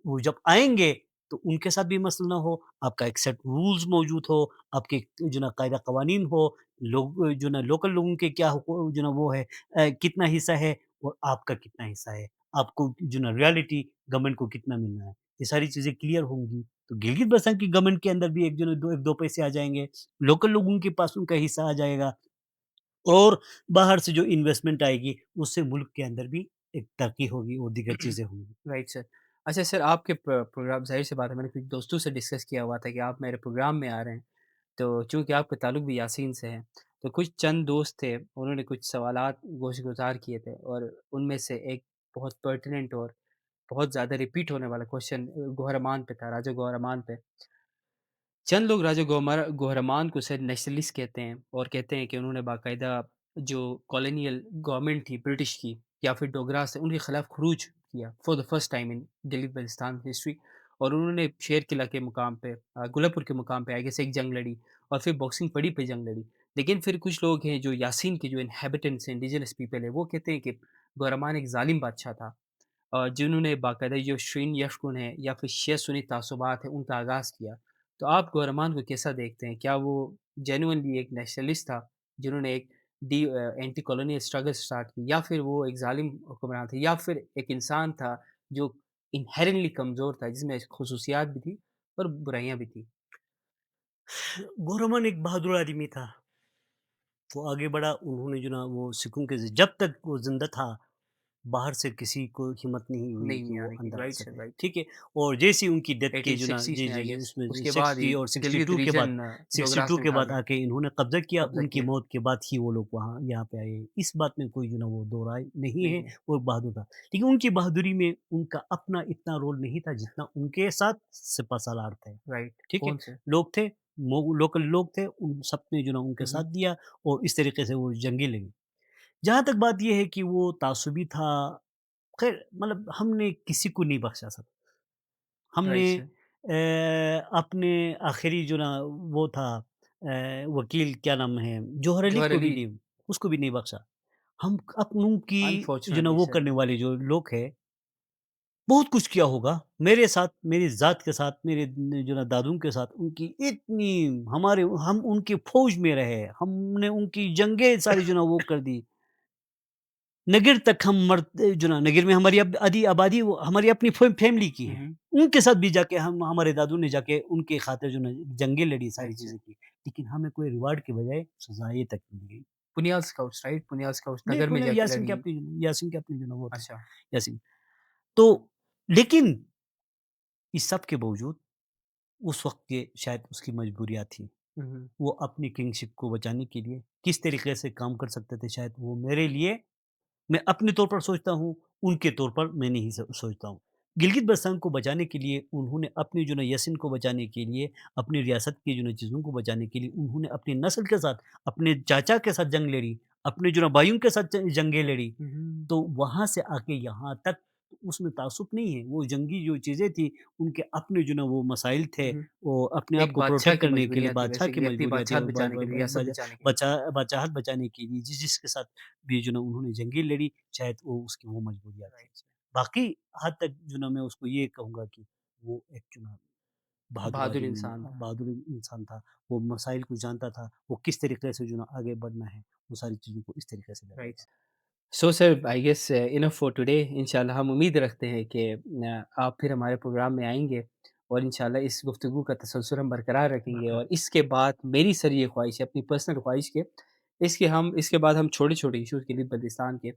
वो जब आएँगे, तो उनके साथ भी मसला ना हो, आपका एक सेट रूल्स मौजूद हो, आपके जो ना कायदा-कवानीन हो, लोग जो ना लोकल लोगों के क्या हुकू जो ना वो है कितना हिस्सा है और आपका कितना हिस्सा है। आपको जो ना रियलिटी गवर्नमेंट को कितना मिलना है, ये सारी चीज़ें क्लियर होंगी। तो गिलगित-बाल्टिस्तान की गवर्नमेंट के अंदर भी एक जो ना 2 पैसे आ जाएँगे, लोकल लोगों के पास उनका हिस्सा आ जाएगा और बाहर से जो इन्वेस्टमेंट आएगी, उससे मुल्क के अंदर भी एक तरक्की होगी और दीगर चीज़ें होंगी। Right sir. अच्छा सर आपके प्रोग्राम ज़ाहिर-सी बात है मैंने कुछ दोस्तों से डिस्कस किया हुआ था कि आप मेरे प्रोग्राम में आ रहे हैं, तो चूँकि आपका ताल्लुक भी यासीन से है, तो कुछ चंद दोस्त थे, उन्होंने कुछ सवालात गोश-गुज़ार किए थे और उनमें से एक बहुत पर्टिनेंट और बहुत ज़्यादा रिपीट होने वाला क्वेश्चन गौहर अमान पे था, राजा गौहर अमान पे। चंद लोग राजा गोहरमान को शायद नेशनलिस्ट कहते हैं और कहते हैं कि उन्होंने बाकायदा जो कॉलोनियल गवर्नमेंट थी ब्रिटिश की या फिर डोगरा से उनके खिलाफ खरूज किया for the first time in Gilgit Baltistan history और उन्होंने शेर किला के मुकाम पे गुलापुर के मुकाम पे आगे से एक जंग लड़ी और फिर बॉक्सिंग पड़ी पे जंग लड़ी लेकिन फिर कुछ लोग हैं जो यासीन के जो इनहेबिटेंट्स हैं इंडिजिनस पीपल है वो कहते हैं कि गौरमान एक जालिम बादशाह था जिन्होंने बाकायदा जो शरीन यशकुन है या फिर शिया सुन्नी तासुबात है उनका आगाज़ किया। तो आप गौरमान को कैसा देखते हैं? क्या वो जेनुइनली एक नेशनलिस्ट था जिन्होंने एक एंटी कॉलोनियल स्ट्रगल स्टार्ट की या फिर वो एक ज़ालिम हुक्मरान थे या फिर एक इंसान था जो इन्हेरेंटली कमज़ोर था जिसमें ख़ुसूसियात भी थी और बुराइयाँ भी थी? गोरमन एक बहादुर आदमी था। वो आगे बढ़ा, उन्होंने जो ना वो सिखों के जब तक वो ज़िंदा था, बाहर से किसी को हिम्मत नहीं हुई कि नहीं वो आने की अंदर आ राइट सर सके, राइट। ठीक है? और जैसे ही उनकी डेथ के जो ना 1860s जी, में जी, आई जी, गेस उसमें उसके बाद ही 60 और गिलगित 62 के बाद रीजन डोगरा 62 से के उठा बाद के आके इन्होंने कब्ज़ा किया, कब्ज़ा उनकी किया। मौत के बाद ही वो लोग वहाँ यहाँ पे आए। इस बात में कोई जो ना वो दो राय नहीं नहीं है, है, वो बहादुर था। लेकिन उनकी बहादुरी में उनका अपना इतना रोल नहीं था जितना उनके साथ सिपहसालार थे, राइट। ठीक है? कौन से? लोग थे, लोकल लोग थे, उन सबने जो ना उनके हुँ, साथ हुँ। दिया और इस तरीके से वो जंगी लड़ी। जहाँ तक बात ये है कि वो तासुबी था, ख़ैर मतलब हमने किसी को नहीं बख्शा सब। हमने राइट सर। अपने आखिरी जो ना वो था वकील क्या नाम है, जौहर अली जवाहर को भी अली नहीं उसको भी नहीं बख्शा। हम अपनों की जो ना अनफॉर्चुनेटली वो सर। करने वाले जो लोग हैं, बहुत कुछ किया होगा। मेरे साथ, मेरी ज़ात के साथ, मेरे जो ना दादों के साथ उनकी इतनी हमारे हम उनकी फ़ौज में रहे, हमने उनकी जंगें सारी जो ना वो कर दी। नगर तक हम जो ना नगर में हमारी अब आधी आबादी वो हमारी अपनी फैमिली की हुँ, है। हुँ। उनके साथ भी जाके हम हमारे दादू ने जाके उनके खातिर जो ना जंगें लड़ी, सारी राइट सर। चीज़ें की। लेकिन हमें कोई रिवार्ड के बजाय सज़ाएँ तक मिल गई। Puniyal scouts right? Puniyal scouts नहीं, नगर में पुणे जाके लड़ी। यासीन के अपनी जो ना वो थे, अच्छा। यासीन। तो लेकिन इस सब के बावजूद उस वक़्त के शायद उसकी मजबूरियाँ थी। हुँ, हुँ। वो अपनी किंगशिप को बचाने के लिए किस तरीके से काम कर सकते थे शायद वो मेरे लिए मैं अपने तौर पर सोचता हूँ, उनके तौर पर मैं नहीं सोचता हूँ। गिलगित-बाल्टिस्तान को बचाने के लिए उन्होंने अपनी जो ना यसिन को बचाने के लिए, अपनी रियासत की जो ना चीज़ों को बचाने के लिए उन्होंने अपनी नस्ल के साथ, अपने चाचा के साथ जंग लड़ी, अपने जो ना भाइयों के साथ जंगें लड़ी। हुँ, हुँ। तो वहाँ से आके यहाँ तक उसमें तासुब नहीं है, वो जंगी जो चीज़ें थी, उनके अपने जो ना वो मसाइल थे, हुँ, हुँ। वो अपने आप एक को बादशाह प्रोटेक्ट की करने के लिए मजबूरियाँ थी बादशाह की बेसिकली अपनी मजबूरियाँ थी बादशाहत और ब बचाने के ब लिए, ब रियासत बजा बचाने के लिए। बादशाहत बचाने के लिए जिसके साथ भी जो ना उन्होंने जंगें लड़ी, शायद वो उसकी वो मजबूरियाँ थी। राइट। बाकी हद तक जो ना मैं उसको ये कहूँगा कि वो एक जो ना बहादुर इंसान था। बहादुर इंसान था। वो मसाइल को जानता था, वो किस तरीके से जो ना आगे बढ़ना है, वो सारी चीज़ों को इस तरीके से लड़ता राइट। था। So sir I guess enough for today इंशाल्लाह हम उम्मीद रखते हैं कि आप फिर हमारे प्रोग्राम में आएँगे और इंशाल्लाह इस गुफ्तगू का तसलसल हम बरकरार रखेंगे और इसके बाद मेरी सर ये ख्वाहिश है, अपनी पर्सनल ख्वाहिश के इसके बाद हम छोटे-छोटे इश्यूज़ गिलगित-बल्तिस्तान के,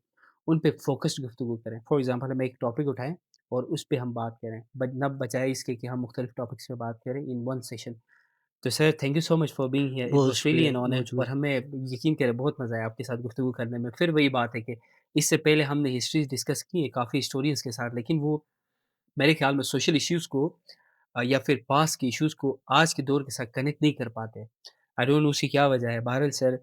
उन पे फ़ोकस्ड गुफ्तगू करें। फॉर एग्ज़ाम्पल हम एक टॉपिक उठाएँ और उस पे हम बात करें, ना बजाए इसके कि हम मुख्तलिफ टॉपिक्स पे बात करें इन वन सेशन। तो sir thank you so much for being here, it बहुत वाज़ रियली शुक्रिया, एन ऑनर बहुत और शुक्रिया। हमें यकीन करें बहुत मज़ा आया आपके साथ गुफ्तगू करने में। फिर वही बात है कि इससे पहले हमने हिस्ट्रीज़ डिस्कस की है काफ़ी हिस्टोरियंस के साथ, लेकिन वो मेरे ख़्याल में सोशल इश्यूज़ को या फिर पास्ट के इश्यूज़ को आज के दौर के साथ कनेक्ट नहीं कर पाते। आई डोंट नो उसकी क्या वजह है। बहरहाल सर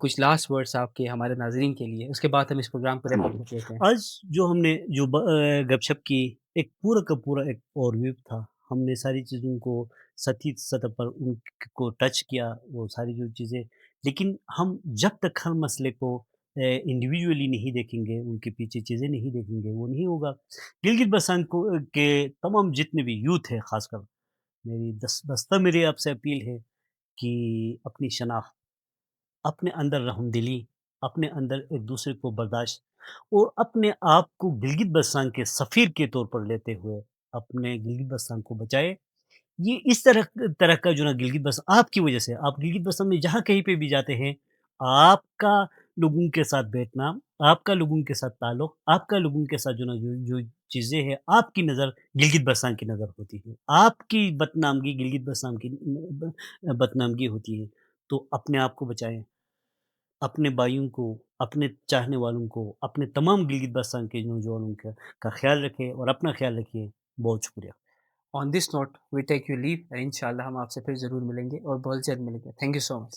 कुछ लास्ट वर्ड्स आपके हमारे नाज़रीन के लिए, उसके बाद हम इस प्रोग्राम को रैप अप कर लेते हैं। आज जो हमने जो गपशप की, एक पूरा का पूरा एक ओवरव्यू था। हमने सारी चीज़ों को सतही सतह पर उनको टच किया, वो सारी जो चीज़ें, लेकिन हम जब तक हर मसले को इंडिविजुअली नहीं देखेंगे, उनके पीछे चीज़ें नहीं देखेंगे, वो नहीं होगा। गिलगित-बल्तिस्तान के तमाम जितने भी यूथ है, ख़ासकर मेरी दस्ता मेरी आपसे अपील है कि अपनी शनाख्त, अपने अंदर रहमदिली, अपने अंदर एक-दूसरे को बर्दाश्त और अपने आप को गिलगित-बल्तिस्तान के सफ़ीर के तौर पर लेते हुए, अपने गिलगित-बल्तिस्तान को बचाएँ। ये इस तरह तरह का जो ना गिलगित-बल्तिस्तान आपकी वजह से, आप गिलगित-बल्तिस्तान में जहाँ कहीं पे भी जाते हैं, आपका लोगों के साथ बैठना, आपका लोगों के साथ ताल्लुक, आपका लोगों के साथ जो ना जो जो चीज़ें हैं, आपकी नज़र गिलगित-बल्तिस्तान की नज़र होती है। आपकी बदनामगी गिलगित-बल्तिस्तान की बदनामगी होती है। तो अपने आप को बचाएँ, अपने भाइयों को, अपने चाहने वालों को, अपने तमाम गिलगित-बल्तिस्तान के नौजवानों का ख़्याल रखें और अपना ख़्याल रखिए। बहुत शुक्रिया। On this note we take you leave, इंशाल्लाह हम आपसे फिर ज़रूर मिलेंगे और बहुत जल्द मिलेंगे। Thank you so much.